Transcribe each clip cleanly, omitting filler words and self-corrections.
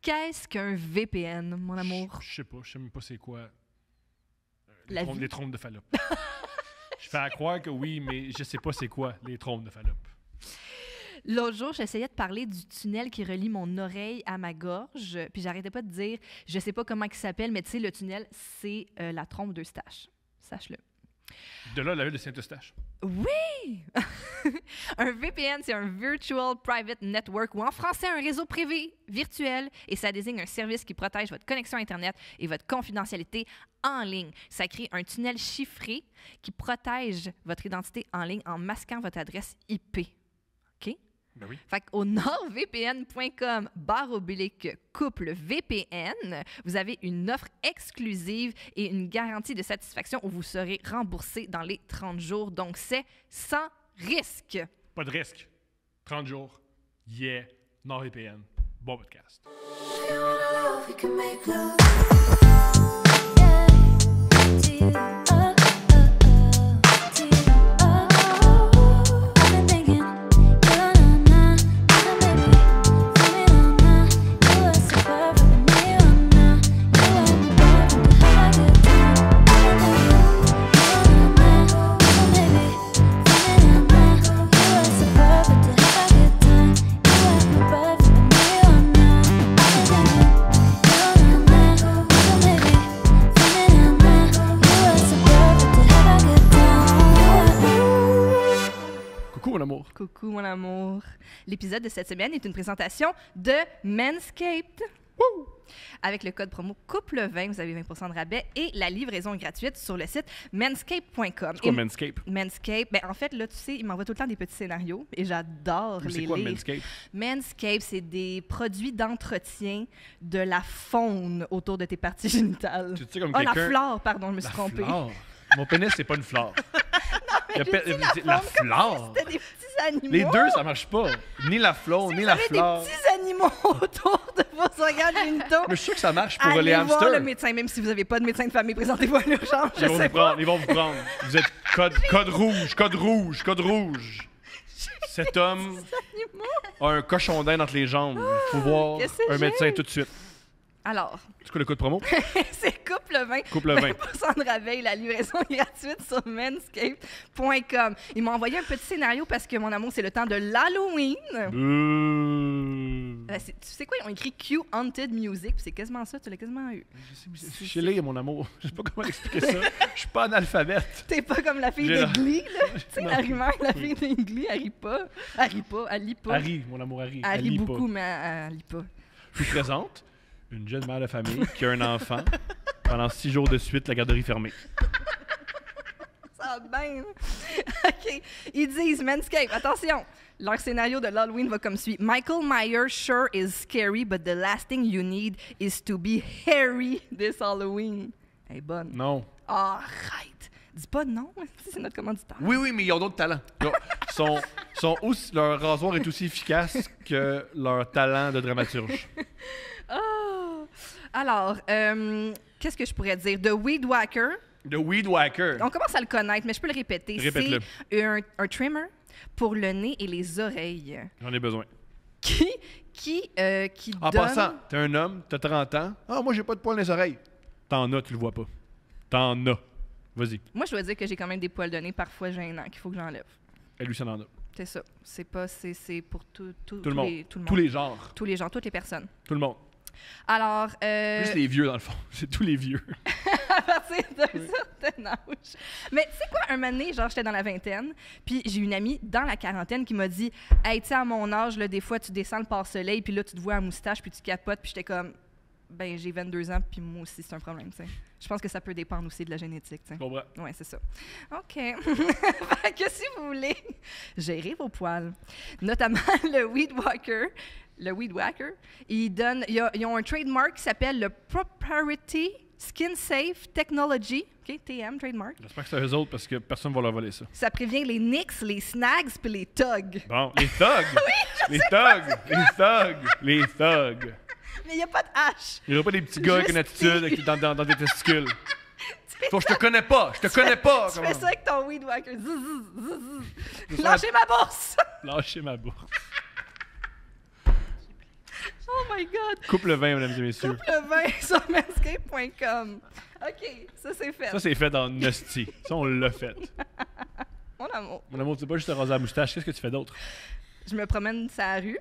Qu'est-ce qu'un VPN, mon amour? Je sais pas, je sais même pas c'est quoi. La vie. Les trompes de Fallope. Je fais à croire que oui, mais je sais pas c'est quoi les trompes de Fallope. L'autre jour, j'essayais de parler du tunnel qui relie mon oreille à ma gorge, puis j'arrêtais pas de dire, je sais pas comment il s'appelle, mais tu sais, le tunnel, c'est la trompe d'Eustache. Sache-le. De là, la ville de Saint-Eustache. Oui! Un VPN, c'est un Virtual Private Network, ou en français, un réseau privé virtuel, et ça désigne un service qui protège votre connexion Internet et votre confidentialité en ligne. Ça crée un tunnel chiffré qui protège votre identité en ligne en masquant votre adresse IP. OK? Ben oui. Fait qu'au nordvpn.com/couple VPN, vous avez une offre exclusive et une garantie de satisfaction où vous serez remboursé dans les 30 jours. Donc, c'est sans risque. Pas de risque. 30 jours. Yeah. NordVPN. Bon podcast. Coucou, mon amour. L'épisode de cette semaine est une présentation de Manscaped. Woo! Avec le code promo COUPLE20, vous avez 20% de rabais et la livraison est gratuite sur le site manscaped.com. C'est quoi Manscaped? Manscaped, ben en fait, là, tu sais, il m'envoie tout le temps des petits scénarios et j'adore les lire. C'est quoi Manscaped? Manscaped, c'est des produits d'entretien de la faune autour de tes parties génitales. Tu sais comme la quelqu'un... flore, pardon, je me suis La trompée. flore? Mon pénis, c'est pas une flore. Mais La flore? C'était des petits animaux. Les deux, ça marche pas. Ni la flore, ni la flore. Des petits animaux autour de vos organes génitaux. Mais je suis sûr que ça marche pour Allez les voir hamsters. le médecin, même si vous n'avez pas de médecin de famille, présentez-vous à l'urgence. Ils vont vous prendre, ils vont vous prendre. Vous êtes code rouge, code rouge, code rouge. Cet homme a un cochon d'Inde entre les jambes. Il faut voir un médecin tout de suite. Alors, C'est quoi le code promo? c'est couple 20. Couple 20. 20% de rabais, la livraison est gratuite sur manscaped.com. Ils m'ont envoyé un petit scénario parce que, mon amour, c'est le temps de l'Halloween. Tu sais quoi? Ils ont écrit Q Haunted Music, puis c'est quasiment ça, tu l'as quasiment eu. Je l'ai, mon amour. Je sais pas comment expliquer ça. Je suis pas analphabète. T'es pas comme la fille J'ai de la- Glee, là. Tu sais, Non. la rumeur, la fille de Glee, elle rit pas. Elle rit pas, elle lit pas. Harry, mon amour Harry. Elle rit lit pas. beaucoup, mais elle lit pas. Je vous présente une jeune mère de famille qui a un enfant. Pendant 6 jours de suite, la garderie fermée. Ça va bien. OK. Ils disent, Manscaped, attention. Leur scénario de l'Halloween va comme suit. Michael Myers sure is scary, but the last thing you need is to be hairy this Halloween. Elle est bonne. Non. Ah, arrête. Dis pas non, c'est notre commanditaire. Oui, mais ils ont d'autres talents. Leur rasoir est aussi efficace que leur talent de dramaturge. Oh. Alors, qu'est-ce que je pourrais dire? The Weed Whacker. The Weed Whacker. On commence à le connaître, mais je peux le répéter. Répète-le. C'est un trimmer pour le nez et les oreilles J'en ai besoin. qui En donne... passant, t'es un homme, t'as 30 ans. Ah, moi, j'ai pas de poils dans les oreilles. T'en as, tu le vois pas. T'en as. Vas-y. Moi, je dois dire que j'ai quand même des poils de nez parfois gênants qu'il faut que j'enlève. Elle lui, ça en a. C'est ça. C'est pas... C'est pour Tout le monde. tout le monde. Tous les genres. Tous les gens, toutes les personnes. Tout le monde. Alors... Juste les vieux, dans le fond. C'est tous les vieux. à partir d'un certain âge. Mais tu sais quoi, un moment donné, genre, j'étais dans la vingtaine, puis j'ai une amie dans la quarantaine qui m'a dit « Hey, tu sais, à mon âge, là, des fois, tu descends le pare-soleil, puis là, tu te vois à moustache, puis tu capotes. » Puis j'étais comme « Ben, j'ai 22 ans, puis moi aussi, c'est un problème, tu sais. » Je pense que ça peut dépendre aussi de la génétique, tu sais. Je comprends. Ouais, c'est ça. OK. Fait que si vous voulez gérer vos poils, notamment le Weed Whacker, ils ont un trademark qui s'appelle le Proprietary Skin Safe Technology. OK, TM, trademark. J'espère que c'est eux autres parce que personne ne va leur voler ça. Ça prévient les nicks, les snags puis les tugs. Bon, les thugs! Les thugs! Mais il n'y a pas de H. Il n'y aura pas des petits gars avec une attitude dans des testicules. Faut, je te connais pas! Tu fais ça avec ton Weed Whacker. Lâchez ma bourse! Lâchez ma bourse. Oh Oh my God! Coupe le vin, mesdames et messieurs. Coupe le vin sur manscaped.com. OK, ça c'est fait. Ça, c'est fait dans Nasty. Ça, on l'a fait. Mon amour. Mon amour, tu sais pas juste te raser la moustache. Qu'est-ce que tu fais d'autre? Je me promène sur la rue.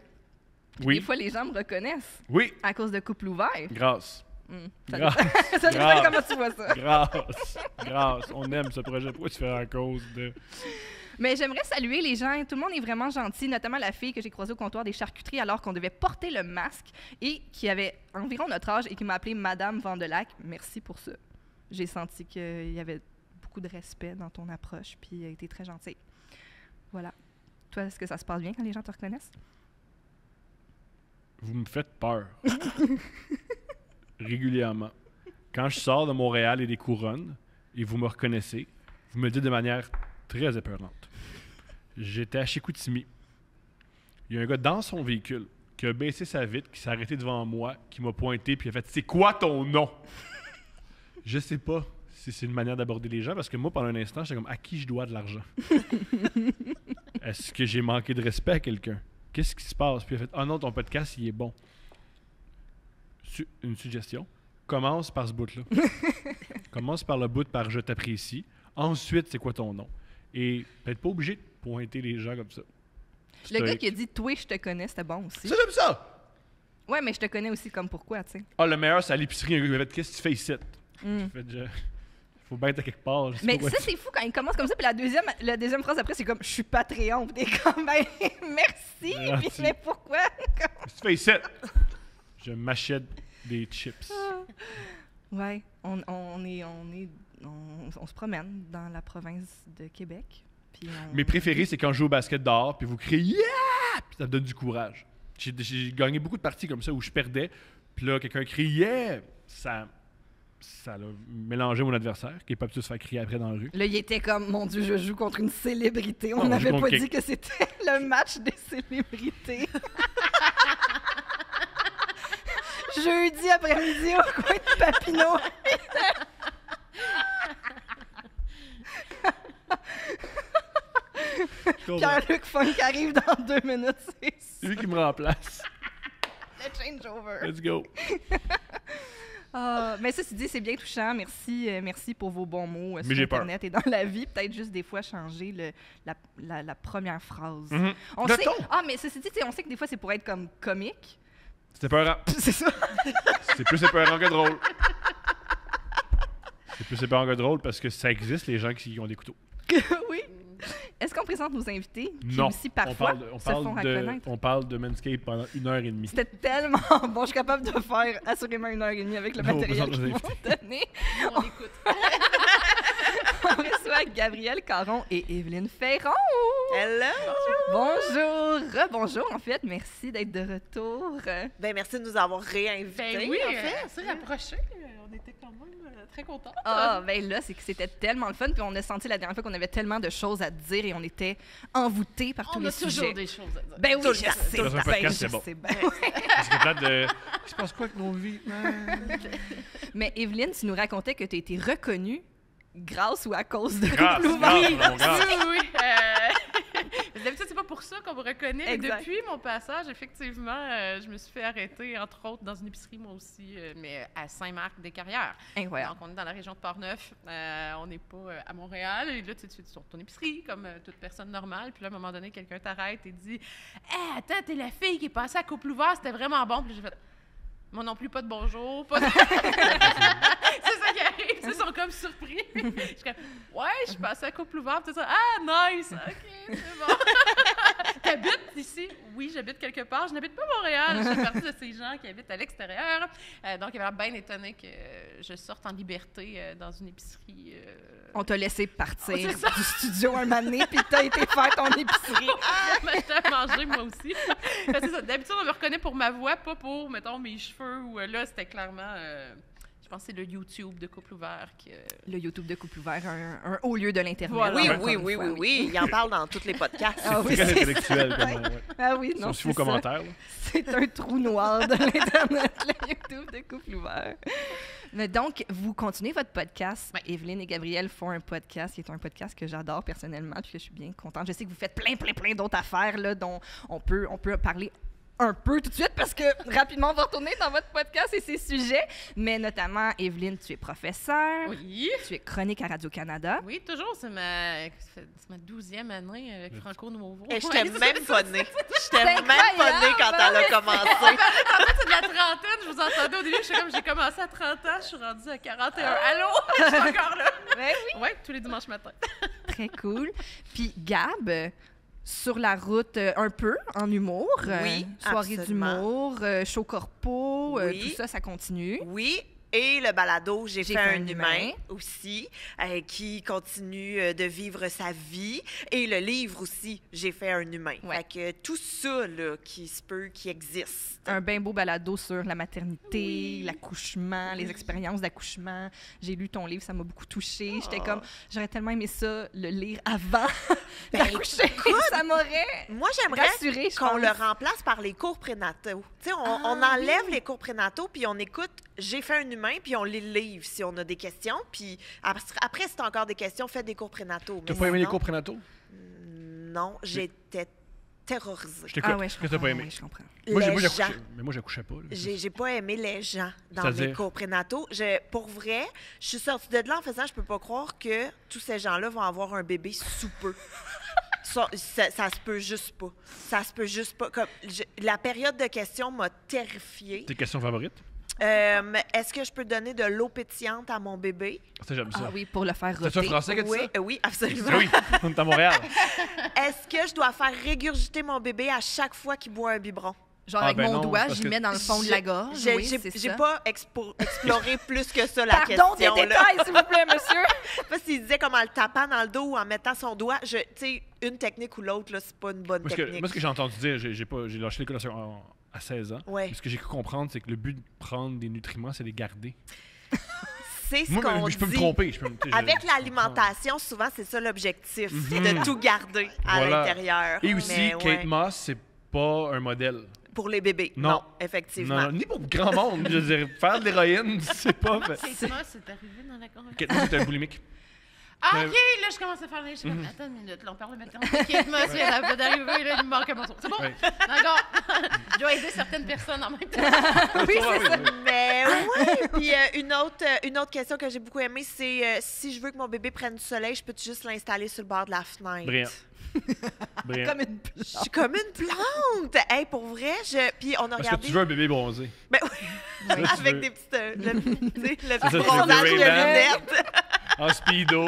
Oui. Des fois, les gens me reconnaissent. Oui. À cause de couple ouvert. Grâce. Ça Grâce. dépend, ça dépend comment tu vois ça. Grâce. On aime ce projet. Pourquoi tu fais à cause de... Mais j'aimerais saluer les gens. Tout le monde est vraiment gentil, notamment la fille que j'ai croisée au comptoir des charcuteries alors qu'on devait porter le masque et qui avait environ notre âge et qui m'a appelée Madame Vandelac. Merci pour ça. J'ai senti qu'il y avait beaucoup de respect dans ton approche puis elle a été très gentille. Voilà. Toi, est-ce que ça se passe bien quand les gens te reconnaissent? Vous me faites peur. Régulièrement. Quand je sors de Montréal et des Couronnes et vous me reconnaissez, vous me le dites de manière très épeurante. J'étais à Chicoutimi. Il y a un gars dans son véhicule qui a baissé sa vitre, qui s'est arrêté devant moi, qui m'a pointé puis il a fait « C'est quoi ton nom? » Je sais pas si c'est une manière d'aborder les gens parce que moi, pendant un instant, j'étais comme « À qui je dois de l'argent? » Est-ce que j'ai manqué de respect à quelqu'un? Qu'est-ce qui se passe? Puis il a fait « Ah non, ton podcast, il est bon. » Une suggestion. Commence par ce bout-là. Commence par le bout par « Je t'apprécie ». Ensuite, c'est quoi ton nom? Et peut-être pas obligé de pointer les gens comme ça. Le gars qui a dit « Toi, je te connais », c'était bon aussi. C'est comme ça! Ouais, mais je te connais aussi comme pourquoi, tu sais. Ah, le meilleur, c'est à l'épicerie. Un gars qui m'a fait « Qu'est-ce que tu fais ici? » J'ai fait « Faut bien être à quelque part. » Mais ça, c'est fou quand il commence comme ça. Puis la deuxième phrase après, c'est comme « Je suis Patreon. » Puis t'es comme « Ben, merci. » Puis mais pourquoi? Qu'est-ce que tu fais ici? Je m'achète des chips. Ouais, on se promène dans la province de Québec. Puis Mes préférés, c'est quand je joue au basket dehors, puis vous criez « Yeah! » Puis ça me donne du courage. J'ai gagné beaucoup de parties comme ça où je perdais, puis là, quelqu'un crie « Yeah! » Ça a mélangé mon adversaire, qui n'est pas pu se faire crier après dans la rue. Là, il était comme « Mon Dieu, je joue contre une célébrité. » On on n'avait joue pas contre dit que c'était le match des célébrités. Jeudi après-midi au coin de Papineau. Pierre-Luc Funk arrive dans 2 minutes, c'est lui qui me remplace. Le changeover. Let's go. Mais ça, c'est dit, c'est bien touchant. Merci pour vos bons mots sur j'ai Internet et dans la vie. Peut-être juste des fois changer la première phrase. Mm-hmm. On sait, mais ceci dit, on sait que des fois, c'est pour être comme comique. C'est épeurant. C'est ça. C'est plus épeurant que drôle. C'est plus épeurant que drôle parce que ça existe, les gens qui ont des couteaux. Oui. Est-ce qu'on présente nos invités qui non. aussi parfois se font reconnaître? On parle de Manscaped pendant 1h30. C'était tellement bon. Je suis capable de faire assurément 1h30 avec le matériel qu'ils m'ont donné. On écoute. On reçoit Gabrielle Caron et Evelyne Ferron. Hello! Bonjour! Rebonjour, en fait. Merci d'être de retour. Ben, merci de nous avoir réinvités. Ben oui, en fait. c'est rapproché. On était quand même très contents. Ben là, c'est que c'était tellement le fun. Puis on a senti la dernière fois qu'on avait tellement de choses à dire et on était envoûtés par tous les sujets. On a toujours des choses à dire. Ben oui, je sais. Dans un podcast, c'est bon. Parce que plate de... Il se passe quoi avec nos vies? Mais Evelyne, tu nous racontais que tu as été reconnue grâce ou à cause de Grâce, Couple Ouvert. Oui. D'habitude, c'est pas pour ça qu'on me reconnaît. Mais Exact. depuis mon passage, effectivement, je me suis fait arrêter, entre autres, dans une épicerie, moi aussi, mais à Saint-Marc-des-Carrières. Incroyable. Donc, on est dans la région de Port-Neuf. On n'est pas à Montréal. Et là, tu es sur ton épicerie, comme toute personne normale. Puis là, à un moment donné, quelqu'un t'arrête et dit « Hey, attends, t'es la fille qui est passée à Couple Ouvert, c'était vraiment bon. » Puis j'ai fait « Moi non plus, pas de bonjour. Pas de... » C'est ça qui arrive. Ils sont comme surpris. Je suis comme « Ouais, je suis passée à Couple Ouvert. » Puis ça, « Ah, nice. OK, c'est bon. » T'habites ici? Oui, j'habite quelque part. Je n'habite pas à Montréal. Je fais partie de ces gens qui habitent à l'extérieur. Donc, il avait l'air bien étonné que je sorte en liberté dans une épicerie. On t'a laissé partir C'est ça. du studio un moment donné, puis t'as été faire ton épicerie. J'étais à manger, moi aussi. C'est ça. D'habitude, on me reconnaît pour ma voix, pas pour, mettons, mes cheveux. Ou là, c'était clairement... je pense que c'est le YouTube de Couple Ouvert qui... Le YouTube de Couple Ouvert, un haut lieu de l'Internet. Voilà. Oui. Il en parle dans tous les podcasts. Ah oui, Très c'est intellectuel. ça. Comme, ouais. Ah oui, non, Sauf si c'est vos ça. commentaires. Là. C'est un trou noir de l'Internet, le YouTube de Couple Ouvert. Mais donc, vous continuez votre podcast. Ouais. Evelyne et Gabrielle font un podcast qui est un podcast que j'adore personnellement puis que je suis bien contente. Je sais que vous faites plein d'autres affaires là, dont on peut parler un peu tout de suite parce que rapidement, on va retourner dans votre podcast et ses sujets. Mais notamment, Evelyne, tu es professeure. Oui. Tu es chronique à Radio-Canada. Oui, toujours. C'est ma 12e année avec Franco Nouveau. Et je t'ai même pas née. Je t'ai C'est même pas incroyable, née quand elle a commencé. En fait, c'est de la trentaine. Je vous entendais au début. J'ai commencé à 30 ans. Je suis rendue à 41. Allô? Je suis encore là. Ouais, Oui, tous les dimanches matins. très cool. Puis Gab, sur la route un peu en humour. Oui, soirée absolument. d'humour, show corpo, Oui. tout ça, ça continue. Oui. Et le balado, j'ai J'ai fait un humain aussi, qui continue de vivre sa vie. Et le livre aussi, j'ai fait un humain. Ouais. Fait que tout ça là, qui se peut, qui existe. Un bien beau balado sur la maternité, l'accouchement, les expériences d'accouchement. J'ai lu ton livre, ça m'a beaucoup touchée. J'étais comme, j'aurais tellement aimé ça, le lire avant d'accoucher. Ça m'aurait Moi, j'aimerais rassurée, je qu'on pense. le remplace par les cours prénataux. Tu sais, on enlève les cours prénataux, puis on écoute « J'ai fait un humain », puis on lit le livre si on a des questions. Puis après, si tu as encore des questions, fais des cours prénataux. T'as Mais pas aimé les sinon, cours prénataux? Non, j'étais terrorisée. Je t'écoute. Ah ouais, je Qu'est-ce que t'as comprends. pas aimé? Oui, je comprends. Moi, Les j'accouchais. gens. Mais moi, j'accouchais pas. là. J'ai pas aimé les gens dans mes C'est-à-dire? cours prénataux. Pour vrai, je suis sortie de là en faisant, je peux pas croire que tous ces gens-là vont avoir un bébé sous peu. Ça se peut juste pas. Ça se peut juste pas. La période de questions m'a terrifiée. Tes questions favorites? Est-ce que je peux donner de l'eau pétillante à mon bébé? Ça, j'aime ça. Ah oui, pour le faire C'est ça roter. français qui a dit Oui, ça? oui, absolument. Oui, on est à Montréal. Est-ce que je dois faire régurgiter mon bébé à chaque fois qu'il boit un biberon? Genre Ah, avec ben mon non, doigt, parce j'y que- mets dans le fond de la gorge. J'ai Oui, c'est j'ai ça. pas exploré plus que ça la Pardon des question. là. détails, s'il vous plaît, monsieur. Je sais pas s'il disait comme en le tapant dans le dos ou en mettant son doigt. Tu sais, une technique ou l'autre, là, c'est pas une bonne technique. Moi, ce que j'ai entendu dire, j'ai lâché l'école à 16 ans. Ouais. Puis ce que j'ai cru comprendre, c'est que le but de prendre des nutriments, c'est de les garder. C'est ce Moi, qu'on je peux me dit. tromper. Avec l'alimentation, souvent, c'est ça l'objectif. C'est Mhm. de tout garder à Voilà. l'intérieur. Et aussi, Mais Kate ouais, Moss, c'est pas un modèle. pour les bébés. Non. Non, effectivement. Non, ni pour le grand monde. Je veux dire, faire de l'héroïne, c'est pas fait. C'est moi, c'est arrivé dans la conversation. Kate Moss, c'est un boulimique. Ah, OK, là, je commence à faire les. Je suis comme, attends une minute, là, on parle de maternité. Kate Moss vient d'arriver, là, il me manque un morceau. C'est bon? Ouais. D'accord. Je dois aider certaines personnes en même temps. Oui, c'est ça. Mais oui. Puis une autre question que j'ai beaucoup aimée, c'est si je veux que mon bébé prenne du soleil, je peux juste l'installer sur le bord de la fenêtre. Brillant. Brillant. Comme une Je suis comme une plante. Hey, pour vrai, puis on a Parce que regardé. tu veux un bébé bronzé. Ben oui. Ça, tu Avec veux. des petites, le petit ça, tu veux bronzage des de Ray-Ban. lunettes. En speedo.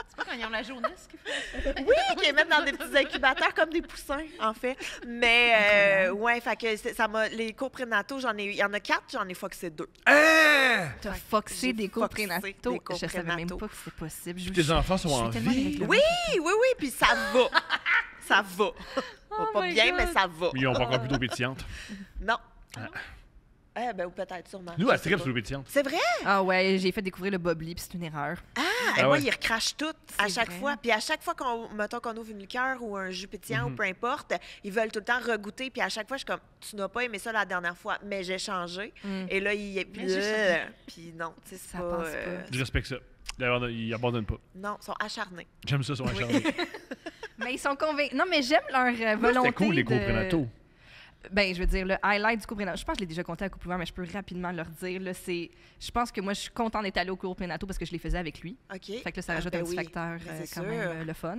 C'est pas quand ils ont la jaunisse qu'ils font ça. Oui, qu'ils mettent dans des petits incubateurs comme des poussins, en fait. Mais ouais, fait que ça m'a. Les cours prénataux, il y en a 4, j'en ai foxé 2. Hein? T'as foxé J'ai des cours foxé prénataux. des cours Je savais même prénataux. pas que c'était possible. Je Tes enfants sont je suis en tellement vie. réglementée. Oui, puis ça va. Ça va. Pas my bien, God. mais ça va. Mais ils ont pas encore plutôt pétillante. Non. Ah. Ben, ou peut-être sûrement. Nous, je à sais Strip, pas. c'est l'eau pétillante. C'est vrai? Ah ouais, j'ai fait découvrir le Bobli, puis c'est une erreur. Et Ah moi, ouais. ils recrachent tout à C'est chaque vrai. fois. Puis à chaque fois mettons qu'on ouvre une liqueur ou un jus pétillant ou Mhm. peu importe, ils veulent tout le temps regoûter. Puis à chaque fois, je suis comme, tu n'as pas aimé ça la dernière fois, mais j'ai changé. Mm. Et là, Mais j'ai changé. puis non, tu sais, c'est Ça pas. passe pas. Je respecte ça. D'ailleurs, ils abandonnent pas. Non, ils sont acharnés. J'aime ça, ils sont acharnés. Mais ils sont convaincus. Non, mais j'aime leur Moi, volonté. C'était cool, les cours de- prénataux. Ben, je veux dire, le highlight du cours prénatal, je pense que je l'ai déjà compté à couple ouvert, mais je peux rapidement leur dire, là, c'est... Je pense que moi, je suis contente d'être allée au cours prénatal parce que je les faisais avec lui. OK. Fait que là, ça Ah, rajoute ben un petit oui. facteur Ben, c'est quand sûr. même le fun.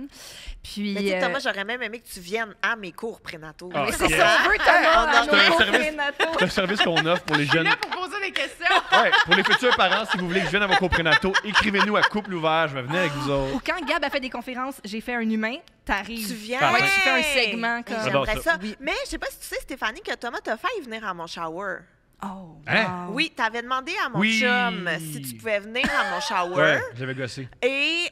Puis... Mais tu sais, Thomas, j'aurais même aimé que tu viennes à mes cours prénataux. Ah, mais ok. c'est ça, on veut Thomas On à a nos un cours service. prénataux. C'est un service qu'on offre pour les Je suis jeunes. là pour poser des questions. Ouais, pour les futurs parents, si vous voulez que je vienne à vos cours prénataux, écrivez-nous à Couple Ouvert, je vais venir avec vous autres. Ou quand Gab a fait des conférences, j'ai fait un humain, t'arrives. Tu viens. Parfait. Ouais, tu fais un segment comme... J'adore J'aimerais ça. ça. Mais je sais pas si tu sais, Stéphanie, que Thomas t'a failli venir à mon shower. Oh, Hein? wow. Oui, t'avais demandé à mon Oui. chum si tu pouvais venir à mon shower. Ouais, j'avais gossé. Et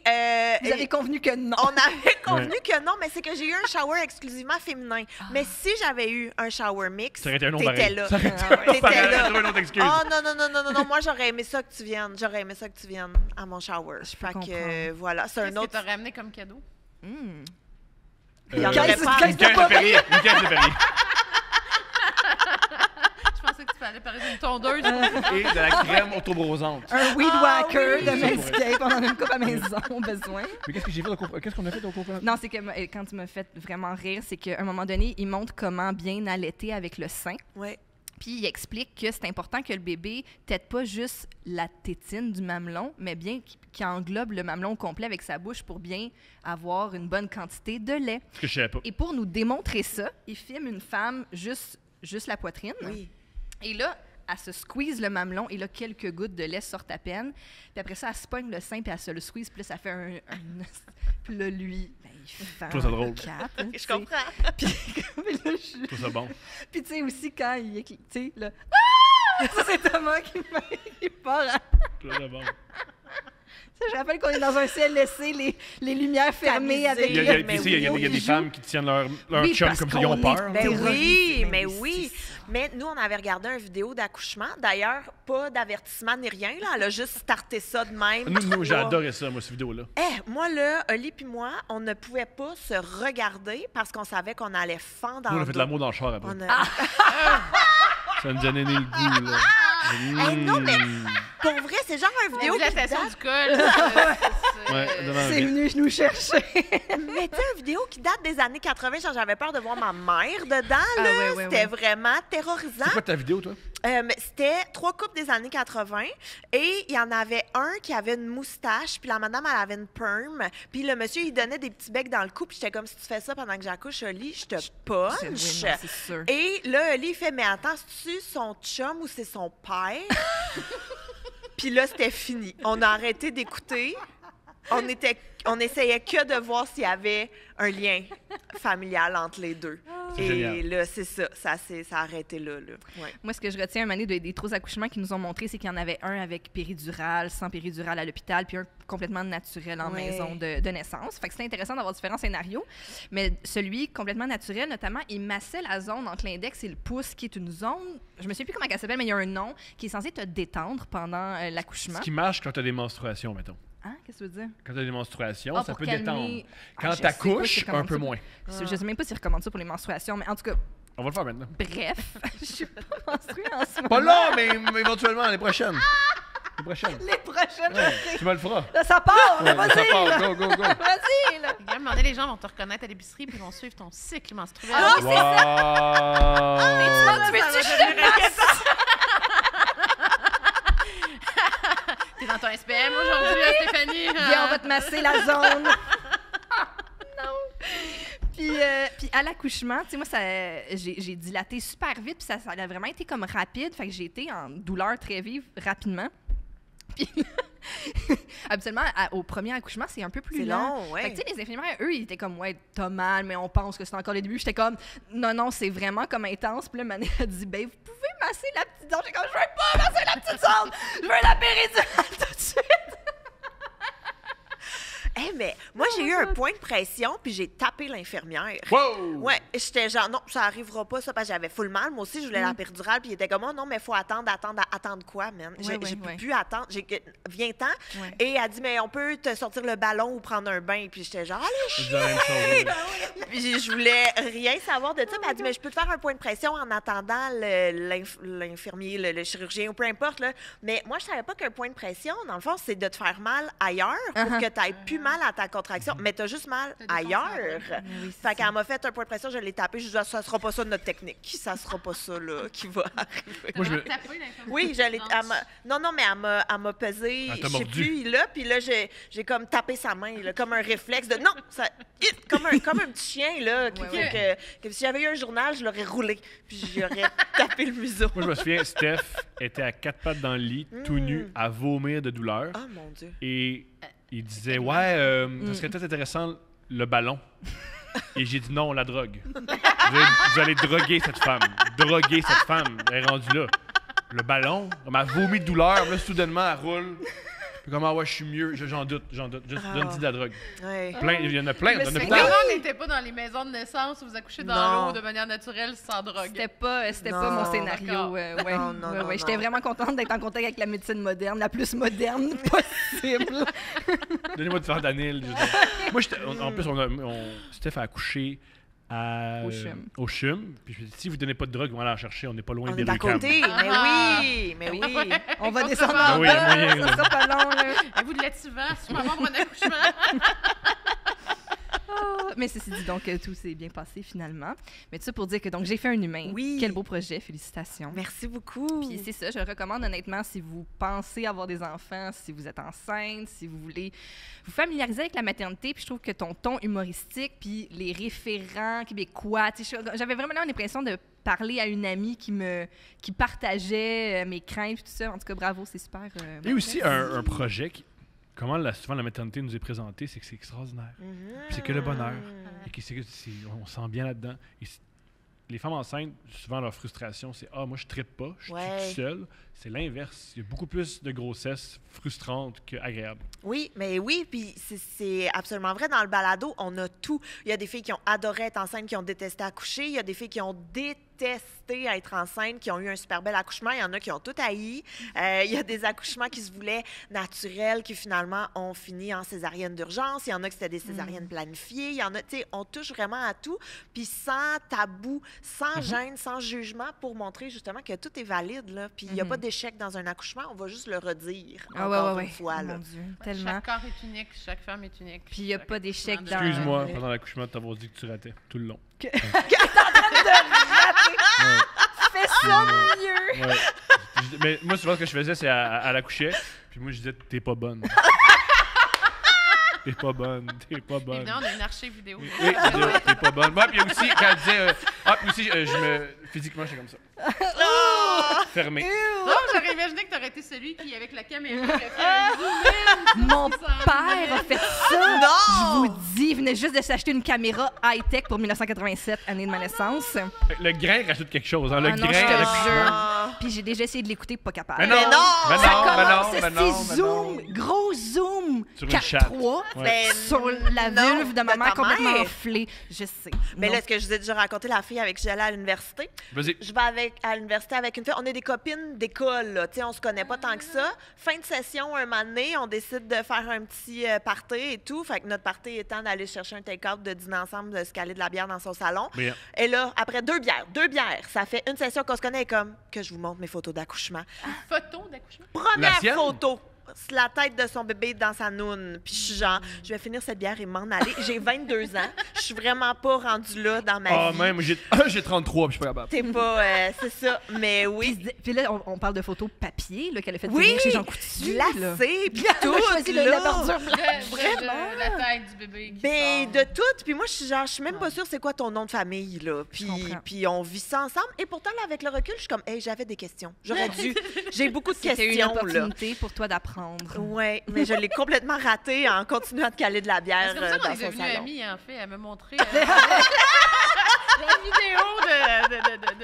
Vous avez convenu que non. on avait convenu que non, mais c'est que j'ai eu un shower exclusivement féminin. Ah. Mais si j'avais eu un shower mix, Ça aurait été un nom t'étais pareil. là. Ça aurait été Ah un nom T'étais pareil. là. J'aurais trouvé une autre excuse. Oh non, moi j'aurais aimé ça que tu viennes. J'aurais aimé ça que tu viennes à mon shower. Je peux Fait que comprendre. voilà, c'est Qu'est-ce un que autre. t'as ramené comme cadeau? Hmm. Il y en Euh, aurait Qu'est-ce pas. que- Une caisse de Perrier. Une caisse de Perrier. Je pensais que tu fallait parler d'une tondeuse. Et de la crème autobrosante. Un weed Ah whacker oui! de Manscaped. On en a une coupe à maison au besoin. Mais qu'est-ce que j'ai fait qu'est-ce qu'on a fait au cours? Non, c'est que quand tu m'as fait vraiment rire, c'est qu'à un moment donné, il montre comment bien allaiter avec le sein. Ouais. Puis il explique que c'est important que le bébé tète pas juste la tétine du mamelon, mais bien qu'il englobe le mamelon au complet avec sa bouche pour bien avoir une bonne quantité de lait. Ce que je savais pas. Et pour nous démontrer ça, il filme une femme juste la poitrine. Oui. Et là, elle se squeeze le mamelon et là, quelques gouttes de lait sortent à peine. Puis après ça, elle se pogne le sein puis elle se le squeeze. Puis là, ça fait un... Puis là, lui, ben, il fait trouve ça drôle. un cap, hein, tu Je sais. comprends. Puis là, Je trouve ça bon. puis tu sais aussi quand il est... Tu sais, là... Ah! Ça, c'est Thomas qui part à... Je trouve ça bon. Ça, je rappelle qu'on est dans un CLSC, les lumières fermées Tamisé. avec Il y a, le... puis, tu sais, il y a des joue. femmes qui tiennent leur Oui, chum parce comme ça, ils ont qu'on est peur. Ben terrorisés. oui, mais Ben oui, oui. c'est ça. Mais nous, on avait regardé une vidéo d'accouchement. D'ailleurs, pas d'avertissement ni rien. Là. Elle a juste starté ça de même. Nous, j'ai Wow. adoré ça, moi, cette vidéo-là. Moi, là, Oli puis moi, on ne pouvait pas se regarder parce qu'on savait qu'on allait fendre dans Nous, on a le fait de dos. l'amour dans le char après. On a- Ça me donnait le goût, là. Hey, non, mais pour vrai, c'est genre une vidéo qui Dilatation date... du col. Ouais, devant C'est le- venu nous chercher. Mais tu sais, une vidéo qui date des années 80, genre j'avais peur de voir ma mère dedans, Ah, là. ouais, ouais, C'était ouais. vraiment terrorisant. C'est quoi ta vidéo, toi? Mais c'était 3 couples des années 80 et il y en avait un qui avait une moustache, puis la madame, elle avait une perm, puis le monsieur, il donnait des petits becs dans le cou, puis j'étais comme, si tu fais ça pendant que j'accouche, Oli, je te punch. Oui, non, c'est sûr. Et là, Oli, il fait, mais attends, c'est-tu son chum ou c'est son père? Puis là, c'était fini. On a arrêté d'écouter. On essayait que de voir s'il y avait un lien familial entre les deux. C'est Et génial. là, c'est ça. Ça a arrêté là. Ouais. Moi, ce que je retiens un moment donné des trop accouchements qu'ils nous ont montré, c'est qu'il y en avait un avec péridurale, sans péridurale à l'hôpital, puis un complètement naturel en Ouais. maison de naissance. Fait que c'est intéressant d'avoir différents scénarios. Mais celui complètement naturel, notamment, il massait la zone entre l'index et le pouce, qui est une zone, je me souviens plus comment elle s'appelle, mais il y a un nom, qui est censé te détendre pendant l'accouchement. Ce qui marche quand tu as des menstruations, mettons. Hein? Qu'est-ce que tu veux dire? Quand tu as des menstruations, Ah, ça pour peut calmer- détendre. Ah, Quand je tu sais accouches, pas si je un recommande peu ça. moins. Je sais même pas s'ils recommandent ça pour les menstruations, mais en tout cas, On va le faire maintenant. bref, je suis pas menstruée en ce moment. Pas là, mais éventuellement, l'année prochaine. L'année prochaine. Les prochaines, Ouais, je sais. tu me le feras. Là, ça part, là, Ouais, ça vas-y, part. là. Go, go, go. Vas-y, là. À un moment donné, les gens vont te reconnaître à l'épicerie puis vont suivre ton cycle menstruel. Ah, Wow. Tu veux-tu que je te masse? T'es dans ton SPM aujourd'hui, hein, Stéphanie. Viens, on va te masser la zone. Non. Puis à l'accouchement, tu sais, moi, j'ai dilaté super vite, puis ça a vraiment été comme rapide. Fait que j'ai été en douleur très vive rapidement. Puis habituellement, au premier accouchement, c'est un peu plus C'est lent. long, ouais. Fait que, tu sais, les infirmières, eux, ils étaient comme, ouais, t'as mal, mais on pense que c'est encore les débuts. J'étais comme, non, c'est vraiment comme intense. Puis là, Mané a dit, ben, vous pouvez masser la petite zone. J'étais comme, je veux pas masser la petite zone. Je veux la péridurale tout de suite. Mais moi, j'ai eu un point de pression, puis j'ai tapé l'infirmière. Wow! Ouais, j'étais genre, non, ça arrivera pas, ça, parce que j'avais full mal. Moi aussi, je voulais la péridurale, puis il était comme, oh, non, mais faut attendre quoi, man? J'ai ouais. pu attendre. Viens-t'en. Ouais. Et elle a dit, mais on peut te sortir le ballon ou prendre un bain. Puis j'étais genre, allez, Je dis la même chose. Puis je voulais rien savoir de ça. Puis elle a dit, mais je peux te faire un point de pression en attendant l'infirmier, le chirurgien, ou peu importe. Là. Mais moi, je savais pas qu'un point de pression, dans le fond, c'est de te faire mal ailleurs pour que tu aies plus mal à ta contraction. Mais tu as juste mal T'as des ailleurs. sensations. Oui, c'est Fait ça. qu'elle m'a fait un point de pression, je l'ai tapé. Je lui ai dit, ça sera pas ça notre technique. Ça sera pas ça là, qui va arriver. Moi, je me- Tapé l'infirmière. Oui, j'allais. Non, mais elle m'a pesé. Elle t'a Je sais mordu. plus, là. Puis là, j'ai comme tapé sa main, là, comme un réflexe de non, ça, comme un petit chien, là. Qui Ouais, fait que si j'avais eu un journal, je l'aurais roulé. Puis j'aurais tapé le museau. Moi, je me souviens, Steph était à 4 pattes dans le lit, tout nu, à vomir de douleur. Oh mon Dieu. Et il disait, ouais, ça serait peut-être intéressant le ballon. Et j'ai dit non, la drogue. Vous allez droguer cette femme. Droguer cette femme. Elle est rendue là. Le ballon, elle m'a vomi de douleur. Là, soudainement, elle roule. Puis comme, ah ouais, je suis mieux. J'en doute. Juste donne-y de la drogue. Ouais. Plein, il y en a plein. Mais Dans c'est l'hôpital. Comment on n'était pas dans les maisons de naissance où vous accouchez dans Non. l'eau de manière naturelle sans drogue? C'était pas Non, mon scénario. d'accord. Ouais, Non, J'étais non. vraiment contente d'être en contact avec la médecine moderne, la plus moderne possible. Donnez-moi du fentanyl. Je veux dire. Moi, en plus, Steph a accouché Au CHUM. Puis je me dis, si vous ne donnez pas de drogue, on va aller en chercher. On n'est pas loin On des est à deux camps. côté, mais oui. On va Exactement. descendre Ah en oui, bas. moyen, là. Ça sera pas long, là. Avez-vous de l'activant si maman pour un accouchement? Mais ceci dit, donc, tout s'est bien passé finalement. Mais tout ça pour dire que donc j'ai fait un humain. Oui. Quel beau projet, félicitations. Merci beaucoup. Puis c'est ça, je le recommande honnêtement si vous pensez avoir des enfants, si vous êtes enceinte, si vous voulez vous familiariser avec la maternité. Puis je trouve que ton ton humoristique, puis les référents québécois, tu sais, j'avais vraiment l'impression de parler à une amie qui partageait mes craintes, puis tout ça. En tout cas, bravo, c'est super. Et aussi un projet qui, comment souvent la maternité nous est présentée, c'est que c'est extraordinaire. Puis c'est que le bonheur. Et on sent bien là-dedans. Et les femmes enceintes, souvent leur frustration, c'est « Ah, moi, je ne trippe pas, je suis tout seul ». C'est l'inverse. Il y a beaucoup plus de grossesses frustrantes qu'agréables. Oui, puis c'est absolument vrai. Dans le balado, on a tout. Il y a des filles qui ont adoré être enceintes, qui ont détesté accoucher. Il y a des filles qui ont détesté être enceintes, qui ont eu un super bel accouchement. Il y en a qui ont tout haï. Il y a des accouchements qui se voulaient naturels, qui finalement ont fini en césarienne d'urgence. Il y en a qui c'était des césariennes planifiées. Il y en a, tu sais, on touche vraiment à tout. Puis sans tabou, sans gêne, sans jugement, pour montrer justement que tout est valide, là. Puis il n'y a pas d'échec dans un accouchement, on va juste le redire encore une fois. Là. Mon Dieu, tellement. Chaque corps est unique, chaque femme est unique. Puis il n'y a pas d'échec dans... Excuse-moi, pendant l'accouchement, de t'avoir dit que tu ratais tout le long. Fais ça mieux! Ouais. Mais moi, souvent, ce que je faisais, c'est à l'accoucher, puis moi, je disais « T'es pas bonne. » T'es pas bonne, t'es pas bonne. Évidemment, on a une archive vidéo. Oui, t'es pas bonne. Moi, puis aussi, quand elle disait puis aussi, physiquement, j'étais comme ça. Fermé. Non, j'aurais imaginé que t'aurais été celui qui, avec la caméra, a fait un zoom in. Mon père a fait ça! Non! Je vous dis, il venait juste de s'acheter une caméra high-tech pour 1987, année de ma naissance. Le grain rajoute quelque chose. Hein, le Ah non, grain je te à jure. l'accouchement. Puis j'ai déjà essayé de l'écouter, pas capable. Mais non! Mais non! Mais Ça non, mais commence, non, mais c'est non, mais zoom, non. gros zoom, Sur une chatte. 4-3, Ouais. sur la non, vulve de ma mère ta complètement mère. enflée. Je sais. Mais Non. là, est-ce que je vous ai déjà raconté la fille avec qui j'allais à l'université? Vas-y. Je vais à l'université avec une fille. On est des copines d'école, là. Tu sais, on se connaît pas tant que ça. Fin de session, un moment donné, on décide de faire un petit party et tout. Fait que notre party étant d'aller chercher un take-out, de dîner ensemble, de se caler de la bière dans son salon. Bien. Et là, après deux bières, ça fait une session qu'on se connaît comme que je vous montre mes photos d'accouchement. Photo d'accouchement. Première sienne? photo. C'est la tête de son bébé dans sa noune. Puis je suis genre, je vais finir cette bière et m'en aller. J'ai 22 ans. Je suis vraiment pas rendue là dans ma vie. Même, j'ai 33, puis je suis pas capable. T'es pas... c'est ça. Mais oui. Puis là, on parle de photos papier là, qu'elle a fait Oui, venir chez Jean Coutu. là. glacé, puis Elle a tout, choisi là. la bordure blanche. La tête du bébé qui Ben, sort. de tout. Puis moi, je suis genre, je suis même pas sûre c'est quoi ton nom de famille, là. comprends. Puis on vit ça ensemble. Et pourtant, là, avec le recul, je suis comme, hey, j'avais des questions. J'aurais dû. J'ai beaucoup de C'était une questions, là. opportunité pour toi d'apprendre. Ouais, mais je l'ai complètement raté en continuant de caler de la bière C'est comme ça qu'on dans est son devenus salon. amis, en fait. Elle m'a montré la vidéo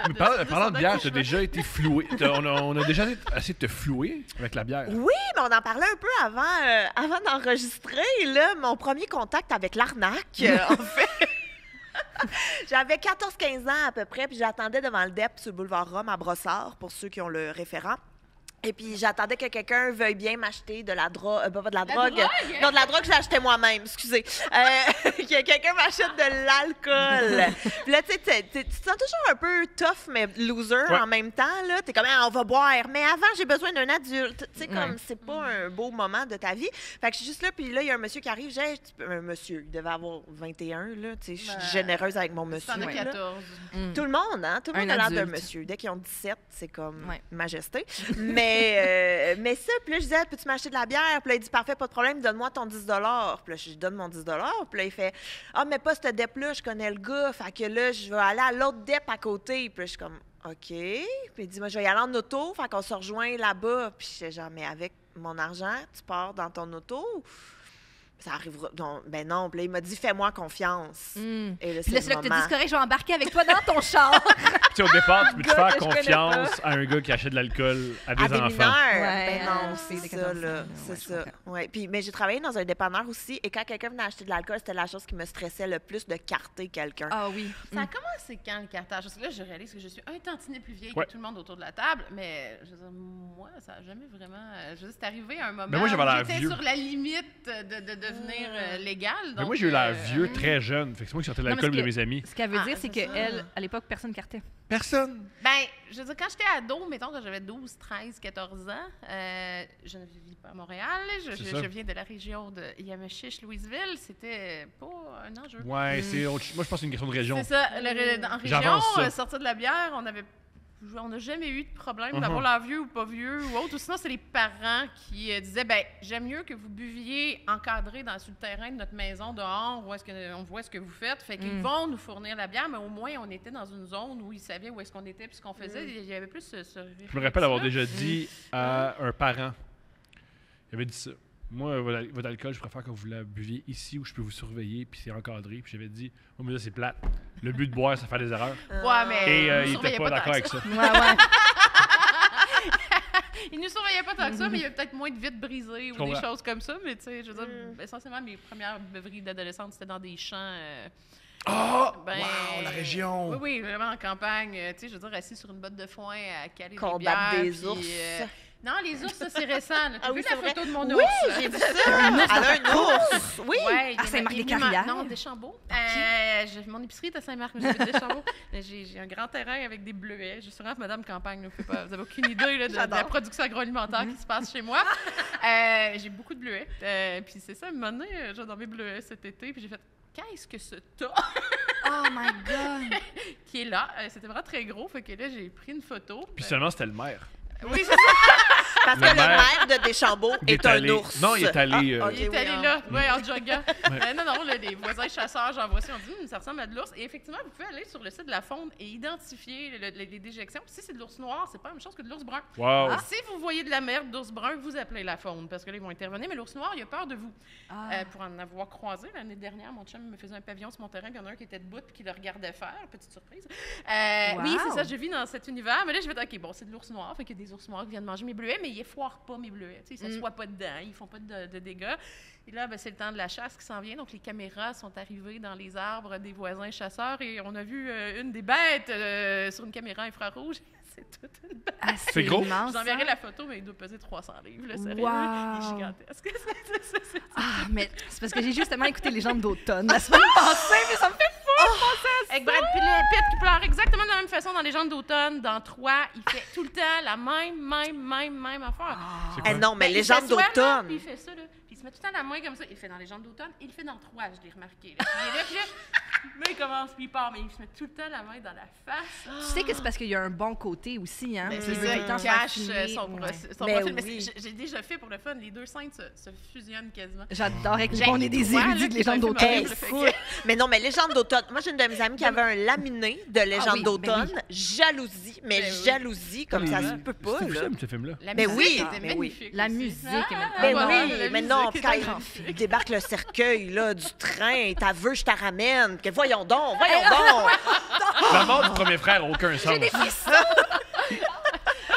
de Parlant son de bière, t'as accouchement. déjà été floué. On a déjà essayé de te flouer avec la bière. Oui, mais on en parlait un peu avant d'enregistrer, là, mon premier contact avec l'arnaque, en fait. J'avais 14-15 ans à peu près, puis j'attendais devant le DEP sur le boulevard Rome à Brossard, pour ceux qui ont le référent. Et puis, j'attendais que quelqu'un veuille bien m'acheter de la drogue. Pas de la drogue. drogue? Non, de la drogue, je l'achetais moi-même, excusez. Que quelqu'un m'achète de l'alcool. Puis là, tu sais, tu te sens toujours un peu tough, mais loser Ouais. en même temps. Là, t'es comme, ah, on va boire. Mais avant, j'ai besoin d'un adulte. Tu sais, comme, Ouais. c'est pas un beau moment de ta vie. Fait que je suis juste là, puis là, il y a un monsieur qui arrive. J'ai un monsieur, il devait avoir 21, là. Tu sais, je suis Ouais. généreuse avec mon monsieur. T'en as là. 14. Tout le monde, hein? Tout le Un monde a l'air d'un adulte. monsieur. Dès qu'ils ont 17, c'est comme Ouais. majesté. Mais ça, puis là, je disais, peux-tu m'acheter de la bière? Puis là, il dit, parfait, pas de problème, donne-moi ton 10 Puis là, je lui donne mon 10 Puis là, il fait, ah, mais pas ce dep-là, je connais le gars. Fait que là, je vais aller à l'autre dep à côté. Puis là, je suis comme, OK. Puis il dit, moi, je vais y aller en auto. Fait qu'on se rejoint là-bas. Puis je suis genre, mais avec mon argent, tu pars dans ton auto? Ça arrivera. Non, ben non. Puis là, il m'a dit, fais-moi confiance. Mm. Et là, Puis là, c'est là le que tu moment. dis, c'est correct, je vais embarquer avec toi dans ton char. Tu sais, au départ, tu peux te Gars faire que je connais confiance à un gars qui achète de l'alcool à des À des enfants. mineurs. Ouais, Ben non, c'est c'est des ça, 14 là. ans, C'est ouais, je ça. comprends. Ouais. Puis, mais j'ai travaillé dans un dépanneur aussi, et quand quelqu'un venait acheter de l'alcool, c'était la chose qui me stressait le plus de carter quelqu'un. Ah oui. Ça a commencé quand le cartage? Parce que là, je réalise que je suis un tantinet plus vieille Ouais. que tout le monde autour de la table, mais je veux dire, moi, ça n'a jamais vraiment. Je veux dire, c'est arrivé à un moment Mais moi, j'avais où l'air j'étais vieux. sur la limite de devenir légal. Mais moi, donc, j'ai eu l'air vieux, très jeune. Fait que c'est moi qui sortais de Non, mais l'alcool ce de mes amis. Ce qu'elle veut Ah, dire, c'est c'est ça. qu'elle, à l'époque, personne cartait. Personne. Ben, je veux dire, quand j'étais ado, mettons, quand j'avais 12, 13, 14 ans, je ne vis pas à Montréal. C'est ça. Je viens de la région de Yamachiche, Louisville. C'était pas un enjeu. Ouais, c'est autre... Moi, je pense que c'est une question de région. C'est ça. En région, J'avance ça. sortir de la bière, on n'a jamais eu de problème Mhm. d'avoir l'air vieux ou pas vieux ou autre. Ou sinon, c'est les parents qui disaient, ben, j'aime mieux que vous buviez encadré sur le terrain de notre maison dehors, où est-ce qu'on voit ce que vous faites. Fait qu'ils vont nous fournir la bière, mais au moins, on était dans une zone où ils savaient où est-ce qu'on était puis ce qu'on faisait. Il y avait plus ce Je me rappelle avoir déjà dit à un parent, il avait dit ça. Moi, votre alcool, je préfère que vous la buviez ici où je peux vous surveiller, puis c'est encadré. Puis j'avais dit, oh, mais là, c'est plate. Le but de boire, c'est faire des erreurs. Ouais, mais Et ils nous il surveillaient était pas tant d'accord que avec ça. Ouais, ouais. Ils ne nous surveillaient pas tant que ça, mais il y avait peut-être moins de vitres brisées ou des comprends. choses comme ça. Mais tu sais, je veux dire, essentiellement, mes premières beuveries d'adolescente, c'était dans des champs. Oh! Ben, Wow, la région! Oui, oui, vraiment en campagne. Tu sais, je veux dire, assis sur une botte de foin à caler des Combattre bières. des puis, ours. non, les ours, ça, c'est récent. Là. T'as Ah vu oui, la c'est vrai. photo de mon Oui, ours? là? j'ai vu ça. Elle a un ours. Oui. Ouais, À Saint-Marc-des-Carrières? il est venu Non, Deschambault. Mon épicerie est à Saint-Marc, mais j'habite Deschambault. J'ai un grand terrain avec des bleuets. Je suis vraiment Madame Campagne. Là, vous n'avez aucune idée là, de la J'adore. production agroalimentaire qui se passe chez moi. J'ai beaucoup de bleuets. Puis c'est ça, un moment donné, j'ai dans mes bleuets cet été, puis j'ai fait « Qu'est-ce que ce tas? » Oh my God! qui est là. C'était vraiment très gros. Fait que là, j'ai pris une photo. Puis seulement, c'était le maire. Oui, c'est ça. Parce que Le le maire maire de Deschambault Il est un allé... ours. Non, il est allé... Ah, ok. Il est oui, allé hein. là, ouais, en joggant. Non, là, les voisins chasseurs, j'en vois ça, on dit, ça ressemble à de l'ours. Et effectivement, vous pouvez aller sur le site de la faune et identifier les déjections. Puis si c'est de l'ours noir, c'est pas la même chose que de l'ours brun. Wow! Si vous voyez de la merde d'ours brun, vous appelez la faune parce que là, ils vont intervenir. Mais l'ours noir, il a peur de vous. Pour en avoir croisé, l'année dernière, mon chum me faisait un pavillon sur mon terrain, puis il y en a un qui était debout et qui le regardait faire. Petite surprise. Oui, c'est ça, je vis dans cet univers. Mais là, je vais dire, OK, bon, c'est de l'ours noir. Fait qu'il y a des ours noirs qui viennent manger mes bleuets, mais ils foirent pas mes bleuets. Tu sais, ils s'assoient pas dedans, ils font pas de dégâts. Et là, ben, c'est le temps de la chasse qui s'en vient. Donc, les caméras sont arrivées dans les arbres des voisins chasseurs et on a vu une des bêtes sur une caméra infrarouge. C'est toute une bête. Ah, C'est gros? immense, Je vous enverrai hein? la photo, mais il doit peser 300 livres, là, sérieux. Wow. Il est gigantesque. C'est- Ah, mais c'est parce que j'ai justement écouté Les Légendes d'automne la semaine passée, mais ça me fait Avec Brad Pitt qui pleure exactement de la même façon dans Les Légendes d'automne, dans 3, il fait tout le temps la même affaire. C'est Eh quoi? non, mais Ben, il Légende s'assoit, là, d'automne. puis il fait ça, là. Puis il se met tout le temps la main comme ça. Il fait dans Les Légendes d'automne, il le fait dans 3, je l'ai remarqué. Là. Puis il est là, puis là, mais il commence, puis il part, mais il se met tout le temps la main dans la face. Tu sais que c'est parce qu'il y a un bon côté aussi, hein? Ben, Il c'est veut ça, tout il le temps se faire cache filmer. son Ouais. profil. Mais oui. j'ai déjà fait pour le fun, les deux scènes se fusionnent quasiment. J'adore avec J'ai on est des trois, là, érudits de qui Légendes sont d'automne. filmés. Hey, Fait fou. que- Mais non, mais Légende d'automne. Moi, j'ai une de mes amies qui avait un laminé de Légende oui, d'automne. ben Jalousie, mais Ben oui. jalousie, comme ça se Oui. peut pas. C'était Là. film, ce film-là. La Mais musique oui, était mais oui. magnifique La aussi. musique est magnifique. Ben ouais, oui, la mais musique non, est quand magnifique. il débarque le cercueil là, du train, ta veux, je te ramène. Que voyons donc, voyons donc. La mort du premier frère n'a aucun sens. Là,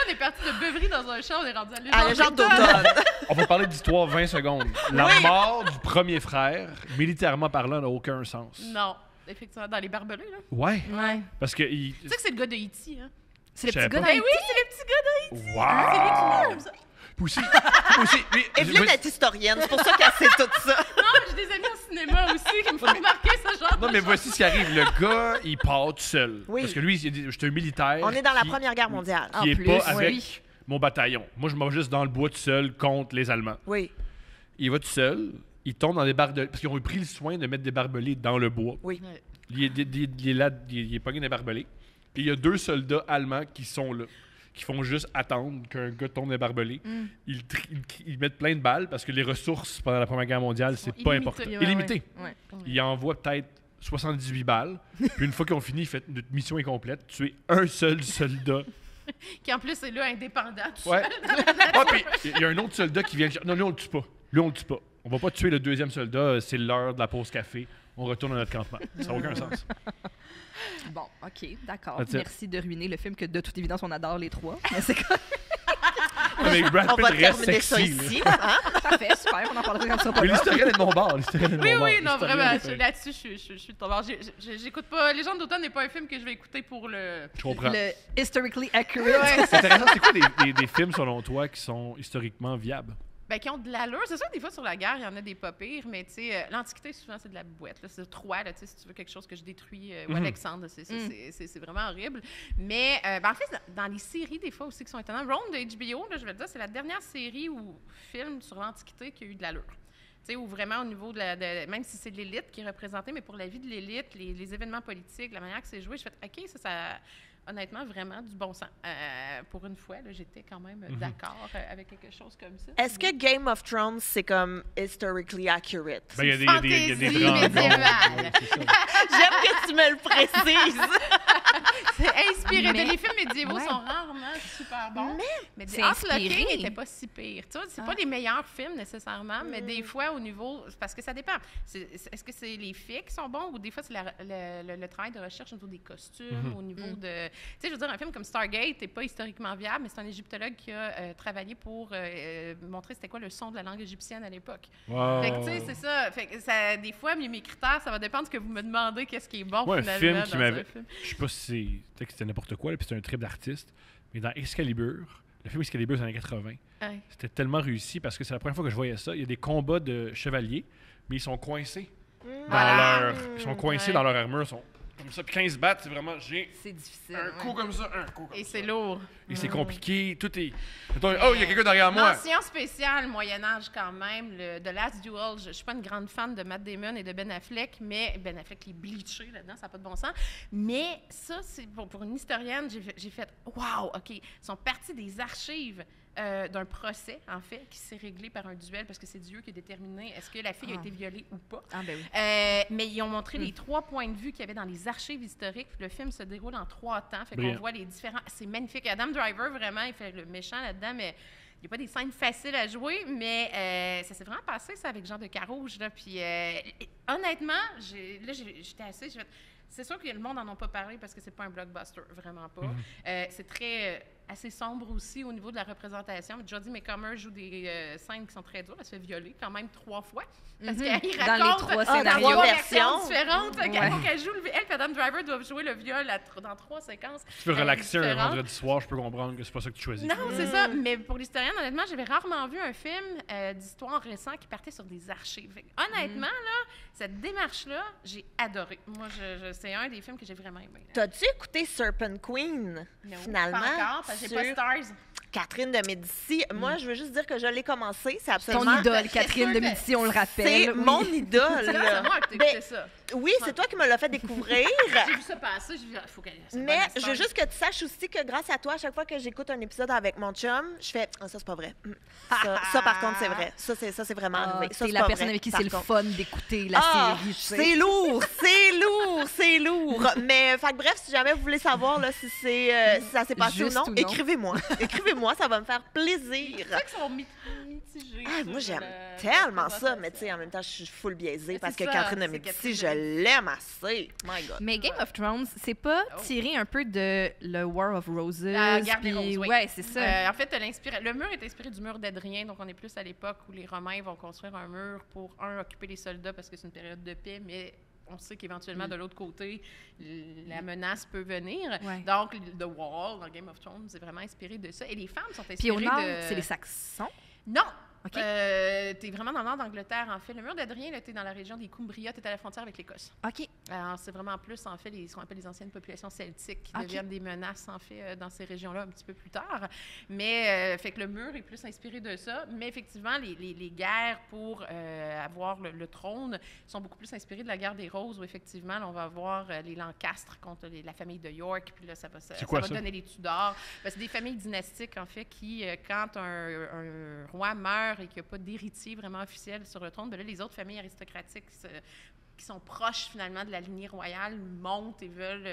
on est parti de beuverie dans un champ, on est rendu À Légende d'automne. On va parler d'histoire 20 secondes. La Oui. mort du premier frère, militairement parlant, n'a aucun sens. Non, effectivement, dans les barbelés, là. Ouais. Ouais. Parce que... Tu sais que c'est le gars de E.T., hein? C'est le Je savais petit gars pas. dans Ben oui, c'est le petit gars de E.T. Wow! C'est lui qui meurt comme ça. Puis aussi, lui, Evelyne est historienne, c'est pour ça qu'elle sait tout ça. Non, mais j'ai des amis au cinéma aussi qui me font remarquer ce genre non, de mais choses. voici ce qui arrive. Le gars, il part tout seul. Oui. Parce que lui, il dit, je suis un militaire. On est dans la qui- Première Guerre mondiale. Qui est En plus, pas avec oui. mon bataillon. Moi, je m'en vais juste dans le bois tout seul contre les Allemands. Oui, Il va tout seul. Il tombe dans des barbelés. Parce qu'ils ont pris le soin de mettre des barbelés dans le bois. oui. Il est là, il est pogné dans des barbelés. Et il y a 2 soldats allemands qui sont là, qui font juste attendre qu'un gars tombe dans des barbelés. Ils mettent plein de balles parce que les ressources pendant la Première Guerre mondiale, c'est sont pas illimitées. important. Ouais, Illimité. ouais. Ils envoient peut-être 78 balles. Puis une fois qu'ils ont fini, notre mission est complète. Tuer un seul soldat. Qui en plus est là indépendant. tout Ouais. seul. Ah, puis il y a un autre soldat qui vient. Non, lui, on le tue pas. Lui, on le tue pas. On va pas tuer le deuxième soldat. C'est l'heure de la pause café. on retourne à notre campement. Ça n'a aucun sens. Bon, OK, d'accord. That's it. Merci de ruiner le film que, de toute évidence, on adore les trois. Mais c'est comme... Avec Brad On Pitt va reste terminer ça sexy. là. ici. Hein? Parfait, super, on en parlera quand tu seras pas Mais là. l'historienne est de mon bord. l'historienne est de Oui, mon bord, oui, non, l'historienne vraiment, est faite. là-dessus, je suis de ton bord. J'écoute pas. Légende d'automne n'est pas un film que je vais écouter pour le. Je comprends. Le historically accurate. Ouais. C'est intéressant. C'est quoi des films, selon toi, qui sont historiquement viables? Ben, qui ont de l'allure. C'est sûr, des fois, sur la guerre, il y en a des pas pires, mais tu sais, l'Antiquité, souvent, c'est de la boîte. Là. C'est Troie, là, tu sais, si tu veux quelque chose que je détruis, ou Alexandre, c'est vraiment horrible. Mais, ben, en fait, dans les séries, des fois aussi, qui sont étonnantes, Rome de HBO, là, je vais te dire, c'est la dernière série ou film sur l'Antiquité qui a eu de l'allure. Tu sais, où vraiment, au niveau même si c'est de l'élite qui est représentée, mais pour la vie de l'élite, les événements politiques, la manière que c'est joué, je fais, OK, ça honnêtement, vraiment du bon sens. Pour une fois, là, j'étais quand même d'accord avec quelque chose comme ça. Est-ce que Game of Thrones, c'est comme historically accurate? Ben, il y a des Fantaisie dragons. médiévale. Ouais, c'est ça. J'aime que tu me le précises. C'est inspiré. Mais- Les films médiévaux Ouais. sont rarement super bons. Mais c'est House of inspiré. King n'était pas si pire. Tu vois, c'est pas les meilleurs films nécessairement, mais des fois au niveau. Parce que ça dépend. Est-ce que c'est les faits qui sont bons ou des fois c'est le travail de recherche au niveau des costumes, au niveau de. Tu sais, je veux dire, un film comme Stargate n'est pas historiquement viable, mais c'est un égyptologue qui a travaillé pour montrer c'était quoi le son de la langue égyptienne à l'époque. Wow. Fait que, tu sais, c'est ça. Fait que ça. Des fois, mes critères, ça va dépendre de ce que vous me demandez, qu'est-ce qui est bon Moi, un finalement film qui dans m'avait. un film. Je sais pas si peut-être que c'était n'importe quoi, là, puis c'était un trip d'artiste, mais dans Excalibur, le film Excalibur des années 80, Ouais. c'était tellement réussi parce que c'est la première fois que je voyais ça. Il y a des combats de chevaliers, mais ils sont coincés ils sont coincés Ouais. dans leur armure, ils sont comme ça. Puis quand ils se battent, c'est vraiment C'est difficile. un ouais. coup comme ça, un coup comme Et ça. c'est lourd. Et c'est compliqué, tout est. Mettons, oh, il y a quelqu'un derrière moi. Mention spéciale, Moyen-Âge quand même, le The Last Duel. Je suis pas une grande fan de Matt Damon et de Ben Affleck, mais Ben Affleck qui est bleaché là-dedans, ça n'a pas de bon sens. Mais ça, c'est pour une historienne, j'ai fait « Wow, OK, ils sont partis des archives d'un procès, en fait, qui s'est réglé par un duel, parce que c'est Dieu qui a déterminé est-ce que la fille a été violée ou pas. Ah, ben oui. Mais ils ont montré les 3 points de vue qu'il y avait dans les archives historiques. Puis le film se déroule en 3 temps. Fait qu'on Brillant. voit les différents. C'est magnifique. Adam Driver, vraiment, il fait le méchant là-dedans, mais il n'y a pas des scènes faciles à jouer. Mais ça s'est vraiment passé, ça, avec Jean de Carouge. Là. Puis honnêtement, j'étais assise. C'est sûr que le monde n'en a pas parlé parce que c'est pas un blockbuster, vraiment pas. C'est très assez sombre aussi au niveau de la représentation. Jodie Comer joue des scènes qui sont très dures. Elle se fait violer quand même 3 fois. Parce qu'elle Dans les raconte 3 dans scénarios. 3 versions. versions différentes. Fait Ouais. faut qu'elle joue elle et Adam Driver doivent jouer le viol dans 3 séquences. Tu veux relaxer un différentes. vendredi soir, je peux comprendre que c'est pas ça que tu choisis. Non, c'est ça. Mais pour l'historienne, honnêtement, j'avais rarement vu un film d'histoire récent qui partait sur des archives. Fait que, honnêtement, là, cette démarche-là, j'ai adoré. Moi, c'est un des films que j'ai vraiment aimé. là. T'as-tu écouté Serpent Queen, Non, finalement? pas encore, parce que j'ai pas sur Stars. Catherine de Médicis. Moi, je veux juste dire que je l'ai commencé. C'est Ton absolument... idole, c'est Catherine sûr de que Médicis, on le rappelle. C'est Oui. mon idole. C'est grâce à moi que t'as Ben, écouté ça. oui, c'est toi qui me l'as fait découvrir. J'ai vu ça passer, j'ai vu, faut qu'elle. c'est Mais bonne je veux histoire. juste que tu saches aussi que grâce à toi, à chaque fois que j'écoute un épisode avec mon chum, je fais ah, ça c'est pas vrai. Ça, par contre c'est vrai. Ça c'est vraiment Ah, arrivé. Ça, c'est c'est la pas personne vrai, avec qui par c'est le contre. fun d'écouter la Ah, série. tu sais. c'est lourd, c'est lourd, c'est lourd. Mais fait que bref, si jamais vous voulez savoir là, si ça s'est passé Juste ou ou non, non. écrivez-moi. Écrivez-moi, ça va me faire plaisir. C'est vrai qu'ils sont mitigés. Ah, sur moi, j'aime la tellement ça, représentation. mais tu sais, en même temps, je suis full biaisée Mais parce c'est que ça, Catherine de c'est Médicis, Catherine je de l'aime assez. My God. Mais Game of Thrones, c'est pas Oh. tiré un peu de le War of Roses? La guerre des puis- roses, oui. Ouais, c'est ça. En fait, le mur est inspiré du mur d'Adrien, donc on est plus à l'époque où les Romains vont construire un mur pour, occuper les soldats parce que c'est une période de paix, mais on sait qu'éventuellement, de l'autre côté, la menace peut venir. Ouais. Donc, The Wall, dans Game of Thrones, c'est vraiment inspiré de ça. Et les femmes sont Puis inspirées au nord, de... c'est les Saxons. Non! OK. T'es vraiment dans le nord d'Angleterre, en fait. Le mur d'Adrien, là, t'es dans la région des Cumbria, t'es à la frontière avec l'Écosse. OK. Alors, c'est vraiment plus, en fait, ce qu'on appelle les anciennes populations celtiques qui OK. deviennent des menaces, en fait, dans ces régions-là un petit peu plus tard. Mais, fait que le mur est plus inspiré de ça. Mais effectivement, les guerres pour avoir le trône sont beaucoup plus inspirées de la guerre des Roses, où effectivement, là, on va avoir les Lancastres contre la famille de York, puis là, ça va ça? donner les Tudors. Ben, c'est des familles dynastiques, en fait, qui, quand un roi meurt et qu'il n'y a pas d'héritier vraiment officiel sur le trône, ben là, les autres familles aristocratiques qui sont proches finalement de la lignée royale montent et veulent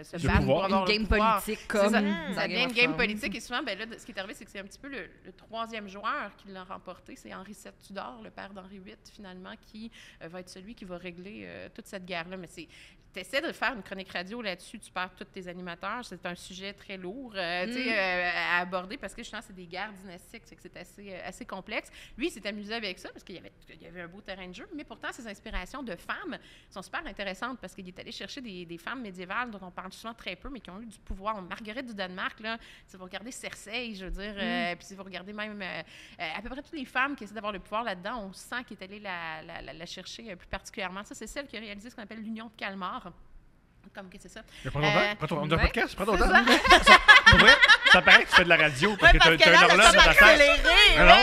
se Le battre pouvoir. pour avoir Une le game pouvoir. politique C'est comme ça. dans Ça devient une of game Thrones. politique et souvent, ben là, ce qui est arrivé, c'est que c'est un petit peu le troisième joueur qui l'a remporté. C'est Henri VII Tudor, le père d'Henri VIII, finalement, qui va être celui qui va régler toute cette guerre-là. Mais tu essaies de faire une chronique radio là-dessus, tu perds tous tes animateurs. C'est un sujet très lourd à aborder parce que justement, c'est des guerres dynastiques, c'est que c'est assez complexe. Lui, il s'est amusé avec ça parce qu'il y avait un beau terrain de jeu, mais pourtant, ses inspirations de femmes sont super intéressantes parce qu'il est allé chercher des femmes médiévales dont on parle souvent très peu, mais qui ont eu du pouvoir. Marguerite du Danemark, là, si vous regardez Cersei, je veux dire, puis si vous regardez même à peu près toutes les femmes qui essaient d'avoir le pouvoir là-dedans, on sent qu'il est allé la chercher plus particulièrement. Ça, c'est celle qui a réalisé ce qu'on appelle l'Union de Calmar. Comme que c'est ça. Mais prends ton temps. Prends ton ouais. podcast. Prends ton temps. Pour vrai, ça paraît que tu fais de la radio parce Ouais, que parce que t'as là, un le horloge temps dans ta tête. accéléré. Alors,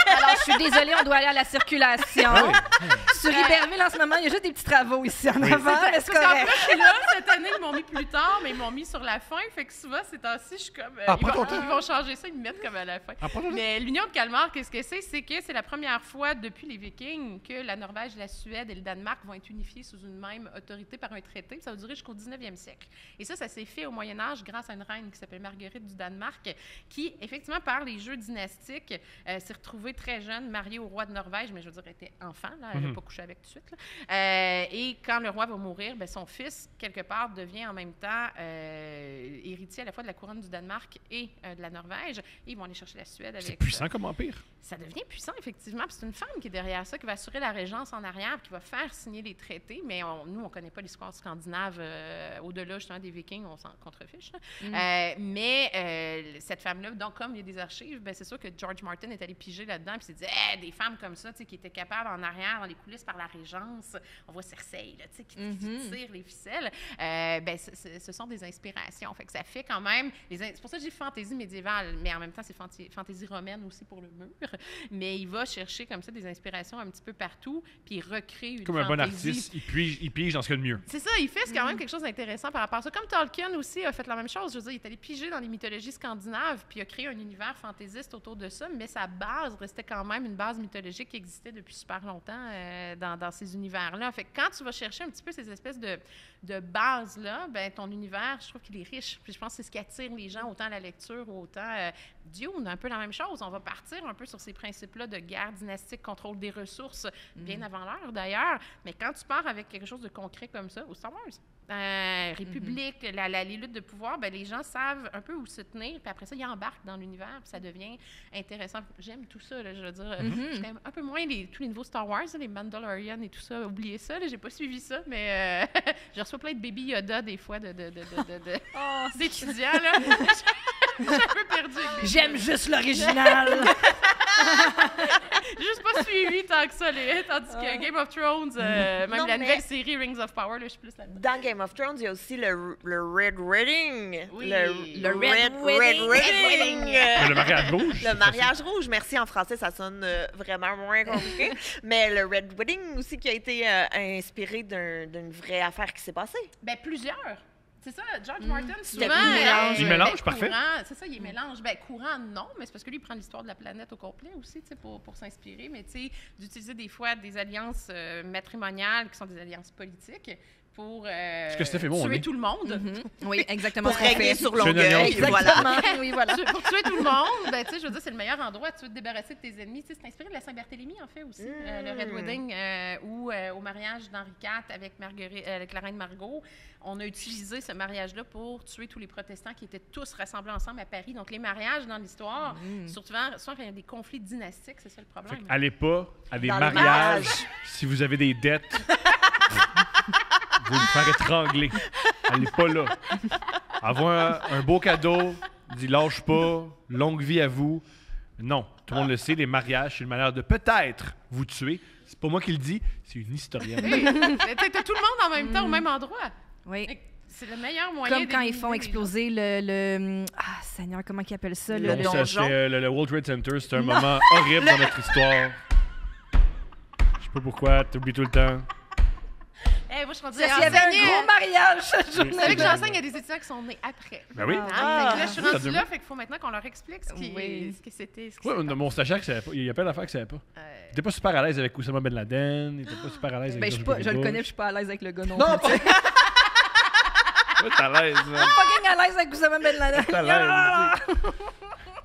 Alors, je suis désolée, on doit aller à la circulation. Ah oui. Sur Iberville, en ce moment, il y a juste des petits travaux ici en Oui. avant, mais c'est Parce qu'en correct. plus, là, cette année, ils m'ont mis plus tard, mais ils m'ont mis sur la fin. Fait que souvent, ces temps-ci, je suis comme. Ah, prends ton temps. Ils vont changer ça, ils me mettent comme à la fin. Ah, prends ton temps. Mais l'Union de Calmar, qu'est-ce que c'est? C'est que c'est la première fois depuis les Vikings que la Norvège, la Suède et le Danemark vont être unifiés sous une même autorité par un traité. Ça va durer jusqu'au 19e siècle. Et ça s'est fait au Moyen Âge grâce à une reine qui s'appelle Marguerite du Danemark, qui, effectivement, par les jeux dynastiques, s'est retrouvée très jeune, mariée au roi de Norvège, mais je veux dire, elle était enfant, là, elle n'a pas couché avec tout de suite. Là. Et quand le roi va mourir, ben, son fils, quelque part, devient en même temps héritier à la fois de la couronne du Danemark et de la Norvège. Et ils vont aller chercher la Suède avec c'est puissant comme empire. Ça devient puissant, effectivement. Puis c'est une femme qui est derrière ça, qui va assurer la régence en arrière, puis qui va faire signer les traités. Mais nous, on ne connaît pas l'histoire scandinave au-delà, justement, des Vikings, on s'en contrefiche. Mais cette femme-là, donc, comme il y a des archives, ben, c'est sûr que George Martin est allé piger là-dedans, puis s'est dit, des femmes comme ça, qui étaient capables en arrière, dans les coulisses, par la régence. On voit Cersei, là, qui tire les ficelles. Ben, ce sont des inspirations. Fait que ça fait quand même... C'est pour ça que j'ai fantaisie médiévale, mais en même temps, c'est fantaisie romaine aussi pour le mur. Mais il va chercher comme ça des inspirations un petit peu partout, puis il recrée une Comme un bon fantaisie. artiste, il pige dans ce qu'il y a de mieux. C'est ça, il fait quand même quelque chose d'intéressant par rapport à ça. Comme Tolkien aussi a fait la même chose. Je veux dire, il est allé piger dans les mythologies scandinaves, puis il a créé un univers fantaisiste autour de ça, mais sa base restait quand même une base mythologique qui existait depuis super longtemps dans ces univers-là. Fait que quand tu vas chercher un petit peu ces espèces de bases-là, ben ton univers, je trouve qu'il est riche. Puis je pense que c'est ce qui attire les gens, autant à la lecture ou autant Dune, un peu la même chose. On va partir un peu sur ces principes-là de guerre dynastique, contrôle des ressources, bien avant l'heure d'ailleurs. Mais quand tu pars avec quelque chose de concret comme ça, au Star Wars, République, les luttes de pouvoir, ben, les gens savent un peu où se tenir, puis après ça, ils embarquent dans l'univers, puis ça devient intéressant. J'aime tout ça, là, je veux dire. Je suis quand même un peu moins tous les nouveaux Star Wars, là, les Mandalorian et tout ça. Oubliez ça, j'ai pas suivi ça, mais je reçois plein de Baby Yoda des fois d'étudiants, là. Je suis un peu perdue. J'aime juste l'original. J'ai juste pas suivi tant que ça, tandis que Game of Thrones, même Non, la mais- nouvelle série Rings of Power, là, je suis plus là-dedans. Dans Game of Thrones, il y a aussi le Red Wedding. Oui. Le Red Red Wedding. Wedding. Le mariage rouge. Le mariage rouge, merci, en français, ça sonne vraiment moins compliqué. Mais le Red Wedding aussi qui a été inspiré d'une vraie affaire qui s'est passée. Ben, plusieurs. C'est ça, George Martin, souvent... Il mélange. Il mélange, parfait. Courant, c'est ça, il mélange. Ben, courant, non, mais c'est parce que lui, il prend l'histoire de la planète au complet aussi, tu sais, pour s'inspirer. Mais, tu sais, d'utiliser des fois des alliances matrimoniales qui sont des alliances politiques pour que Steph et moi, on tuer est. tout le monde. Oui, exactement Pour ce qu'on régner fait. sur C'est une Longueuil. alliance. Voilà. Exactement. Oui, voilà. Pour tuer tout le monde, ben, tu sais, je veux dire, c'est le meilleur endroit. Tu veux te débarrasser de tes ennemis. Tu sais, c'est inspiré de la Saint-Barthélemy, en fait, aussi, le Red Wedding, ou au mariage d'Henri IV avec la reine Margot. On a utilisé ce mariage-là pour tuer tous les protestants qui étaient tous rassemblés ensemble à Paris. Donc, les mariages dans l'histoire, surtout quand il y a des conflits dynastiques, c'est ça le Fait problème. que allez pas à des Dans le mariages mariage. si vous avez des dettes. Vous vous faire étrangler. Allez pas là. Avoir un beau cadeau, dit lâche pas, longue vie à vous. Non, tout le monde le sait, les mariages, c'est une manière de peut-être vous tuer. C'est pas moi qui le dis, c'est une historienne. Oui, mais t'as tout le monde en même temps au même endroit. Oui. C'est le meilleur moyen Comme quand ils font d'éliminer les exploser Ah, Seigneur, comment ils appellent ça? Le Donc, ça, donjon. c'est, le World Trade Center, c'est un moment horrible dans notre histoire. Je sais pas pourquoi, t'oublies tout le temps. Hey, moi, je suis rendue S'il y avait un gros mariage cette Vous savez que journée-là. j'enseigne à des étudiants qui sont nés après. Ben oui. Fait que là, je suis Ah. rendue là, fait qu'il faut maintenant qu'on leur explique ce Oui. que c'était. Ce qui Ouais, s'est mon stagiaire, il savait pas. Il y a plein d'affaires qu'il savait pas. passé. Il était pas super à l'aise avec Oussama Ben Laden. Il était pas super à l'aise avec Ben, George je le W. connais, puis je Bush. suis pas à l'aise avec le gars non Non, plus. pas. Ouais, t'es à l'aise. Fucking à l'aise avec Oussama Ben Laden. T'es à l'aise. tu sais.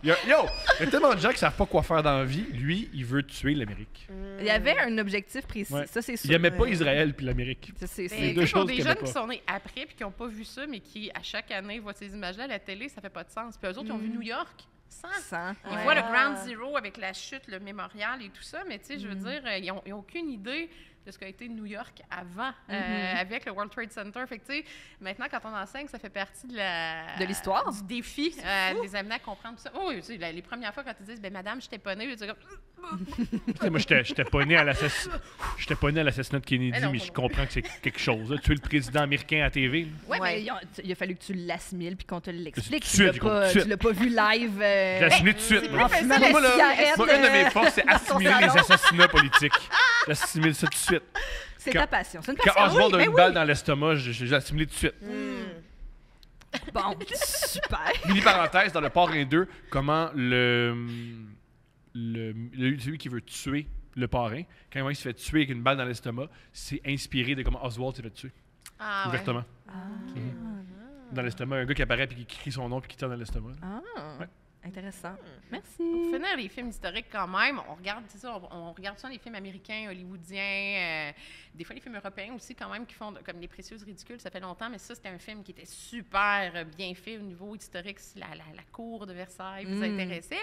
Il y a tellement de gens qui savent pas quoi faire dans la vie. Lui, il veut tuer l'Amérique. Il y avait un objectif précis, Ouais. ça c'est sûr. Il aimait pas Israël puis l'Amérique. Ça, c'est Mais deux tu sais, pour choses des qu'il jeunes aimait qui pas. sont nés après puis qui n'ont pas vu ça, mais qui, à chaque année, voient ces images-là à la télé, ça fait pas de sens. Puis eux autres, ils ont vu New York sans. Sans. Ils voient le Ground Zero avec la chute, le mémorial et tout ça, mais tu sais, je veux dire, ils n'ont aucune idée de ce qu'a été New York avant, avec le World Trade Center. Fait que, tu sais, maintenant, quand on enseigne, ça fait partie De l'histoire? Du défi, de les amener à comprendre tout ça. Oh, oui, tu sais, les premières fois, quand ils disent, ben madame, je t'ai pas née, je dis comme, Tu sais, moi, j'étais pas né à l'assassinat de Kennedy, Mais non, mais pas je non. comprends que c'est quelque chose. Là. Tuer le président américain à TV. là. Ouais, Ouais. mais il a fallu que tu l'assimiles puis qu'on te l'explique. Tout de suite, Tu l'as pas vu live. J'ai assimilé tout de suite. c'est moi. pas fumant facile, Moi, la là, cigarette, moi, une de mes forces, c'est dans son assimiler les salon. assassinats politiques. J'assimile ça tout de suite. C'est Quand- ta passion. C'est une Quand passion. Oswald a oui, une mais balle dans l'estomac, j'ai assimilé tout de suite. oui. Bon, super. Mini parenthèse, dans le Parrain 2, comment celui qui veut tuer le parrain, quand il se fait tuer avec une balle dans l'estomac, c'est inspiré de comment Oswald s'est fait tuer, ah, ouais. ouvertement. Dans l'estomac, un gars qui apparaît puis qui crie son nom puis qui tire dans l'estomac. Ah, Ouais. intéressant. Pour Merci. finir les films historiques quand même, on regarde, c'est ça, on regarde ça les films américains, hollywoodiens, des fois les films européens aussi quand même qui font comme Les Précieuses Ridicules, ça fait longtemps, mais ça c'était un film qui était super bien fait au niveau historique, la cour de Versailles vous intéressait,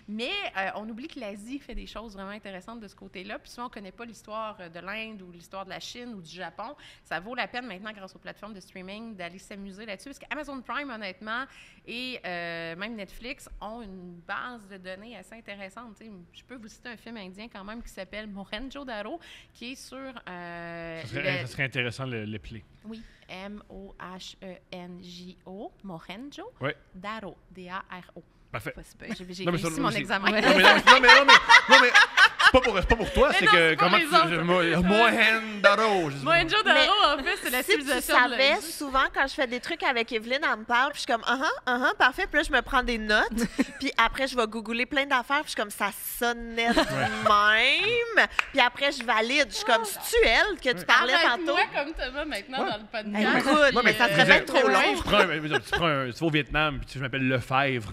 mais on oublie que l'Asie fait des choses vraiment intéressantes de ce côté-là, puis souvent on connaît pas l'histoire de l'Inde ou l'histoire de la Chine ou du Japon, ça vaut la peine maintenant grâce aux plateformes de streaming d'aller s'amuser là-dessus, parce qu'Amazon Prime honnêtement et même Netflix ont une base de données assez intéressante. Tu sais, je peux vous citer un film indien quand même qui s'appelle Mohenjo-Daro, qui est sur... Ça serait intéressant de l'épeler. Oui, M-O-H-E-N-J-O, Mohenjo, Ouais. Daro, D-A-R-O. Parfait. Pas super. J'ai Non, mais réussi ça, mon c'est- examen. Ouais. Non, mais c'est pas pour toi, Mais c'est non, que c'est pour comment les autres. Mohenjo-Daro. Mohenjo-Daro, en fait, c'est la Si tu civilisation de savais, l'Inde. souvent, quand je fais des trucs avec Evelyne, elle me parle, puis je suis comme, parfait. Puis là, je me prends des notes, puis après, je vais googler plein d'affaires, puis je suis comme, ça sonnait de même. Puis après, je valide. Je suis comme, c'est-tu elle que tu parlais tantôt? Arrête-moi comme Thomas maintenant dans le podcast. Écoute, Non, mais ça je serait veux bien dire, trop long. Tu vas au Vietnam, puis tu m'appelles Lefebvre.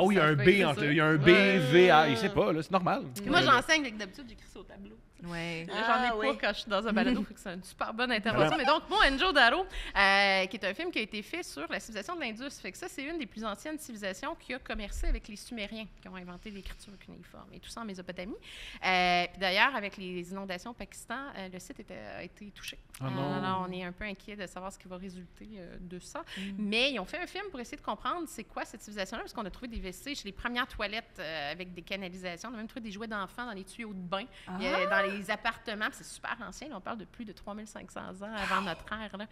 Oh, il y a un B, c'est entre, ça. il y a un B, Ouais. V, A. Il sait pas, là, c'est normal. Moi, j'enseigne, avec d'habitude, j'écris ça au tableau. Ouais. Là, j'en ai Ah, pas oui. quand je suis dans un balado, fait que c'est une super bonne intervention. Mais donc, Mohenjo-Daro, qui est un film qui a été fait sur la civilisation de l'Indus. Fait que ça, c'est une des plus anciennes civilisations qui a commercé avec les Sumériens, qui ont inventé l'écriture cunéiforme, et tout ça en Mésopotamie. Puis d'ailleurs, avec les inondations au Pakistan, le site a été touché. Ah non. Alors, on est un peu inquiet de savoir ce qui va résulter de ça. Mais ils ont fait un film pour essayer de comprendre c'est quoi cette civilisation-là, parce qu'on a trouvé des vestiges, les premières toilettes avec des canalisations. On a même trouvé des jouets d'enfants dans les tuyaux de bain, dans les appartements. Puis c'est super ancien, là, on parle de plus de 3500 ans avant notre ère. Là.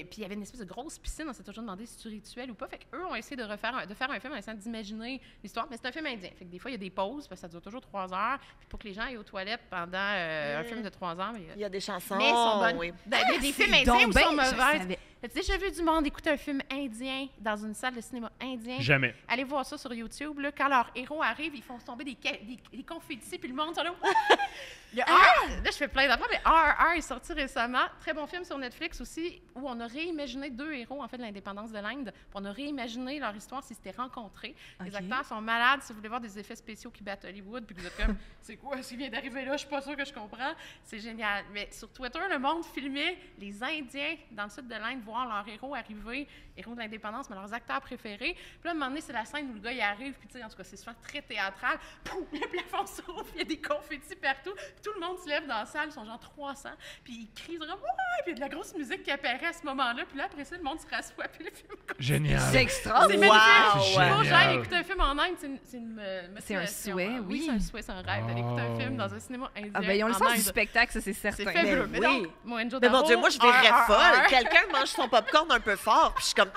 Puis il y avait une espèce de grosse piscine, on s'est toujours demandé si c'est rituel ou pas. Fait qu'eux ont essayé de faire un film en essayant d'imaginer l'histoire. Mais c'est un film indien. Fait que des fois, il y a des pauses, parce que ça dure toujours 3 heures. Puis pour que les gens aillent aux toilettes pendant un film de 3 heures. Il y a des chansons. Mais ils sont bonnes. Oui. Des films indiens où ils sont mauvaises. savais. As-tu déjà vu du monde écouter un film indien dans une salle de cinéma indien? Jamais. Allez voir ça sur YouTube. Là, quand leurs héros arrivent, ils font tomber des confettis, puis le monde sont là. Le R, là, je fais plein d'affaires, mais R est sorti récemment. Très bon film sur Netflix aussi, où on a réimaginé 2 héros en fait, de l'indépendance de l'Inde. Puis on a réimaginé leur histoire s'ils s'étaient rencontrés. Les Ok. acteurs sont malades. Si vous voulez voir des effets spéciaux qui battent Hollywood, puis que vous êtes comme, c'est quoi ce qui vient d'arriver là? Je suis pas sûre que je comprends. C'est génial. Mais sur Twitter, le monde filmait les Indiens dans le sud de l'Inde voir leurs héros arriver, héros de l'indépendance, mais leurs acteurs préférés. Puis là, à un moment donné, c'est la scène où le gars il arrive, puis tu sais, en tout cas, c'est souvent très théâtral. Pouf, le plafond s'ouvre, il y a des confettis partout. Puis tout le monde se lève dans la salle, ils sont genre 300, puis ils crient genre, ouais, puis il y a de la grosse musique qui apparaît à ce moment-là. Puis là, après ça, le monde se rassoit, puis le film commence. Génial. C'est extra. C'est Wow! magnifique. Génial. Faut que j'aille écouter un film en Inde, c'est une C'est un motivation. souhait, Ah oui. c'est un souhait, c'est un rêve d'aller écouter un Oh. film dans un cinéma indien. Ah ben, ils ont le en sens Inde. du spectacle, ça, c'est C'est certain. fabuleux. Mais Mais oui. donc, Mohenjo-Daro, Mais mon Dieu, moi, je virerais R, R, folle. R. Quelqu'un mange son popcorn un peu fort, puis je suis comme...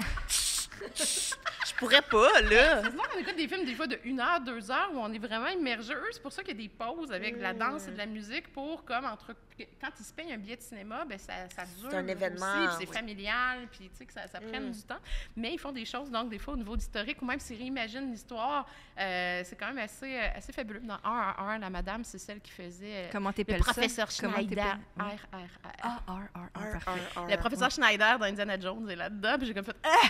Je Je pourrais pas, là. C'est souvent qu'on écoute des films des fois de 1 heure, 2 heures où on est vraiment immergé. C'est pour ça qu'il y a des pauses avec de la danse et de la musique pour comme quand ils se payent un billet de cinéma, ben ça dure. C'est un événement, aussi, puis c'est oui. familial, puis tu sais que ça prenne du temps. Mais ils font des choses donc des fois au niveau d'historique ou même s'ils réimaginent l'histoire, c'est quand même assez fabuleux. Dans 1 la madame, c'est celle qui faisait Comment le t'appelles ça? professeur Comment Schneider. t'appelles? RRR. Ah, parfait. Le professeur Schneider dans Indiana Jones est là-dedans, puis j'ai comme fait aïe,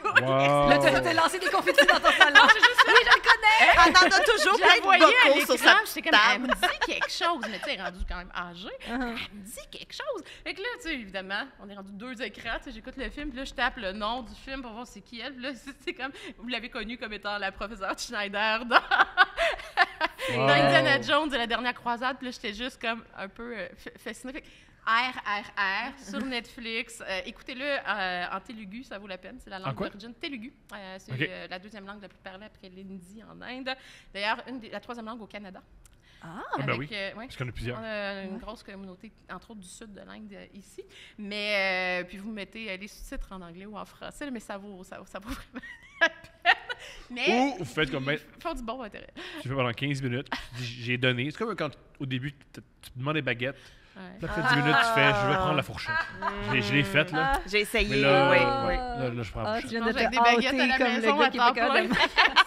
Wow. Là, t'as lancé des confettis dans ton salon. Oui, je le connais. Elle en a toujours Je la plein de voyais à bocaux sur l'écran, sa j'étais comme, elle table. me dit quelque chose. Mais tu sais, elle est rendue quand même âgée. Uh-huh. Elle me dit quelque chose. Fait que là, tu sais, évidemment, on est rendu 2 écrans. Tu sais, j'écoute le film, puis là, je tape le nom du film pour voir c'est qui elle. Puis là, c'est comme, vous l'avez connue comme étant la professeure Schneider dans Indiana Jones et la dernière croisade. Puis là, j'étais juste comme un peu fascinée. Fait que RRR sur Netflix. Écoutez-le en Telugu, ça vaut la peine. C'est la En langue quoi? d'origine. Telugu. C'est OK. la deuxième langue la plus parlée après l'hindi en Inde. D'ailleurs, la troisième langue au Canada. Ah, ben oui. ouais. Parce qu'on a plusieurs. On a une grosse communauté, entre autres du sud de l'Inde ici. Mais puis vous mettez les sous-titres en anglais ou en français, mais ça vaut vraiment la peine. Mais Ou vous faites comme, ben, ils font du bon intérêt. tu fais pendant 15 minutes, tu dis, j'ai donné. C'est comme quand au début, tu demandes des baguettes. Ouais. Puis après 10 minutes, tu fais, je vais prendre la fourchette. Je l'ai faite, là. J'ai Mais essayé, là, oui. là, je prends la Ah, tu fourchette. viens de mange avec te des baguettes à hâter la comme le maison gars à qui est pas temps capable de... plein.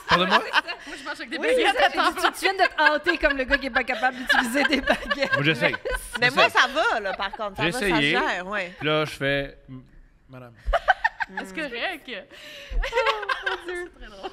Pardonne-moi? Moi, je mange avec des Oui, c'est baguettes ça, à temps j'ai dit, tu viens de te hâter comme le gars qui est pas capable d'utiliser des baguettes. Moi, j'essaye. Mais moi, ça va, là, par contre. Ça J'ai va, ça essayé. gère, oui. Puis là, je fais, madame. C'est correct. C'est très drôle.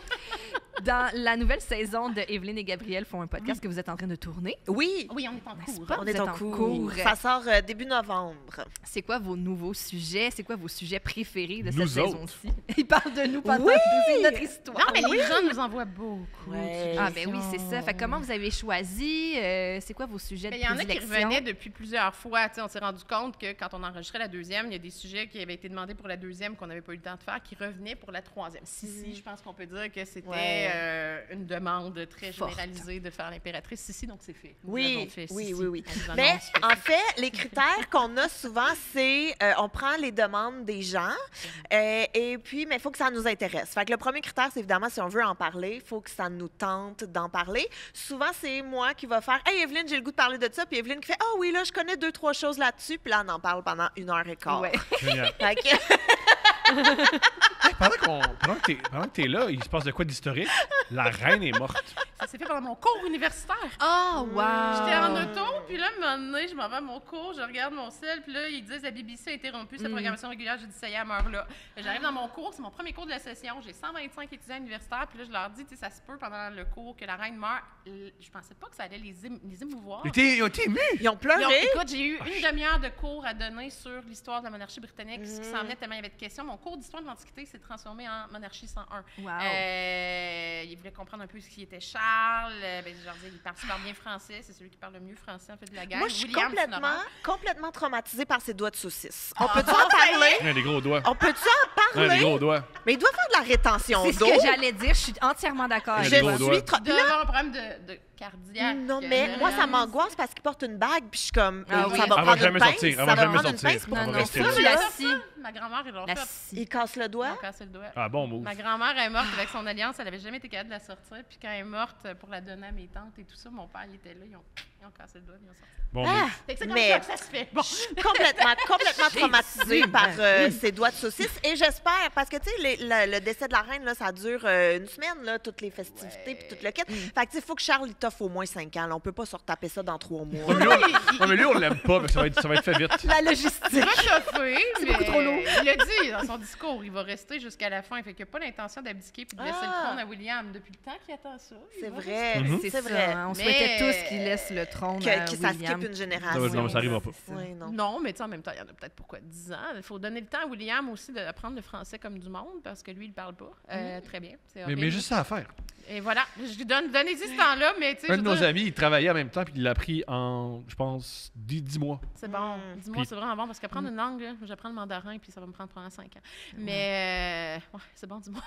Dans la nouvelle saison de Evelyne et Gabriel font un podcast que vous êtes en train de tourner. Oui, Oui, on est en cours. pas? on Vous est êtes en en cours. cours. Ça sort début novembre. C'est quoi vos nouveaux sujets? C'est quoi vos sujets préférés de cette Nous autres. saison-ci? Ils parlent de nous pendant Oui! c'est notre histoire. Non, mais les gens nous envoient beaucoup. Ouais. Ah, ben oui, c'est ça. Fait que comment vous avez choisi? C'est quoi vos sujets de Il y en a qui prédilection? revenaient depuis plusieurs fois. Tu sais, on s'est rendu compte que quand on enregistrait la deuxième, il y a des sujets qui avaient été demandés pour la deuxième qu'on n'avait pas eu le temps de faire, qui revenaient pour la troisième. Si, je pense qu'on peut dire que c'était Ouais. une demande très Forte. généralisée de faire l'impératrice. Si, donc c'est fait. Nous Oui, avons fait oui, Sissi. oui, oui. On vous Mais annonce que en c'est fait, les critères qu'on a souvent, c'est on prend les demandes des gens et puis, mais il faut que ça nous intéresse. Fait que le premier critère, c'est évidemment, si on veut en parler, il faut que ça nous tente d'en parler. Souvent, c'est moi qui va faire « Hey, Evelyne, j'ai le goût de parler de ça. » Puis Evelyne qui fait « Ah oui, là, je connais 2-3 choses là-dessus. » Puis là, on en parle pendant 1h15. Ouais. Génial. Fait que- Pendant que t'es là, il se passe de quoi d'historique? La reine est morte. Ça s'est fait pendant mon cours universitaire. Oh, wow! J'étais en auto, puis là, un moment donné, je m'en vais à mon cours, je regarde mon sel, puis là, ils disent la BBC a interrompu sa programmation régulière. J'ai dit, ça y est, elle meurt là. J'arrive dans mon cours, c'est mon premier cours de la session. J'ai 125 étudiants universitaires, puis là, je leur dis, tu sais, ça se peut pendant le cours que la reine meurt. Je pensais pas que ça allait les émouvoir. Ils ont été émus. Ils ont pleuré. Écoute, j'ai eu une demi-heure de cours à donner sur l'histoire de la monarchie britannique, ce qui s'en venait tellement il y avait de questions. Mon cours d'histoire de l'Antiquité s'est transformé en monarchie 101. Wow. Ils voulaient comprendre un peu ce qui était Charles. Je leur disais, il parle super bien français. C'est celui qui parle le mieux français, en fait, de la gang. Moi, je suis William, c'est Laurent. complètement traumatisée par ses doigts de saucisse. On peut-tu en parler? Il a des gros doigts. On peut-tu en Il a des parler? gros doigts. Mais il doit faire de la rétention C'est ce d'eau. que j'allais dire. Je suis entièrement d'accord Il a avec des Je toi. gros doigts. suis trop... Il doit avoir un problème de cardiaque. Non, mais moi, ça m'angoisse parce qu'il porte une bague, puis je suis comme, Ah oui. ça Elle va va prendre jamais une pince, sortir, elle ça va va jamais prendre une sortir. pince pour Non, Non, va non, rester ça, là. je la scie. Ma grand-mère, ils l'ont La fait. scie. Il casse le Ils doigt. ont cassé le doigt. Ah, bon move. Ma grand-mère est morte avec son alliance. Elle n'avait jamais été capable de la sortir. Puis quand elle est morte, pour la donner à mes tantes et tout ça, mon père, il était là. Ils ont cassé le doigt, ils ont sorti. Bon Ah, move. Fait que c'est comme mais ça que ça se fait. Bon. complètement traumatisée par Oui. ses doigts de saucisse. Et j'espère, parce que, tu sais, le décès de la reine, là, ça dure une semaine, là, toutes les festivités puis tout le kit. Fait que, tu sais, il faut que Charles, il t'offre au moins 5 ans. Là. On peut pas se retaper ça dans 3 mois. Ouais, mais lui, on l'aime pas, parce que ça va être fait vite. La logistique. Il va chauffer, mais beaucoup trop lourd. il l'a dit dans son discours, il va rester jusqu'à la fin. Fait qu'il n'a pas l'intention d'abdiquer puis de laisser le Ah. trône à William depuis le temps qu'il attend ça. il C'est va vrai, Mhm. C'est c'est ça, vrai. hein. On Mais- souhaitait tous qu'il laisse le trône à Que ça William. skip une Ça génération. va- non, mais ça arrivera pas. C'est ça. Oui, non. Non, mais tu sais, en même temps, il y en a peut-être pourquoi 10 ans. Il faut donner le temps à William aussi d'apprendre le français comme du monde parce que lui, il ne parle pas. Très bien. C'est Mais horrible. juste ça à faire. Et voilà, je lui donnez-y ce temps-là, mais tu sais, Un je de veux nos dire, amis, il travaillait en même temps, puis il l'a appris en, je pense, 10 mois. c'est bon. Dis-moi, Puis- c'est vraiment bon parce qu'apprendre une langue, là, j'apprends le mandarin puis ça va me prendre pendant 5 ans. Mais ouais, c'est bon, dis-moi.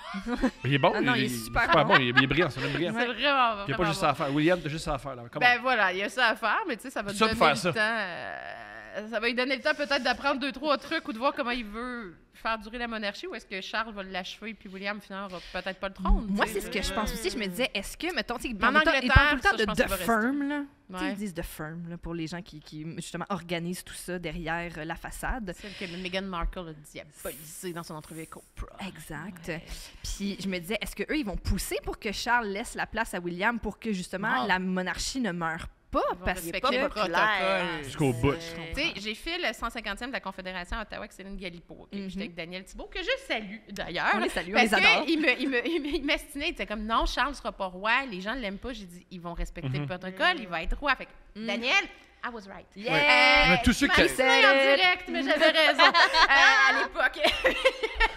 Mais il est bon, Ah non, il est super bon. bon. Il est brillant, c'est vraiment brillant. C'est vraiment, Il n'y a pas vraiment juste bon. ça à faire. William, t'as juste ça à faire. Là. Comment? Ben voilà, il y a ça à faire, mais tu sais, ça va te Ça donner pour faire le ça. temps. ça va lui donner le temps peut-être d'apprendre 2-3 trucs ou de voir comment il veut faire durer la monarchie, ou est-ce que Charles va l'achever puis William, finalement, aura peut-être pas le trône? Moi, tu sais, c'est ce que je pense aussi. Je me disais, est-ce que, mettons, ils En parlent tout le temps Angleterre, ça, je de pense The qu'il va Firm, là. Tu sais, Ouais. ils disent The Firm, là, pour les gens qui justement, organisent tout ça derrière la façade. Celle que Meghan Markle a diabolisée dans son entrevue avec Oprah. Exact. Puis je me disais, est-ce qu'eux, ils vont pousser pour que Charles laisse la place à William pour que, justement, Non. la monarchie ne meure pas? Ils vont Parce respecter pas le populaire. protocole. Jusqu'au bout. Tu sais, j'ai fait le 150e de la Confédération à Ottawa avec Céline Galipo. OK? J'étais avec Daniel Thibault, que je salue d'ailleurs. On les salue, on Parce les adore. qu'il m'estinait, il était comme non, Charles ne sera pas roi, les gens ne l'aiment pas. J'ai dit, ils vont respecter le protocole, il va être roi. Fait que, Daniel, I was right. Yeah! Tous ceux qui- en direct, mais j'avais raison à l'époque.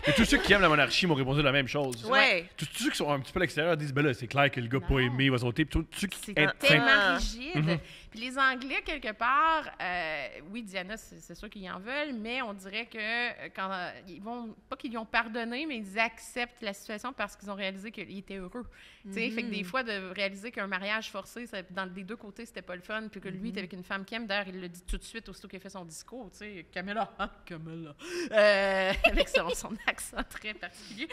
Et tous ceux qui aiment la monarchie m'ont répondu la même chose. Ouais. Tous ceux qui sont un petit peu à l'extérieur disent, ben là, c'est clair que le gars pas aimé va sauter. Puis tous ceux qui C'est tellement rigide. Puis les Anglais, quelque part, oui, Diana, c'est sûr qu'ils en veulent, mais on dirait que quand ils vont, pas qu'ils lui ont pardonné, mais ils acceptent la situation parce qu'ils ont réalisé qu'il était heureux. Tu sais, fait que des fois, de réaliser qu'un mariage forcé, dans les deux côtés, c'était pas le fun, puis que lui, était avec une femme qu'il aime. D'ailleurs, il le dit tout de suite, aussitôt qu'il a fait son discours, tu sais, Camilla, hein, Camilla, avec son accent très particulier.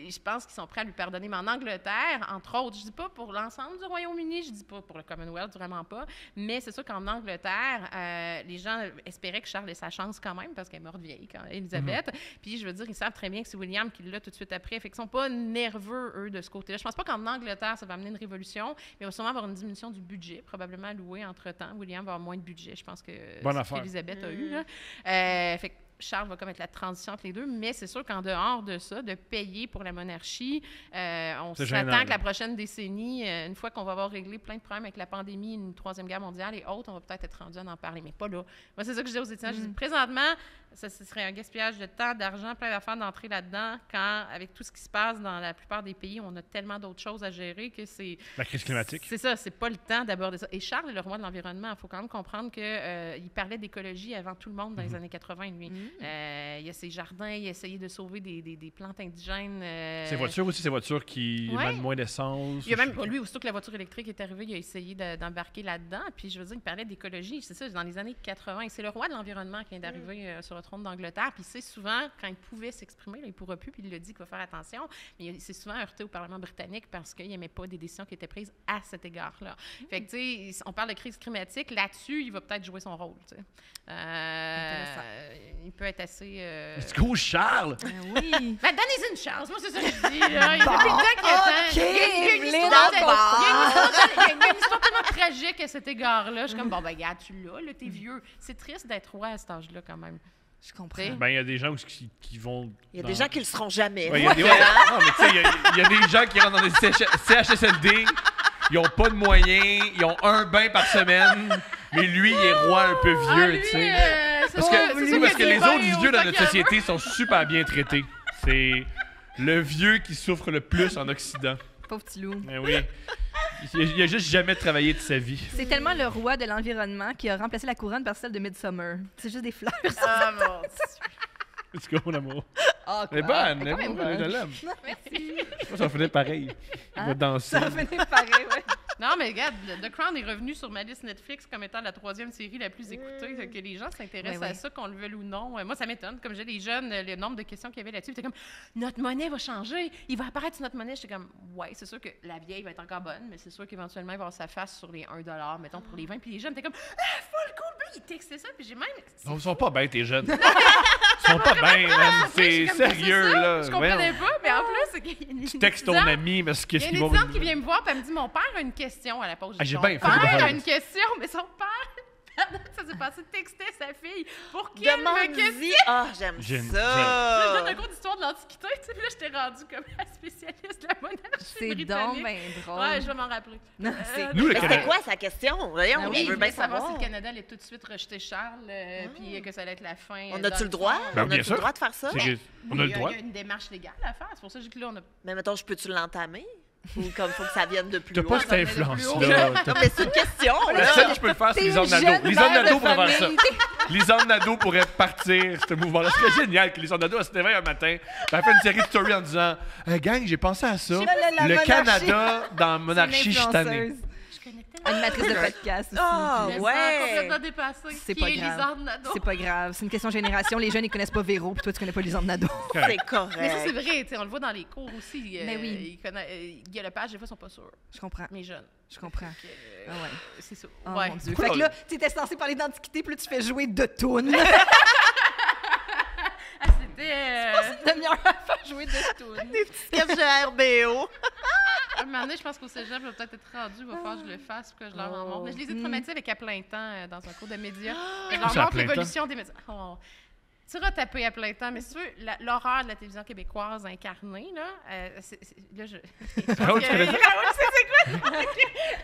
Je pense qu'ils sont prêts à lui pardonner. Mais en Angleterre, entre autres, je dis pas pour l'ensemble du Royaume-Uni, je dis pas pour le Commonwealth, vraiment pas, mais c'est sûr qu'en Angleterre, les gens espéraient que Charles ait sa chance quand même, parce qu'elle est morte vieille, quand Elisabeth. Puis, je veux dire, ils savent très bien que c'est William qui l'a tout de suite après. Fait qu'ils sont pas nerveux, eux, de ce côté-là. Je pense pas qu'en Angleterre, ça va amener une révolution, mais il va sûrement avoir une diminution du budget, probablement alloué entre-temps. William va avoir moins de budget, je pense que Bonne c'est ce affaire. qu'Elisabeth a eu. Là. Fait que Charles va comme être la transition entre les deux, mais c'est sûr qu'en dehors de ça, de payer pour la monarchie, on C'est gênant, s'attend là. que la prochaine décennie, une fois qu'on va avoir réglé plein de problèmes avec la pandémie, une troisième guerre mondiale et autres, on va peut-être être rendu à en parler, mais pas là. Moi, c'est ça que je dis aux étudiants. Je dis, présentement, ce serait un gaspillage de temps, d'argent, plein d'affaires d'entrer là-dedans, quand, avec tout ce qui se passe dans la plupart des pays, on a tellement d'autres choses à gérer que c'est... La crise climatique. C'est ça, c'est pas le temps d'aborder ça. Et Charles est le roi de l'environnement. Il faut quand même comprendre qu'il parlait d'écologie avant tout le monde dans les années 80, lui. Il a ses jardins, il a essayé de sauver des plantes indigènes. Ces voitures aussi, ces voitures qui Ouais. émettent moins d'essence. Il y a même, lui, aussitôt que la voiture électrique est arrivée, il a essayé d'embarquer là-dedans. Puis, je veux dire, il parlait d'écologie. C'est ça, dans les années 80. Et c'est le roi de l'environnement qui vient d'arriver sur le trône d'Angleterre. Puis, c'est souvent, quand il pouvait s'exprimer, là, il ne pourra plus, puis il l'a dit qu'il va faire attention. Mais il s'est souvent heurté au Parlement britannique parce qu'il n'aimait pas des décisions qui étaient prises à cet égard-là. Fait que, tu sais, on parle de crise climatique. Là-dessus, il va peut-être jouer son rôle, tu sais. Il peut être assez... Let's go, Charles! Oui. Ben, donnez-y une chance. Moi, c'est ça que je dis. Là. Depuis le temps qu'il attend. OK, Il y a une Evelyne, histoire de- d'abord. il y a une histoire tellement tragique à cet égard-là. Je suis comme, bon, ben, regarde, tu l'as, là, t'es vieux. C'est triste d'être roi à cet âge-là, quand même. Je comprends. T'sais. Ben, il y a des gens qui vont. Il y a dans- des gens qui le seront jamais. Ouais, il y a des- ouais. Non, mais tu sais, il y a des gens qui rentrent dans des CHSLD, ils ont pas de moyens, ils ont un bain par semaine, mais lui, il est roi un peu vieux, tu sais. Parce que les autres vieux dans notre société sont super bien traités. C'est le vieux qui souffre le plus en Occident. Pauvre petit loup. Ben oui. Il a juste jamais travaillé de sa vie. C'est tellement le roi de l'environnement qui a remplacé la couronne par celle de Midsummer. C'est juste des fleurs. Ah, mon Dieu. Let's go, mon amour. Ah, Elle est quoi. bonne, elle est quand même bonne, je bonne. l'aime. Merci. Je pense que ça va finir pareil. On va danser. Ça va finir pareil, ouais. Non, mais regarde, The Crown est revenu sur ma liste Netflix comme étant la 3e série la plus écoutée. Fait que les gens s'intéressent Ouais, à ouais. ça, qu'on le veuille ou non. Moi, ça m'étonne. Comme j'ai les jeunes, le nombre de questions qu'il y avait là-dessus, c'était comme notre monnaie va changer, il va apparaître sur notre monnaie. J'étais comme ouais, c'est sûr que la vieille va être encore bonne, mais c'est sûr qu'éventuellement, il va avoir sa face sur les 1$, mettons, pour les 20. Puis les jeunes étaient comme ah, full cool. Puis ils textaient ça. Puis j'ai même. Ils sont pas bien, tes jeunes. Ils sont pas bien, man. C'est sérieux, là. Je comprenais Voyons. pas, mais en plus, c'est qu'il y a une Tu textes ton ami, parce Il y qu'est-ce a qu'ils une vont. étudiante qui vient me voir et elle me dit mon père a une question à la pause. Ah, j'ai Son bien fait de père faire a une question, mais son père, ça s'est passé, textait sa fille pour qu'elle me Demande-y. questionne. Ah, j'aime J'aime- Là, je donne un ça. cours d'histoire de l'Antiquité, tu sais, puis là, j'étais rendue comme la spécialiste de la monarchie C'est britannique. donc bien drôle. Ouais, je vais m'en rappeler. Non, c'est- Nous, le Mais c'était Canada. quoi sa question? Voyons, Ah on Oui, veut je bien voulais savoir savoir. si le Canada allait tout de suite rejeter Charles, puis que ça allait être la fin. On dans a-tu le droit? Ben, On bien a-tu sûr. le droit de faire ça? C'est que- On a Oui, le droit. Il y a une démarche légale à faire. C'est pour ça que je dis que là, on a. Mais mettons, je peux-tu l'entamer? Ou comme faut que ça vienne de plus T'as loin? pas cette ça venait de plus influence-là. haut. T'as- Non, mais c'est une question, La là. seule que je peux le faire, c'est T'es Lisanne une Nadeau. jeune Lisanne mère Nadeau de pourrait faire ça. famille. Lisanne Nadeau pourrait partir ce mouvement-là. Ce serait génial que Lisanne Nadeau elle se réveille un matin. Elle fait une série de stories en disant Gang, j'ai pensé à ça. la Le monarchie. Canada dans la monarchie C'est une cette année. influenceuse. Je connais Animatrice de podcast aussi. Ah, Je me sens ouais. complètement dépassée. C'est Qui pas est grave. Lisande Nadeau? C'est pas grave. C'est une question de génération. Les jeunes, ils connaissent pas Véro, puis toi, tu connais pas Lisande Nadeau. C'est Mais ça, c'est correct. vrai, tu sais, on le voit dans les cours aussi. Mais oui. Guy Lepage, des fois, ils sont pas sûrs. Je comprends. Mais jeunes. Je comprends. Donc, Ah ouais. c'est ça. Oh ouais. mon Dieu. Pourquoi Fait que là, tu étais censé parler d'antiquité, puis là, tu fais jouer de tunes. Ah, c'était. Une demi-heure à faire jouer de tunes. Sketch de RBO. À un moment donné, je pense qu'au cégep, je vais peut-être être rendue, il va falloir que je le fasse pour que je leur en montre. Mais je les ai traumatisés avec à plein temps dans un cours de médias. Je leur C'est à montre plein temps? l'évolution des médias. Oh. Tu iras taper à plein temps, mais si tu veux, l'horreur de la télévision québécoise incarnée, là, là, je... Raoul, tu connais ça? Raoul, c'est quoi?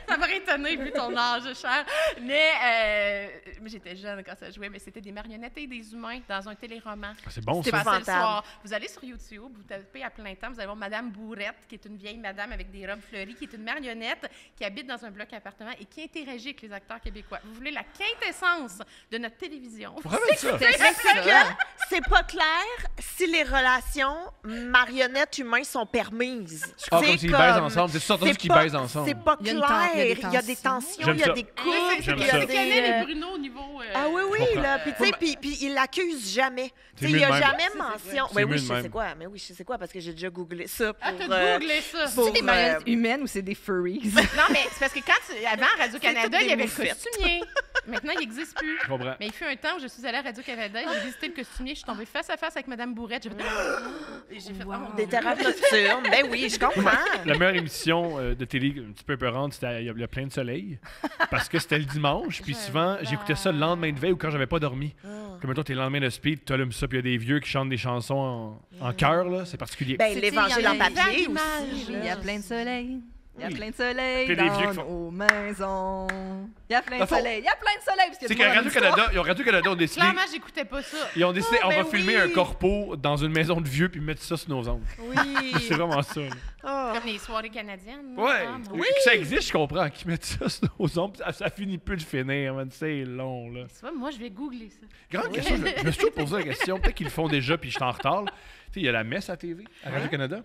Ça m'aurait étonné vu ton âge, cher. Mais j'étais jeune quand ça jouait, mais c'était des marionnettes et des humains dans un téléroman. Ah, c'est bon, C'est ça. passé le Épouvantable. soir. Vous allez sur YouTube, vous tapez à plein temps, vous allez voir Madame Bourrette, qui est une vieille madame avec des robes fleuries, qui est une marionnette, qui habite dans un bloc appartement et qui interagit avec les acteurs québécois. Vous voulez la quintessence de notre télévision? Vraiment ça. C'est ça. C'est pas clair si les relations marionnettes-humains sont permises. Ah, C'est comme s'ils baisent ensemble. C'est entendu c'est qu'ils pas- baisent ensemble. C'est pas Il y a une clair. il y a des tensions, J'aime il y a ça. des Oui, couples, c'est J'aime il y ça. a c'est des... Canel et Bruno au niveau... Ah oui, oui, comprends. là. Puis, tu sais, puis il l'accuse jamais. C'est Tu sais, il mieux n'y a de même. jamais C'est mention. C'est Mais mieux oui, de je même. sais quoi. Mais oui, je sais quoi, parce que j'ai déjà googlé ça Ah, pour... t'as googlé ça! pour- C'est des marionnettes humaines ou c'est des furries? Non, mais c'est parce que avant, à Radio-Canada, toutes il y des avait le moufettes. costumier. Maintenant, il n'existe plus. Je comprends. Mais il fut un temps où je suis allée à Radio-Canada, j'ai visité le costumier, je suis tombée face à face avec Mme Bourrette. J'ai fait... Et j'ai fait Wow. oh, mon Des Dieu. thérapies nocturnes. Ben oui, je comprends. La meilleure émission de télé, un petit peu épeurante, c'était Il y a plein de soleil. Parce que c'était le dimanche, puis souvent, j'écoutais ça le lendemain de veille ou quand j'avais pas dormi. Comme mettons, t'es le lendemain de speed, tu allumes ça, puis il y a des vieux qui chantent des chansons en chœur, là. C'est particulier. Ben, C'est- l'évangile il y en en a papier des aussi. images. Il y a plein de soleil. Il y a Oui. plein de soleil Puis les vieux dans qui font- nos maisons. Il y a plein Dans de le fond, soleil. Il y a plein de soleil. parce qu'il y a C'est du qu'à monde dans l'histoire. Radio-Canada ont décidé, Clairement, j'écoutais pas ça. ils ont décidé, on va ben filmer oui. un corpo dans une maison de vieux puis mettre ça sur nos ondes. Oui. C'est vraiment ça. là. Ah. Comme les soirées canadiennes. là. Ouais. Ah, bon. Oui. Que ça existe, je comprends. Qu'ils mettent ça sur nos ondes, puis ça finit plus de finir. Man. C'est long, là. Tu vois, moi, je vais googler ça. Grande question. Je me suis toujours posé la question. Peut-être qu'ils le font déjà, puis je suis en retard. là. Tu sais, il y a la messe à TV, à Radio-Canada.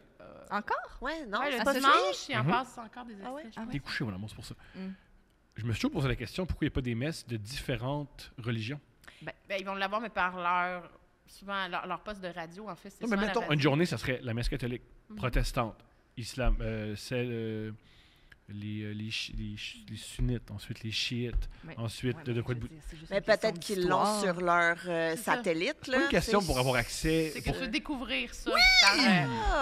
Encore? Ouais, non, Ouais, c'est le pas dimanche, ça. il en Mhm. passe encore des extraits. Ah ouais? je crois. T'es couché, mon amour, c'est pour ça. Mm. Je me suis toujours posé la question pourquoi il n'y a pas des messes de différentes religions. Ben, ils vont l'avoir, mais par souvent, leur poste de radio, en fait, c'est Non, mais souvent la mettons, radio. une journée, ça serait la messe catholique, protestante, islam, les sunnites, ensuite les chiites, Mais- ensuite Ouais, de quoi de je bout. veux dire, c'est juste Mais une question peut-être qu'ils l'ont d'histoire. sur leur ça. satellite. Là. Pas une question C'est- pour avoir accès. C'est que pour- tu veux découvrir ça. Ah.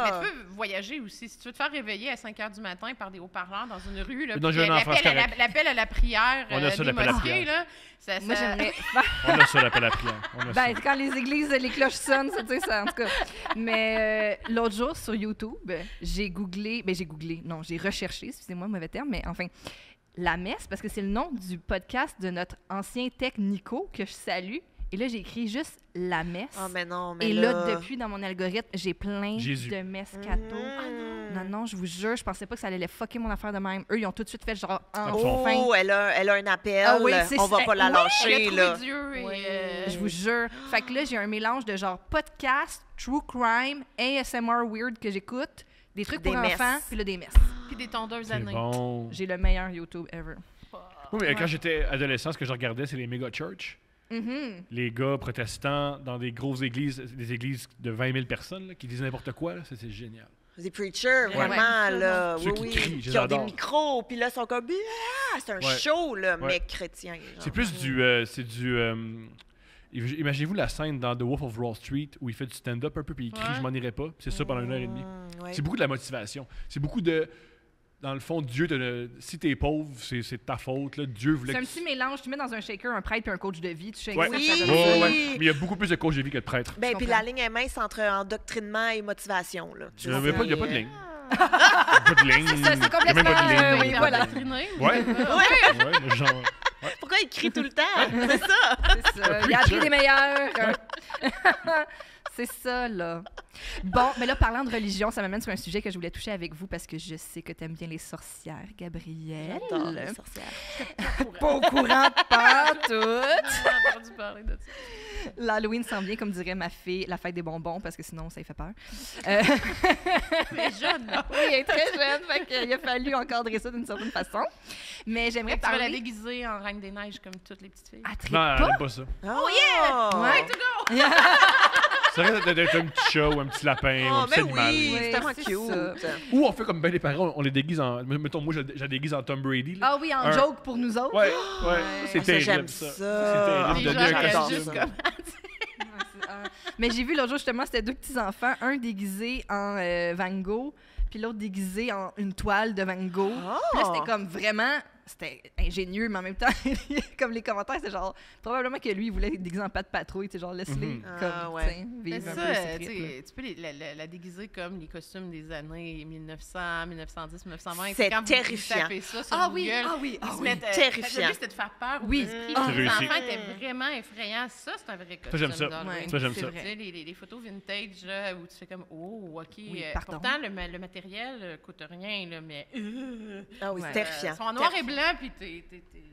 Mais tu peux voyager aussi. Si tu veux te faire réveiller à 5 h du matin par des haut-parlants dans une rue, là, Non, puis j'ai un enfant, c'est l'appel correct. l'appel à la prière On a ça, des l'appel à la mosquées, prière. là, ça... Moi, j'aimerais. On a ça, l'appel à prière. On a ça. Ben, quand les églises, les cloches sonnent, ça, tu sais, ça, en tout cas. Mais l'autre jour, sur YouTube, j'ai googlé, non, j'ai recherché, excusez-moi, mauvais terme, mais enfin, la messe, parce que c'est le nom du podcast de notre ancien tech Nico, que je salue. Et là, j'ai écrit juste la messe. Ah, mais non, mais Et là, depuis, dans mon algorithme, j'ai plein Jésus. de messes cadeaux. Non, non, je vous jure, je pensais pas que ça allait les fucker mon affaire de même. Eux, ils ont tout de suite fait genre, enfin. Oh, elle a un appel. Ah oui, c'est on va ça. pas la Oui, lâcher, Elle a là. trouvé Dieu et... Oui. Je vous jure. Fait que là, j'ai un mélange de genre podcast, true crime, ASMR weird que j'écoute, des trucs Des pour messes. enfants, puis là, des messes. Puis des tondeuses à C'est nains. bon. J'ai le meilleur YouTube ever. Oui, mais quand j'étais adolescent, ce que je regardais, c'est les méga church. Mhm. Les gars protestants dans des grosses églises, des églises de 20 000 personnes là, qui disent n'importe quoi. Là. C'est génial. Des preachers, Ouais. vraiment, Ouais. là. Ceux Oui, qui oui. crient, je les qui ont des adore. micros, puis là, ils sont comme... Ah, c'est un Ouais. show, là, Ouais. mais chrétien. genre. C'est plus imaginez-vous la scène dans The Wolf of Wall Street où il fait du stand-up un peu puis il crie Ouais. je m'en irai pas. C'est ça pendant 1 heure et demie. Ouais. C'est beaucoup de la motivation. C'est beaucoup de dans le fond Dieu si t'es pauvre c'est de ta faute là. Dieu voulait C'est un que petit mélange. Tu mets dans un shaker un prêtre puis un coach de vie. Tu shakes Ouais. ça, Oui. ça Ouais, donne ça. ouais, ouais. Mais il y a beaucoup plus de coachs de vie que de prêtres. Ben, Je puis comprends. la ligne est mince entre endoctrinement et motivation, là. Il n'y a pas de ligne. Ah. Il y a pas de ligne. C'est ça, c'est Il y a complètement, même pas de ligne. oui, voilà. Endoctriné. Ouais. Ouais, mais genre Pourquoi il crie tout le temps? C'est ça. C'est ça. Il a appris les meilleurs. C'est ça, là. Bon, mais là, parlant de religion, ça m'amène sur un sujet que je voulais toucher avec vous parce que je sais que tu aimes bien les sorcières, Gabrielle. J'adore les sorcières. Pas au courant de pas tout. J'ai entendu parler de ça. L'Halloween s'en vient, comme dirait ma fille, la fête des bonbons, parce que sinon, ça lui fait peur. Mais jeune, là. Oui, elle est très jeune, fait qu'il a fallu encadrer ça d'une certaine façon. Mais j'aimerais Tu vas la parler... déguiser en Reine des Neiges comme toutes les petites filles. Ah, tripe Non, elle pas? aime pas ça. Oh yeah! Ouais. To go! C'est vrai d'être un petit chat ou un petit lapin ou un Oh, petit mais animal. oui, Oui, c'est tellement c'est cute. ça. Ou on fait comme ben les parents, on les déguise en... Mettons, moi, je la déguise en Tom Brady. Là. Ah oui, en Un- joke pour nous autres. Ouais, Ouais. ouais. C'est Ça, terrible, j'aime ça. ça. C'est Les terrible. gens Donner un restent j'adore juste costume. comme... Mais j'ai vu l'autre jour, justement, c'était deux petits-enfants, un déguisé en Van Gogh, puis l'autre déguisé en une toile de Van Gogh. Puis là, c'était comme vraiment... C'était ingénieux, mais en même temps, comme les commentaires, c'était genre... Probablement que lui, il voulait être déguisé en Pat Patrouille, tu sais, genre, laisse-les, Mhm. comme, Ah, tu ouais. sais, Mais vivre un ça, peu ses tu tripes, là. sais, tu peux la déguiser comme les costumes des années 1900, 1910, 1920. C'est Quand vous terrifiant. tapez ça sur Ah oui, Google, ah oui, ils ah se oui. mettent, Terrifiant. le but, c'était de faire peur aux Oui. esprits. Ah. Les réussi. enfants étaient vraiment effrayants. Ça, c'est un vrai costume. Ça, j'aime ça. d'Halloween. Ça, j'aime c'est ça. vrai. Tu sais, les photos vintage là, où tu fais comme oh ok Oui, pardon. pourtant le matériel coûte rien là, mais Ah oui, Ouais. c'est terrifiant. ils sont en noir et Terrifiant. blanc puis t'es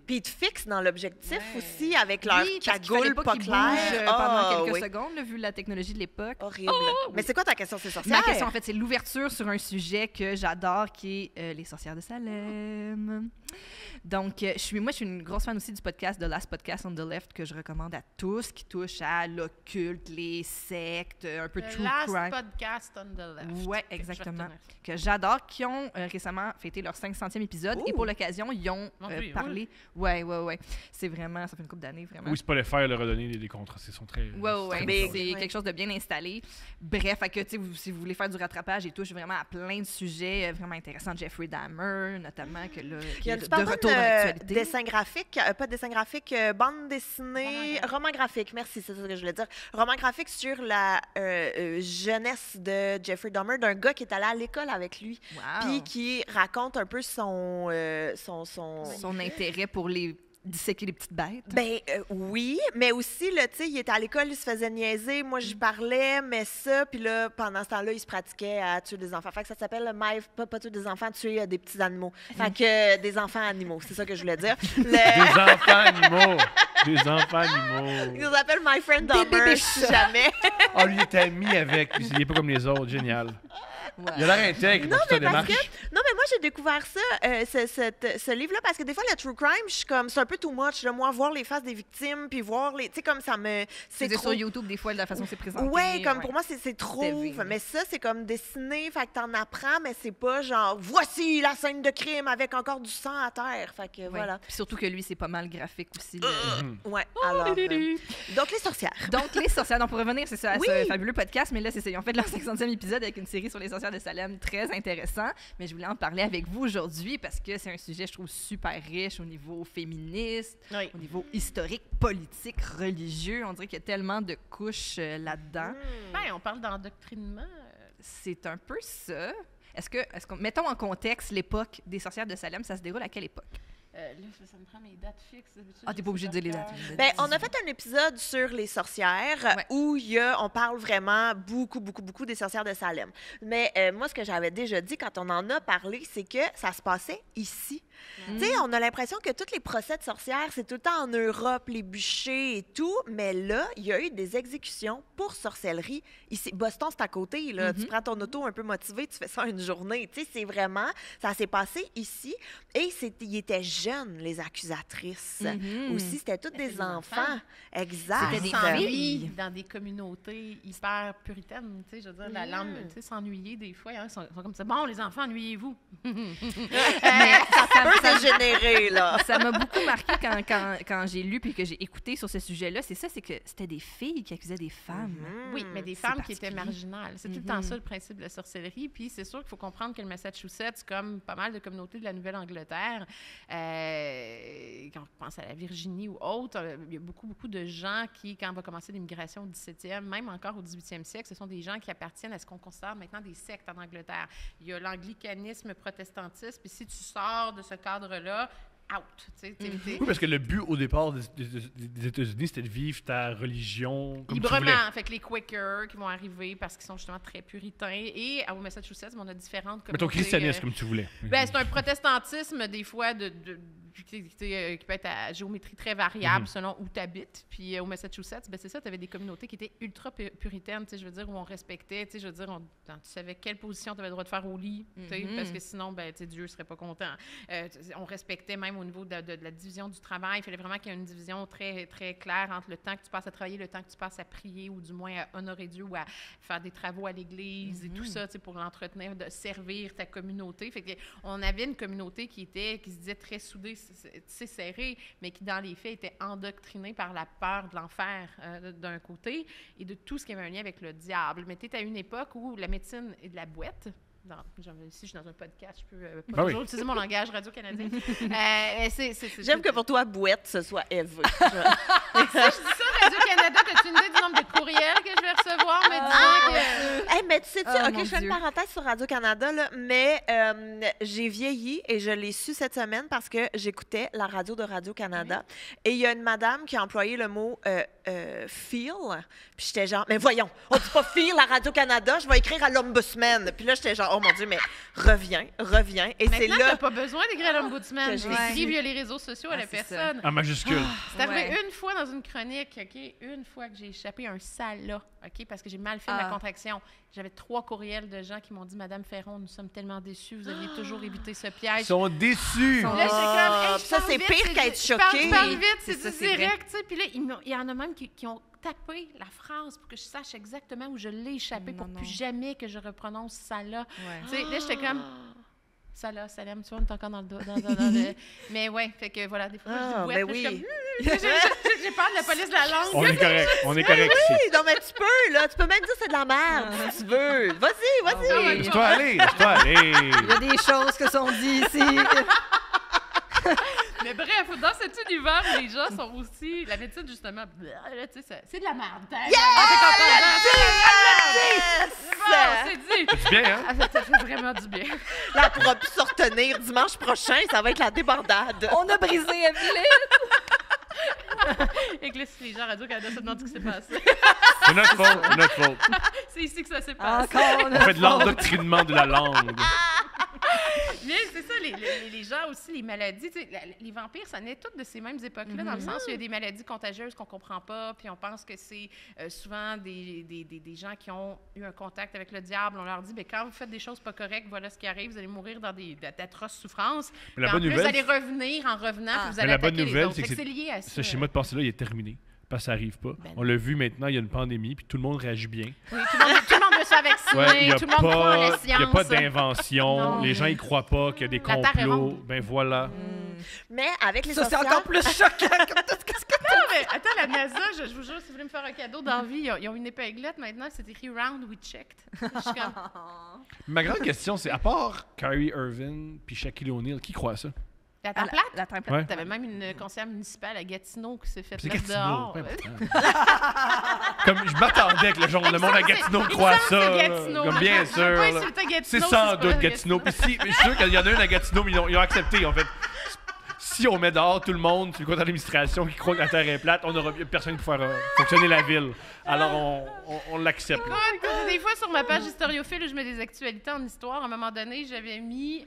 Puis ils te fixent dans l'objectif Ouais. aussi, avec leur Oui, parce qu'il fallait cagoule pas pas qu'ils claire. bougent pendant Ah, quelques oui. secondes, là, vu la technologie de l'époque. Horrible. Mais c'est quoi ta question, c'est sorcière? Ma question, en fait, c'est l'ouverture sur un sujet que j'adore, qui est les sorcières de Salem. Donc, moi, je suis une grosse fan aussi du podcast The Last Podcast on the Left, que je recommande à tous, qui touche à l'occulte, les sectes, un peu de le true last crime. podcast on the left. Ouais, Fait que je vais exactement. retenir. Que j'adore, qui ont récemment fêté leur 500e épisode. Et Ouh. pour l'occasion, ils ont Mon Dieu, parlé. Ouais. C'est vraiment, ça fait une couple d'années, vraiment. Oui, Spotify leur a donné des contrats. Ils sont très... Ouais. Big. C'est Ouais. quelque chose de bien installé. Bref, fait que, tu sais, si vous voulez faire du rattrapage, il touche vraiment à plein de sujets vraiment intéressants. Jeffrey Dahmer, notamment, que là, qui Il y a est une de super bonne retour dans l'actualité. dessin graphique, pas dessin graphique, bande dessinée, roman graphique, merci, c'est ça que je voulais dire. Roman graphique sur la jeunesse de Jeffrey Dahmer, d'un gars qui est allé à l'école avec lui, Wow. puis qui raconte un peu son Son intérêt pour les disséquer les petites bêtes. Ben oui, mais aussi, là, tu sais, il était à l'école, il se faisait niaiser. Moi, j'y parlais, mais ça, puis là, pendant ce temps-là, il se pratiquait à tuer des enfants. Fait que ça s'appelle pas tuer des enfants, tuer des petits animaux. Fait que des enfants animaux, c'est ça que je voulais dire. Des enfants animaux. Des enfants animaux. Il nous appelle My Friend Des Dahmer, bébés si chats. jamais. Oh, lui, il était ami avec. Puis il n'est pas comme les autres. Génial. Ouais. Il a l'air intègre dans toute sa mais parce démarche. Non, mais moi, j'ai découvert ça, ce livre-là, parce que des fois, le true crime, je suis comme, c'est un peu too much, là, moi, voir les faces des victimes, puis voir les. Tu sais, comme ça me. C'est C'est trop. sur YouTube, des fois, de la façon dont c'est présenté. Ouais, comme pour moi, c'est trop. TV. Mais ça, c'est comme dessiné, fait que t'en apprends, mais c'est pas genre, voici la scène de crime avec encore du sang à terre. Fait que Ouais. voilà. Puis surtout que lui, c'est pas mal graphique aussi. Ouais, alors. Donc, les sorcières. Donc, les sorcières, donc pour revenir, c'est ça, à Oui. ce fabuleux podcast, mais là, c'est ça, ils ont fait leur 50e épisode avec une série sur les sorcières de Salem très intéressant, mais je voulais en parler avec vous aujourd'hui parce que c'est un sujet, je trouve, super riche au niveau féministe, Oui. au niveau historique, politique, religieux. On dirait qu'il y a tellement de couches là-dedans. Ben, on parle d'endoctrinement. C'est un peu ça. Mettons en contexte l'époque des sorcières de Salem, ça se déroule à quelle époque? Là, ça me prend mes dates fixes. Ah, t'es pas obligé de dire les dates. Ben, on a fait un épisode sur les sorcières Ouais. où on parle vraiment beaucoup des sorcières de Salem. Mais moi, ce que j'avais déjà dit quand on en a parlé, c'est que ça se passait ici. Tu sais, on a l'impression que tous les procès de sorcières, c'est tout le temps en Europe, les bûchers et tout. Mais là, il y a eu des exécutions pour sorcellerie. Ici, Boston, c'est à côté. Là. Tu prends ton auto un peu motivé, tu fais ça une journée. Tu sais, c'est vraiment... Ça s'est passé ici. Et ils étaient jeunes, les accusatrices. Aussi, c'était toutes Mais c'est des des enfants. enfants. Exact. C'était des S'ennuient filles. dans des communautés hyper puritaines, tu sais, je veux dire, la langue, tu sais, s'ennuyer des fois, hein, ils sont comme ça. Bon, les enfants, ennuyez-vous. Mais ça Un peu dégénéré, là. Ça m'a beaucoup marqué quand j'ai lu puis que j'ai écouté sur ce sujet-là. C'est ça, c'est que c'était des filles qui accusaient des femmes. Oui, mais des C'est femmes qui étaient particulier. marginales. C'est tout le temps ça, le principe de la sorcellerie. Puis c'est sûr qu'il faut comprendre que le Massachusetts, comme pas mal de communautés de la Nouvelle-Angleterre, quand on pense à la Virginie ou autre, il y a beaucoup de gens qui, quand on va commencer l'immigration au 17e, même encore au 18e siècle, ce sont des gens qui appartiennent à ce qu'on considère maintenant des sectes en Angleterre. Il y a l'anglicanisme, protestantisme, puis si tu sors de ce cadre-là, out. Tu sais, Oui, parce que le but au départ des États-Unis, c'était de vivre ta religion comme tu voulais. librement. Fait que les Quakers qui vont arriver parce qu'ils sont justement très puritains. Et au Massachusetts, on a différentes communautés. Mais ton christianisme comme tu voulais. Ben, c'est un protestantisme, des fois, qui peut être à géométrie très variable selon où tu habites. Puis au Massachusetts, ben, c'est ça, tu avais des communautés qui étaient ultra puritaines, je veux dire, où on respectait, je veux dire, tu savais quelle position tu avais le droit de faire au lit, parce que sinon, ben, Dieu ne serait pas content. On respectait même au niveau de la division du travail. Il fallait vraiment qu'il y ait une division très, très claire entre le temps que tu passes à travailler, le temps que tu passes à prier, ou du moins à honorer Dieu, ou à faire des travaux à l'église et tout ça, pour l'entretenir, de servir ta communauté. Fait que on avait une communauté qui se disait très soudée, serrée, mais qui, dans les faits, était endoctrinée par la peur de l'enfer d'un côté et de tout ce qui avait un lien avec le diable. Mais tu es à une époque où la médecine est de la boîte. Ici, je suis dans un podcast, je peux pas toujours utiliser mon langage radio-canadien. J'aime que pour toi, bouette, ce soit Eve. Si je dis ça, Radio-Canada, as-tu une idée du nombre de courriels que je vais recevoir me disant que... Hey, mais tu sais, Oh, OK, mon je fais une Dieu. parenthèse sur Radio-Canada, là, mais j'ai vieilli et je l'ai su cette semaine parce que j'écoutais la radio de Radio-Canada. Et il y a une madame qui a employé le mot feel. Puis j'étais genre, mais voyons, on dit pas feel à Radio-Canada, je vais écrire à l'Ombudsman. Puis là, j'étais genre, oh mon Dieu, mais reviens. Et c'est Maintenant, là. t'as pas besoin d'écrire à l'Ombudsman. Que Tu j'ai écris via les réseaux sociaux à la c'est ça. personne. En majuscule. C'est arrivé Ouais. une fois dans une chronique, OK? Une fois que j'ai échappé un sala, OK? Parce que j'ai mal fait ma contraction. J'avais 3 courriels de gens qui m'ont dit « Madame Ferron, nous sommes tellement déçus. Vous aviez toujours évité ce piège. Ils » sont déçus. Là, j'étais comme, hey, je ça, parle c'est vite, pire qu'être je parle- choqué. Je parle vite, C'est c'est ça, du c'est vrai. direct, tu sais. Puis là, il y en a même qui ont tapé la phrase pour que je sache exactement où je l'ai échappé pour plus jamais que je reprononce ça là. Ouais. Tu sais, là, j'étais comme... Ça là, Salem, tu vois, on est encore dans le dos. Mais ouais, fait que voilà, des fois, je dis ben boîte, oui. là, je suis comme... J'ai peur de la police de la langue. On est correct ici. Oui, non, mais tu peux, là. Tu peux même dire que c'est de la merde, si tu veux. Vas-y. Laisse-toi aller. Il y a des choses que sont dites ici. Mais bref, dans cet univers où les gens sont aussi... La médecine, justement, là, tu sais, c'est de la merde. C'est dit. C'est bien, hein? Ah, ça fait vraiment du bien. Là, elle pourra plus se retenir. Dimanche prochain, ça va être la débandade. On a brisé Evelyne. Et que là, si les gens à Radio-Canada se demandent ce qui s'est passé, C'est notre faute. c'est ici que ça s'est passé. Encore. On fait de l'endoctrinement de la langue. Mais c'est ça, les gens aussi, les maladies, tu sais, les vampires, ça naît toutes de ces mêmes époques-là, dans le sens où il y a des maladies contagieuses qu'on comprend pas, puis on pense que c'est souvent des gens qui ont eu un contact avec le diable. On leur dit, bien, quand vous faites des choses pas correctes, voilà ce qui arrive, vous allez mourir dans d'atroces souffrances. Mais la Puis bonne en plus, nouvelle, vous allez revenir en revenant, puis vous Mais allez la bonne attaquer les nouvelle, autres. c'est Fait que c'est lié à ça. ce schéma de pensée-là, il est terminé. Parce que ça n'arrive pas. Ben On l'a vu maintenant, il y a une pandémie, puis tout le monde réagit bien. Oui, tout le monde veut se faire vacciner, Il n'y a, tout le monde croit en la science. il y a pas d'invention. Non. Les gens y croient pas qu'il y a des La Terre est complots. ronde. Ben voilà. Mais avec les Ça, c'est sociales... encore plus choquant. Non, mais attends, la NASA, je vous jure, si vous voulez me faire un cadeau d'envie, ils ont une épinglette maintenant, c'est écrit Round We Checked. Je suis comme, Ma grande question, c'est à part Kyrie Irving puis Shaquille O'Neal, qui croit à ça? la Terre plate? La Terre plate. Ouais. T'avais même une conseillère municipale à Gatineau qui s'est fait C'est mettre Gatineau. dehors. peu importe. Comme je m'attendais que le monde à Gatineau Il croit à me semble que ça. c'est là. Gatineau. Comme bien Je veux sûr. pas là. insulter Gatineau, C'est c'est sans pas doute Gatineau. Puis si, je suis sûr qu'il y en a un à Gatineau, mais ils ont accepté, en fait. Si on met dehors tout le monde, c'est le conseil d'administration qui croit que la Terre est plate, on n'aura personne qui pourra fonctionner la ville. Alors on l'accepte. là. Écoute, des fois, sur ma page historiophile où je mets des actualités en histoire, à un moment donné, j'avais mis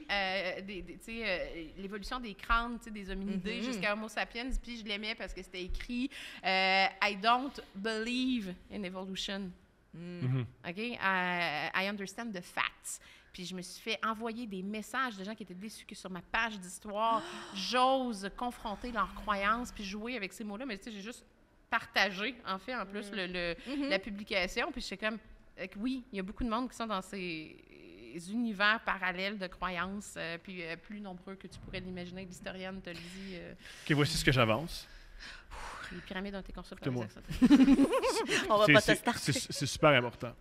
l'évolution des crânes, tu sais, des hominidés jusqu'à Homo sapiens, puis je l'aimais parce que c'était écrit I don't believe in evolution. OK? I understand the facts. Puis je me suis fait envoyer des messages de gens qui étaient déçus que sur ma page d'histoire, j'ose confronter leurs croyances puis jouer avec ces mots-là. Mais tu sais, j'ai juste partagé, en fait, en plus, la publication. Puis j'étais comme, oui, il y a beaucoup de monde qui sont dans ces univers parallèles de croyances, puis plus nombreux que tu pourrais l'imaginer. L'historienne te le dit. OK, voici ce que j'avance. Les pyramides ont été construites par Écoute-moi. les On va pas te starter. C'est super important.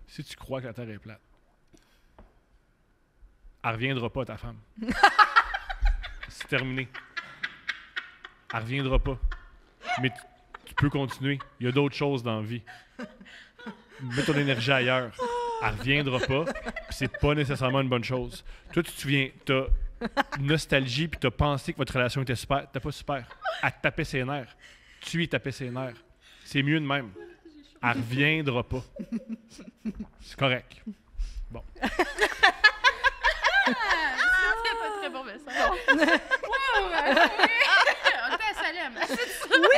Si tu crois que la Terre est plate, elle reviendra pas, ta femme. C'est terminé. Elle reviendra pas. Mais tu peux continuer. Il y a d'autres choses dans la vie. Mets ton énergie ailleurs. Elle reviendra pas. Puis c'est pas nécessairement une bonne chose. Toi, tu te souviens, t'as nostalgie puis t'as pensé que votre relation était super. T'as pas super. Elle te tapait ses nerfs. Tu lui tapais ses nerfs. C'est mieux de même. Elle reviendra pas. C'est correct. Bon. C'est pas très bon message. Wow! On était à Salem.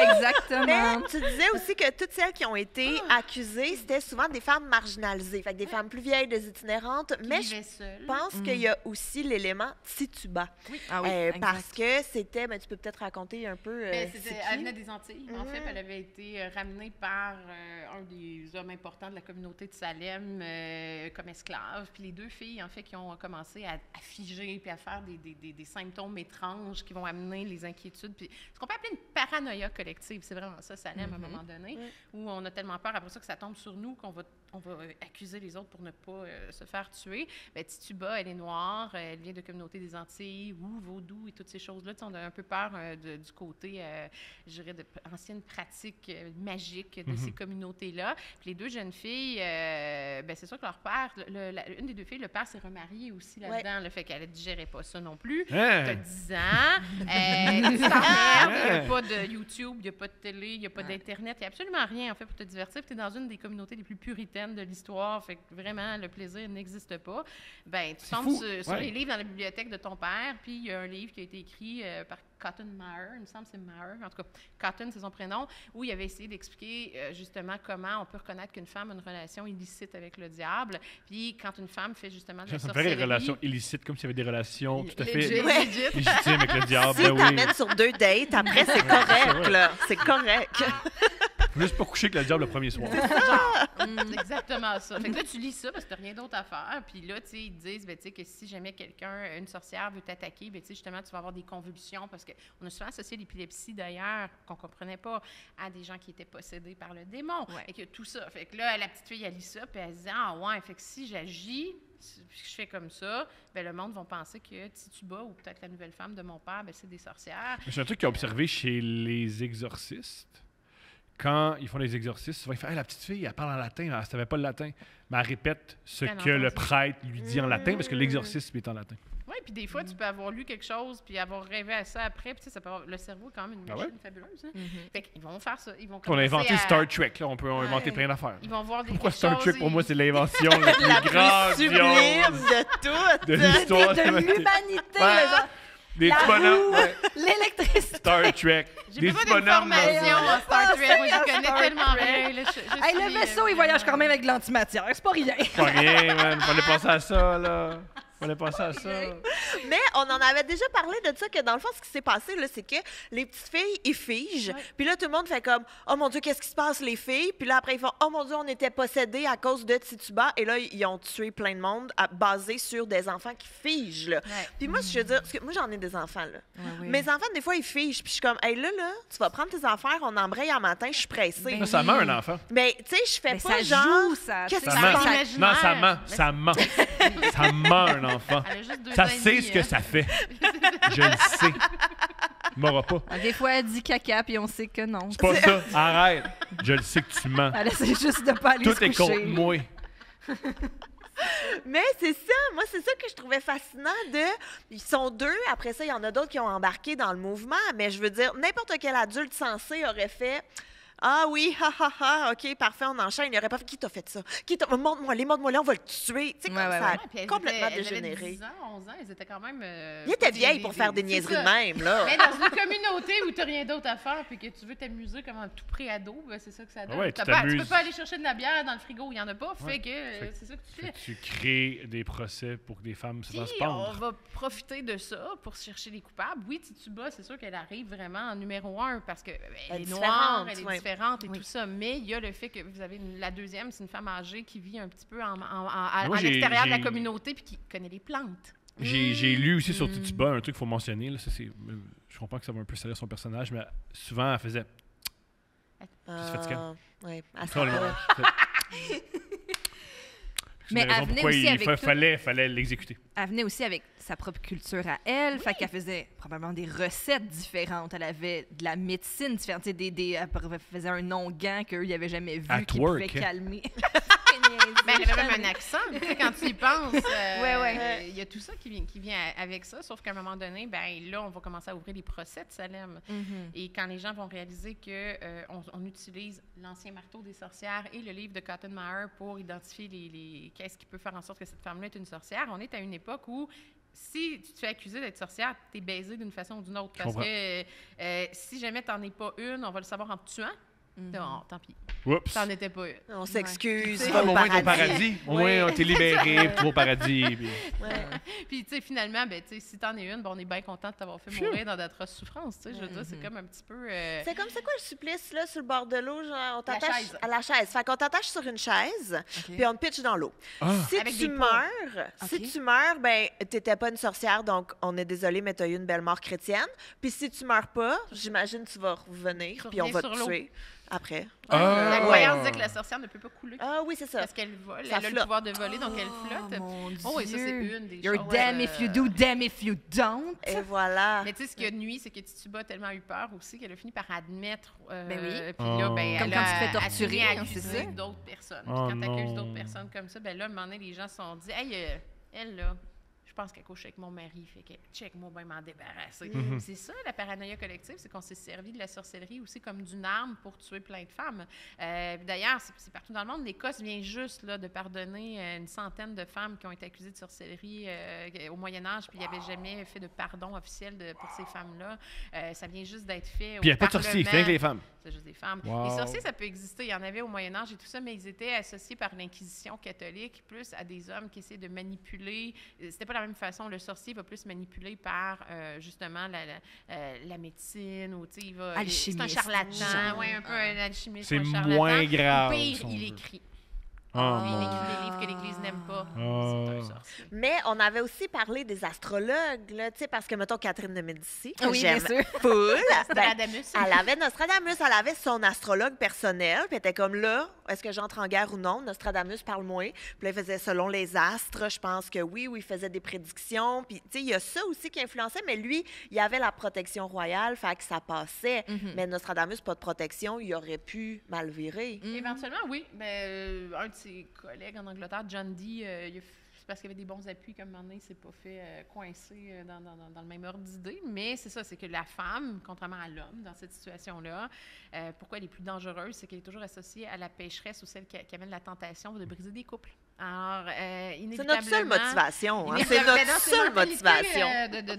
Exactement. Mais tu disais aussi que toutes celles qui ont été accusées, c'était souvent des femmes marginalisées, fait que des femmes plus vieilles, des itinérantes. Mais je pense qu'il y a aussi l'élément Tituba. Ah oui, exact. Parce que c'était, tu peux peut-être raconter un peu. Elle c'est qui? venait des Antilles. En fait, elle avait été ramenée par un des hommes importants de la communauté de Salem comme esclave. Puis les deux filles, en fait, qui ont commencé à figer puis à faire des symptômes étranges qui vont amener les inquiétudes. Puis ce qu'on peut appeler une paranoïa collective, c'est vraiment ça, Salem, à un moment donné, où on a tellement peur après ça que ça tombe sur nous qu'on va accuser les autres pour ne pas se faire tuer. Bien, Tituba, elle est noire, elle vient de communauté des Antilles, vaudou et toutes ces choses-là. Tu sais, on a un peu peur du côté, je dirais, d'anciennes pratiques magiques de ces communautés-là. Puis les deux jeunes filles, ben, c'est sûr que leur père, une des deux filles, le père s'est remarié aussi là-dedans, le fait qu'elle ne digérait pas ça non plus. T'as 10 ans, tu t'emmerdes, il n'y a pas de YouTube, il n'y a pas de télé, il n'y a pas d'Internet, il n'y a absolument rien, en fait, pour te divertir. Tu es dans une des communautés les plus puritaines de l'histoire, fait que vraiment, le plaisir n'existe pas. Ben, tu tombes sur les livres dans la bibliothèque de ton père, puis il y a un livre qui a été écrit par Cotton Mather, il me semble que c'est Mather, en tout cas, Cotton, c'est son prénom, où il avait essayé d'expliquer justement comment on peut reconnaître qu'une femme a une relation illicite avec le diable, puis quand une femme fait justement de la sorcellerie... Ça me ferait des relations illicites, comme s'il y avait des relations tout à fait legit. légitimes avec le diable. Si t'amènes sur 2 dates, après, c'est correct, là. C'est correct. Faut juste pas coucher avec le diable le premier soir. C'est exactement ça. Fait que là, tu lis ça parce que t'as rien d'autre à faire. Puis là, tu sais, ils te disent, ben, tu sais, que si jamais quelqu'un, une sorcière veut t'attaquer, ben, tu sais, justement, tu vas avoir des convulsions parce qu'on a souvent associé l'épilepsie, d'ailleurs, qu'on comprenait pas, à des gens qui étaient possédés par le démon. Et que tout ça. Fait que là, la petite fille, elle lit ça, puis elle se dit, ah ouais, fait que si j'agis, puis je fais comme ça, ben le monde va penser que Tituba ou peut-être la nouvelle femme de mon père, ben, c'est des sorcières. C'est un truc qu'ils ont observé chez les exorcistes. Quand ils font les exorcismes, souvent ils font hey, la petite fille, elle parle en latin, elle ne savait pas le latin, mais elle répète ce que le prêtre lui dit en latin parce que l'exorcisme est en latin. Oui, puis des fois, tu peux avoir lu quelque chose puis avoir rêvé à ça après. Puis, tu sais, ça peut avoir... Le cerveau est quand même une machine fabuleuse. Hein? Fait qu'ils vont faire ça. Ils vont on a inventé Star Trek, là. On peut inventer plein d'affaires. Ils vont voir des Pourquoi choses, Star Trek, pour moi, c'est l'invention la plus sublime grandiose de tout. de l'histoire de l'humanité, Ouais. genre, Des petits bonhommes. Ouais. l'électricité. Star Trek. J'ai Des pas petits bonhommes. d'informations en Star Trek. Moi, je connais Star tellement Trek. rien. Là, Hey, le vaisseau, il voyage quand même avec de l'antimatière. C'est pas rien. Pas rien, man. Fallait penser à ça, là. Fallait penser à ça. Mais on en avait déjà parlé de ça, que dans le fond, ce qui s'est passé, là, c'est que les petites filles, ils figent. Puis là, tout le monde fait comme « Oh mon Dieu, qu'est-ce qui se passe, les filles? » Puis là, après, ils font « Oh mon Dieu, on était possédés à cause de Tituba. » Et là, ils ont tué plein de monde basé sur des enfants qui figent, là. Puis moi, je veux dire, parce que moi, j'en ai des enfants, là. Mes enfants, des fois, ils figent. Puis je suis comme « Hey, là, tu vas prendre tes affaires, on embraye un matin, je suis pressée. Ben Ça meurt un enfant. » Mais, tu sais, je fais Mais pas ça genre... joue, ça. Qu'est-ce Ça qui se ment. passe? Non, ça ment. Ça ment. Ça ment un enfant. Elle a juste 2 Ça ans et sait demi, ce que hein. ça fait. Je le sais. Il m'aura pas. Des fois, elle dit caca, puis on sait que non. C'est pas ça. Arrête. Je le sais que tu mens. Elle essaie juste de pas aller Tout se est coucher. contre moi. Mais c'est ça, moi, c'est ça que je trouvais fascinant de... Ils sont 2, après ça, il y en a d'autres qui ont embarqué dans le mouvement, mais je veux dire, n'importe quel adulte sensé aurait fait... Ah oui, ha ha ha, OK, parfait, on enchaîne. Il n'aurait pas fait. Qui t'a fait ça? Montre-moi, on va le tuer. Tu sais, comme Ouais, ça ouais. a Puis elles complètement étaient- elles avaient dégénéré. 10 ans, 11 ans, elles étaient quand même... Il était vieille pour faire des niaiseries de même, là. Mais dans une communauté où tu n'as rien d'autre à faire puis que tu veux t'amuser comme un tout pré-ado, ben c'est ça que ça donne. Ouais, tu tu t'amuses. peux pas aller chercher de la bière dans le frigo, il n'y en a pas, Ouais. fait que Fait que- c'est ça que tu Fait fais. que tu crées des procès pour que des femmes se fassent Puis, on pendre. va profiter de ça pour chercher les coupables. Oui, Tituba, c'est sûr qu'elle arrive vraiment en numéro 1 parce qu'elle Elle est est noire, elle est différente, différente et tout ça. Mais il y a le fait que vous avez la deuxième, c'est une femme âgée qui vit un petit peu à Moi, l'extérieur de la j'ai- communauté puis qui connaît les plantes. J'ai lu aussi sur Tituba un truc qu'il faut mentionner. Là, ça, je comprends que ça va un peu salir son personnage, mais souvent, elle faisait. C'est fatigant. Oui, Oh, là, Mais elle venait aussi avec tout. fallait l'exécuter. Elle venait aussi avec sa propre culture à elle. Fait qu'elle faisait probablement des recettes différentes. Elle avait de la médecine différente. Tu sais, elle faisait un onguent qu'eux, ils n'avaient jamais vu, À qui twerk, pouvait hein. calmer. Ben, elle avait même un accent, tu sais, quand tu y penses. Ouais. Il y a tout ça qui vient avec ça, sauf qu'à un moment donné, ben là, on va commencer à ouvrir les procès de Salem. Et quand les gens vont réaliser que on utilise l'ancien marteau des sorcières et le livre de Cotton Mather pour identifier qu'est-ce qui peut faire en sorte que cette femme-là est une sorcière, on est à une époque où si tu te fais accuser d'être sorcière, t'es baisé d'une façon ou d'une autre. Parce que si jamais t'en es pas une, on va le savoir en te tuant. Non, tant pis. Oups. T'en étais pas une. On s'excuse. Au va moins, au ton paradis. Au moins, on t'est libéré, tu vas au paradis. Puis... Puis, tu sais, finalement, ben, tu sais, si t'en es une, ben, on est bien content de t'avoir fait mourir dans d'atroces souffrances. Tu sais, je veux dire, c'est comme un petit peu. C'est comme, c'est quoi le supplice, là, sur le bord de l'eau? Genre, on t'attache chaise. à la chaise. Fait qu'on t'attache sur une chaise, puis on te pitche dans l'eau. Si Avec tu des meurs, ben, t'étais pas une sorcière, donc on est désolé, mais t'as eu une belle mort chrétienne. Puis si tu meurs pas, j'imagine tu vas revenir, puis on va sur te l'eau. tuer après. La croyance disait que la sorcière ne peut pas couler. Ah oui, c'est ça. Parce qu'elle vole. Ça Elle a le flotte. pouvoir de voler, donc elle flotte. Mon Oh, oui, ça, c'est Dieu. une des You're choses. damn if you do, damn if you don't. Et voilà. Mais tu sais, ce qu'il y a de nuit, c'est que Tituba a tellement eu peur aussi qu'elle a fini par admettre. Ben oui. Puis là, ben, Comme elle quand a- tu te fais elle a torturer, fini à hein, c'est accuser ça? d'autres personnes. Oh Puis quand tu accuses non. d'autres personnes comme ça, ben là, à un moment donné, les gens se sont dit, hey, elle, là, je pense qu'elle couche avec mon mari, fait que check-moi, ben m'en débarrasser. C'est ça, la paranoïa collective, c'est qu'on s'est servi de la sorcellerie aussi comme d'une arme pour tuer plein de femmes. D'ailleurs, c'est partout dans le monde. L'Écosse vient juste là, de pardonner une centaine de femmes qui ont été accusées de sorcellerie au Moyen Âge, puis il n'y avait jamais fait de pardon officiel pour ces femmes-là. Ça vient juste d'être fait Puis il n'y au a pas de sorciers, c'est rien que les femmes. C'est juste des femmes. Wow. Les sorciers, ça peut exister. Il y en avait au Moyen Âge et tout ça, mais ils étaient associés par l'Inquisition catholique plus à des hommes qui essaient de manipuler. C'était pas la même façon. Le sorcier va plus manipuler par justement la médecine ou tu sais, il va. C'est un Alchimiste, charlatan, genre. ouais, un peu un alchimiste. C'est un charlatan. moins Ou grave, pire, si on il veut. écrit. Oh, Il non. écrit des livres que l'Église n'aime pas. Ah. C'est un sorcier. Mais on avait aussi parlé des astrologues, là, tu sais, parce que, mettons, Catherine de Médicis, que Oui, bien j'aime sûr. full, ben, Nostradamus. elle avait Nostradamus, elle avait son astrologue personnel, puis elle était comme là, est-ce que j'entre en guerre ou non? Nostradamus, parle-moi. Puis là, il faisait selon les astres, je pense que oui, ou il faisait des prédictions. Puis, tu sais, il y a ça aussi qui influençait, mais lui, il avait la protection royale, fait que ça passait. Mais Nostradamus, pas de protection, il aurait pu mal virer. Éventuellement, oui. Mais un de ses collègues en Angleterre, John Dee, c'est parce qu'il y avait des bons appuis, comme un moment donné, il s'est pas fait coincer dans le même ordre d'idée. Mais c'est ça, c'est que la femme, contrairement à l'homme, dans cette situation-là, pourquoi elle est plus dangereuse, c'est qu'elle est toujours associée à la pécheresse ou celle qui amène la tentation de briser des couples. Alors, C'est inévitablement... notre seule motivation. Hein? C'est inévitablement, notre c'est seule mentalité, motivation.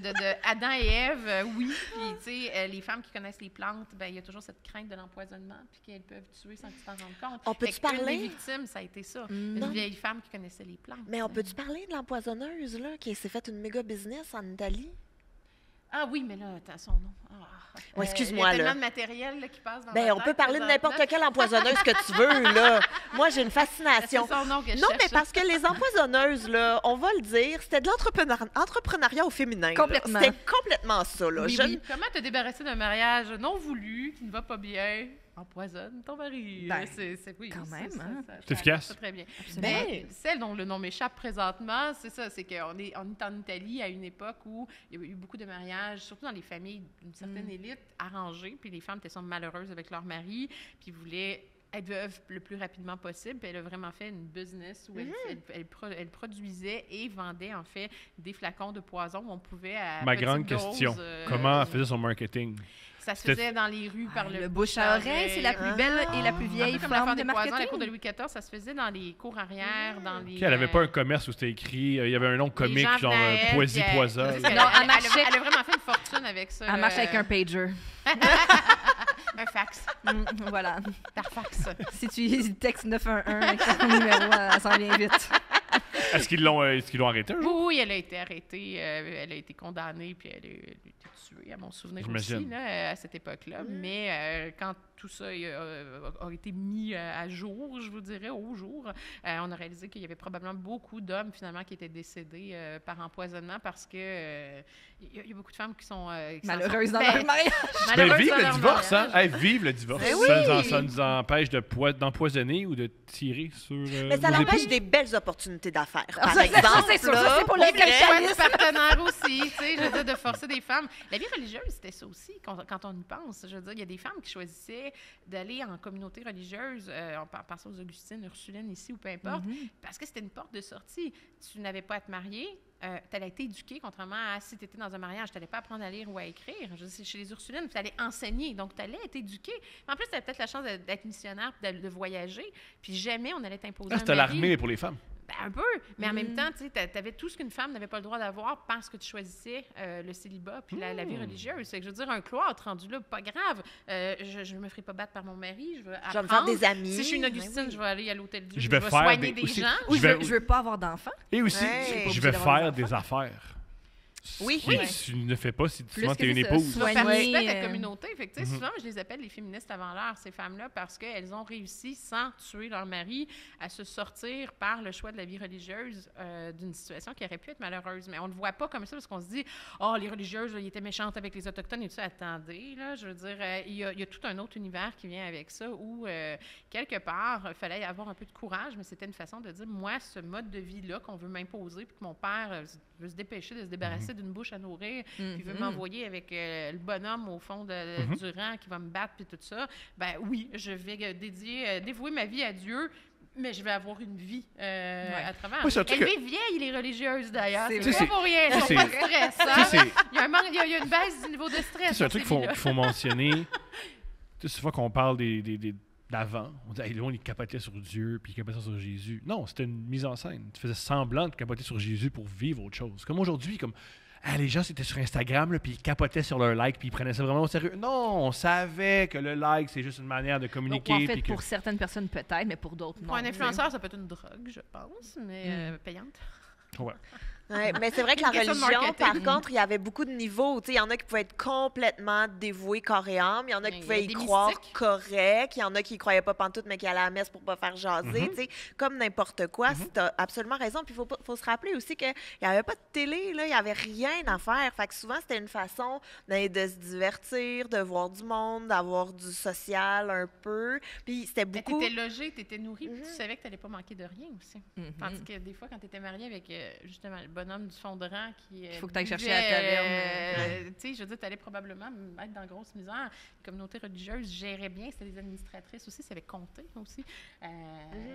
de Adam et Ève, oui. Puis, tu sais, les femmes qui connaissent les plantes, ben il y a toujours cette crainte de l'empoisonnement, puis qu'elles peuvent tuer sans que tu t'en rendes compte. On peut-tu Fait qu'une parler? des victimes, ça a été ça. Non. Une vieille femme qui connaissait les plantes. Mais on peut-tu parler de l'empoisonneuse, là, qui s'est fait une méga business en Italie? Ah oui, mais là, attends, son nom. Ouais, excuse-moi, il y a là. tellement de matériel là, qui passe dans Ben, ma on peut tête parler de n'importe présentement. quelle empoisonneuse que tu veux, là. Moi, j'ai une fascination. C'est son nom que je Non, mais cherchais. parce que les empoisonneuses, là, on va le dire, c'était de l'entrepreneuriat au féminin. là. Complètement. C'était complètement ça, là. Oui, Je- oui. Comment te débarrasser d'un mariage non voulu, qui ne va pas bien? Empoisonne ton mari. Ben, oui, quand ça, même, ça, hein. ça- C'est ça efficace. arrive très bien. Absolument. Mais celle dont le nom m'échappe présentement, c'est ça, c'est qu'on est en Italie à une époque où il y a eu beaucoup de mariages, surtout dans les familles d'une certaine élite, arrangés, puis les femmes étaient malheureuses avec leur mari, puis voulaient être veuve le plus rapidement possible. Puis elle a vraiment fait une business où elle produisait et vendait, en fait, des flacons de poison où on pouvait, à Ma petite grande dose, question, comment elle faisait son marketing? ça se C'était- faisait dans les rues par Le bouche à oreille, c'est la plus belle et la plus un vieille peu comme l'affaire forme de des poisons, la marketing. cour de Louis XIV, ça se faisait dans les cours arrière, dans les... Elle n'avait pas un commerce où c'était écrit, il y avait un nom les comique, gens genre venaient à elle, Poésie puis Poison. c'est ça, Non, elle elle marchait- a vraiment fait une fortune avec ça. Elle marche avec un pager. Un fax, Voilà. par fax. Si tu textes 911 avec son numéro, elle s'en vient vite. Est-ce qu'ils l'ont arrêté un jour? Oui, elle a été arrêtée, elle a été condamnée, puis elle a été tuée, à mon souvenir aussi, J'imagine. là, à cette époque-là. Mais quand tout ça a été mis à jour, je vous dirais, au jour, on a réalisé qu'il y avait probablement beaucoup d'hommes, finalement, qui étaient décédés par empoisonnement parce que il y a beaucoup de femmes qui sont... qui s'en Malheureuse sortent. dans Ben, leur mariage. Ben, malheureuses vive dans le leur divorce, hein? mariage. Hey, vive le divorce. Ben Ça oui! nous empêche d'empoisonner ou de tirer sur. Mais ça nos empêche épouses. des belles opportunités d'affaires. Ah, Par ça, exemple, c'est sûr, là, ça, c'est pour le Oui, puis le choix du capitaliste. partenaire aussi, tu sais, je veux dire, de forcer des femmes. La vie religieuse, c'était ça aussi, quand on y pense. Je veux dire, il y a des femmes qui choisissaient fait d'aller en communauté religieuse, on pense aux Augustines, Ursulines ici ou peu importe, parce que c'était une porte de sortie. Tu n'avais pas à te marier. Tu allais être éduqué, contrairement à si tu étais dans un mariage, tu n'allais pas apprendre à lire ou à écrire. Je sais, chez les Ursulines, tu allais enseigner, donc tu allais être éduqué. En plus, tu avais peut-être la chance d'être missionnaire, de voyager, puis jamais on allait t'imposer un C'était mari. l'armée pour les femmes. Ben, un peu, mais en même temps, tu avais tout ce qu'une femme n'avait pas le droit d'avoir parce que tu choisissais le célibat puis la vie religieuse. C'est que, je veux dire, un cloître rendu là, pas grave. Je me ferai pas battre par mon mari, je vais apprendre. Je vais me faire des amis. Si je suis une Augustine, je vais aller à l'Hôtel Dieu, Je vais faire soigner des- des aussi- gens. Ou Je vais- je veux pas avoir d'enfants. Et aussi, Ouais. je vais faire des affaires. Oui. Tu ne fais pas si Plus souvent que tu es une c'est ça, épouse. Tu vas faire Soigner, respect ta communauté. Fait que, tu sais, Mhm. souvent, je les appelle les féministes avant l'heure, ces femmes-là, parce qu'elles ont réussi, sans tuer leur mari, à se sortir par le choix de la vie religieuse d'une situation qui aurait pu être malheureuse. Mais on ne le voit pas comme ça parce qu'on se dit « Oh, les religieuses, là, ils étaient méchantes avec les Autochtones. » Et tout ça, attendez, là, je veux dire, il y a tout un autre univers qui vient avec ça où, quelque part, il fallait avoir un peu de courage, mais c'était une façon de dire « Moi, ce mode de vie-là qu'on veut m'imposer, puis que mon père veut se dépêcher de se débarrasser d'une bouche à nourrir, puis veut m'envoyer avec le bonhomme au fond du rang qui va me battre puis tout ça, ben oui, je vais dévouer ma vie à Dieu, mais je vais avoir une vie à travers. Oui, c'est un truc Elles que- vivent vieilles, les religieuses, d'ailleurs. C'est C'est vrai. pas pour rien. Elles Ça, sont c'est- pas de stress. Ça, Hein? c'est- Il y a une baisse du niveau de stress. C'est un dans truc ces qu'il vies-là. faut mentionner. Tu sais, souvent qu'on parle d'avant, on dit, hey, là, on capotait sur Dieu, puis il capotait sur Jésus. Non, c'était une mise en scène. Tu faisais semblant de capoter sur Jésus pour vivre autre chose. Comme aujourd'hui, comme les gens c'était sur Instagram, là, puis ils capotaient sur leur like, puis ils prenaient ça vraiment au sérieux. Non, on savait que le like, c'est juste une manière de Donc, communiquer. en fait, puis que- pour certaines personnes, peut-être, mais pour d'autres, non. Pour un influenceur, ça peut être une drogue, je pense, mais payante. Ouais. Ouais, mais c'est vrai que la Une question de religion, marketing. par contre, il y avait beaucoup de niveaux. Tu sais, il y en a qui pouvaient être complètement dévoués corps et âme. Il y en a qui Il y a pouvaient y des croire mystiques. correct. Il y en a qui y croyaient pas pantoute, mais qui allaient à la messe pour pas faire jaser. Mhm. Tu sais, comme n'importe quoi. Tu as absolument raison. Puis il faut se rappeler aussi qu'il n'y avait pas de télé. Là. Il n'y avait rien à faire. Fait que souvent, c'était une façon de se divertir, de voir du monde, d'avoir du social un peu. Puis c'était Mais beaucoup... t'étais logé, t'étais nourri, puis tu savais que t'allais pas manquer de rien aussi. Mhm. Tandis que des fois, quand t'étais marié avec, justement, le bonhomme du fond de rang qui... Faut que t'ailles buvait, chercher à la taverne. tu sais, je veux dire, t'allais probablement être dans grosse misère. Les communautés religieuses géraient bien, c'était des administratrices aussi, ça avait compté aussi.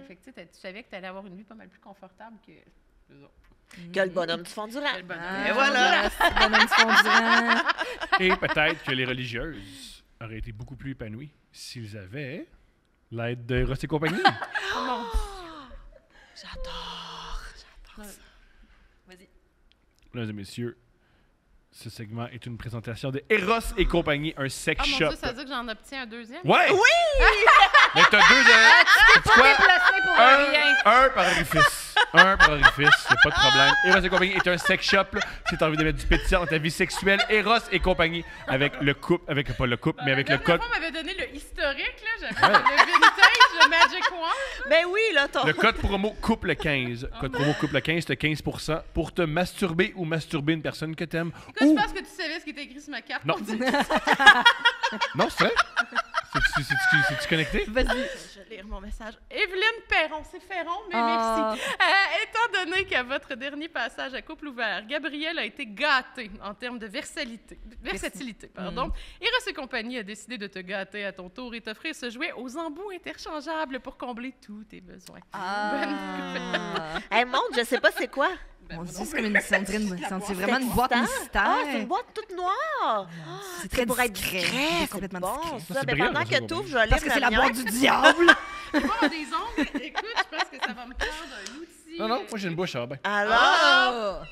Fait que tu sais, tu savais que t'allais avoir une vie pas mal plus confortable que les autres. Que le bonhomme du fond du rang. Que le bonhomme. Ah, Et voilà. c'est bonhomme fondant. Et peut-être que les religieuses auraient été beaucoup plus épanouies s'ils avaient l'aide de Ross et compagnie. Oh mon Dieu. J'adore. Vas-y. Mesdames et messieurs, ce segment est une présentation de Eros et compagnie, un sex Oh mon shop. Dieu, ça veut dire que j'en obtiens un deuxième? Ouais! Oui! Mais t'as deux de... Pas déplacé pour rien. Un par orifice. Un par orifice, c'est pas de problème. Eros et compagnie est un sex shop. Là. Si t'as envie de mettre du pétillant dans ta vie sexuelle, Eros et compagnie avec le couple, avec pas le couple, mais avec le code. La fois, m'avait donné le historique, là. J'avais le vintage, le Magic Wand. Ben oui, là, ton... Le code promo couple 15. Code promo couple 15, t'as 15% pour te masturber ou masturber une personne que t'aimes. Pourquoi Ou... je pense que tu savais ce qui était écrit sur ma carte? Non. Pour dire- Non, c'est vrai? C'est-tu connecté? Vas-y. Je vais lire mon message. Evelyne Perron, c'est Ferron, mais Ah. merci. Étant donné qu'à votre dernier passage à couple ouvert, Gabrielle a été gâtée en termes de versatilité. Pardon. Eros et compagnie a décidé de te gâter à ton tour et t'offrir ce jouet aux embouts interchangeables pour combler tous tes besoins. Ah. Hey, montre, je sais pas c'est quoi. Mon Dieu, c'est comme une, on dirait c'est vraiment une boîte excitant. mystère. Ah, c'est une boîte toute noire. C'est très pour être discret. discret. C'est C'est complètement bon, discret. ça. C'est Ben, brillant, pendant ça, que c'est tu bon. je vais Parce lire que c'est la mienne. boîte du diable. Je vais avoir des ongles. Écoute, je pense que ça va me prendre un outil. Non, moi j'ai une bouche, ça va bien. Alors,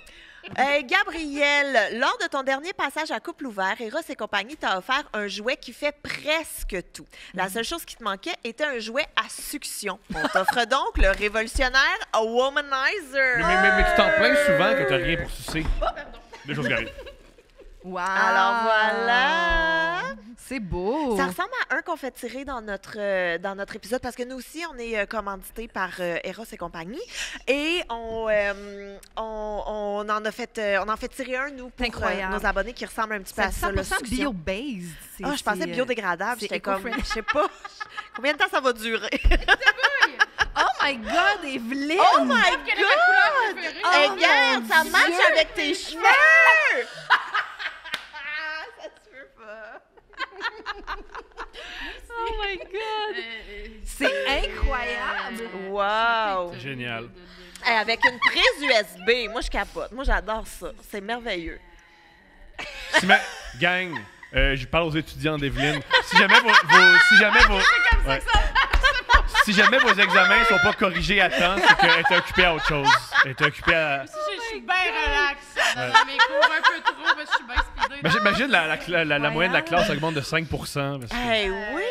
Ah. Gabrielle, lors de ton dernier passage à couple ouvert, Eros et compagnie t'a offert un jouet qui fait presque tout. La seule chose qui te manquait était un jouet à succion. On t'offre donc le révolutionnaire Womanizer. Mais tu t'en plains souvent que t'as rien pour sucer. Deux choses qui arrivent. Wow. Alors voilà. C'est beau. Ça ressemble à un qu'on fait tirer dans notre épisode parce que nous aussi, on est commandité par Eros et compagnie. Et on en fait tirer un, nous, pour Incroyable. nos abonnés qui ressemble un petit peu C'est à ça. le 100% succion. bio-based. Ah, je pensais biodégradable. c'est J'étais comme, éco-friendly. je sais pas, combien de temps ça va durer? Oh my God, Evelyne! Oh my Quelle est ma couleur God! préférée? Hey, Oh regarde, mon ça Dieu! matche avec tes cheveux! Ça se peut pas. Oh incroyable! Wow! Génial. Hey, avec une prise USB, moi, je capote. Moi, j'adore ça. C'est merveilleux. Gang, je parle aux étudiants d'Evelyne. Si jamais ouais. Si jamais vos examens ne sont pas corrigés à temps, c'est qu'elle est occupée à autre chose. Elle est occupée à... Si je suis bien relax dans mes cours un peu trop, mais je suis bien speedée. Imagine la moyenne de la classe augmente de 5 parce que... Hey, oui!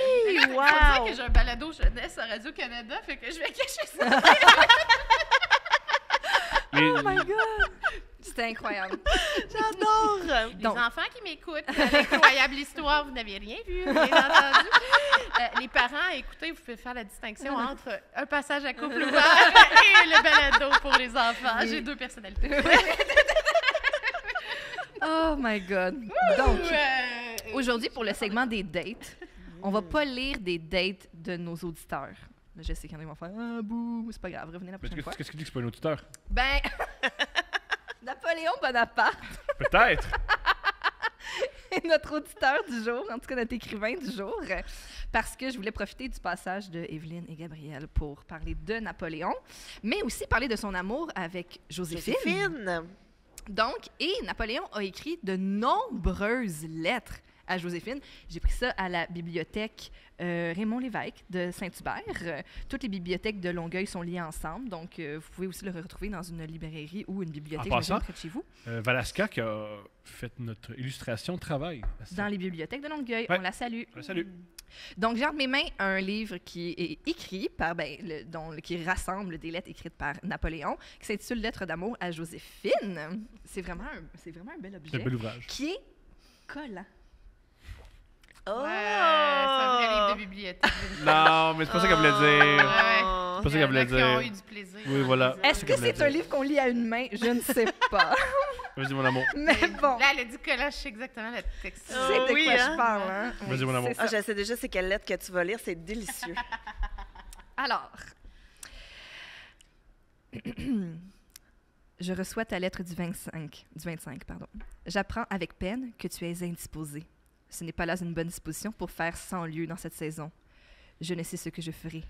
Faut dire Wow! que j'ai un balado jeunesse à Radio-Canada, fait que je vais cacher ça. Oh my God! C'était incroyable. J'adore! Les Donc- enfants qui m'écoutent, l'incroyable histoire, vous n'avez rien vu, bien entendu. Les parents, écoutez, vous pouvez faire la distinction entre un passage à couple ouvert et le balado pour les enfants. J'ai 2 personnalités. Oh my God! Donc, Ouais. aujourd'hui, pour le segment des dates, on va pas lire des dates de nos auditeurs. Là, je sais qu'il y en a qui vont faire « Ah, bouh! » C'est pas grave, revenez la Mais prochaine fois. qu'est-ce que tu dis que c'est pas un auditeur? Ben, Napoléon Bonaparte Peut-être. est notre auditeur du jour, en tout cas notre écrivain du jour, parce que je voulais profiter du passage de Evelyne et Gabriel pour parler de Napoléon, mais aussi parler de son amour avec Joséphine. Joséphine! Donc, et Napoléon a écrit de nombreuses lettres à Joséphine. J'ai pris ça à la bibliothèque Raymond Lévesque de Saint-Hubert. Toutes les bibliothèques de Longueuil sont liées ensemble, donc vous pouvez aussi le retrouver dans une librairie ou une bibliothèque En passant, près de chez vous. Valaska qui a fait notre illustration travail. Dans les bibliothèques de Longueuil. Ouais. On la salue. Salut. Donc, j'ai entre mes mains un livre qui est écrit par, qui rassemble des lettres écrites par Napoléon, qui s'intitule Lettres d'amour à Joséphine. C'est vraiment un bel C'est objet un bel ouvrage. qui est collant. Oh! Ouais, c'est un vrai livre de bibliothèque. Non, mais c'est pas ça qu'elle voulait dire. Ouais. C'est pas ça qu'elle voulait Il y en a qui ont eu dire. du plaisir. Oui, voilà. Est-ce que c'est un livre qu'on lit à une main? Je ne sais pas. Vas-y, mon amour. Mais bon, Là, elle a dit collage, je sais exactement la texture. c'est de oui, quoi hein? je parle. Hein? Vas-y, mon amour. c'est Ah, ça. je sais déjà c'est quelle lettre que tu vas lire. C'est délicieux. Alors, je reçois ta lettre du 25. J'apprends avec peine que tu es indisposé. Ce n'est pas là une bonne disposition pour faire 100 lieues dans cette saison. Je ne sais ce que je ferai.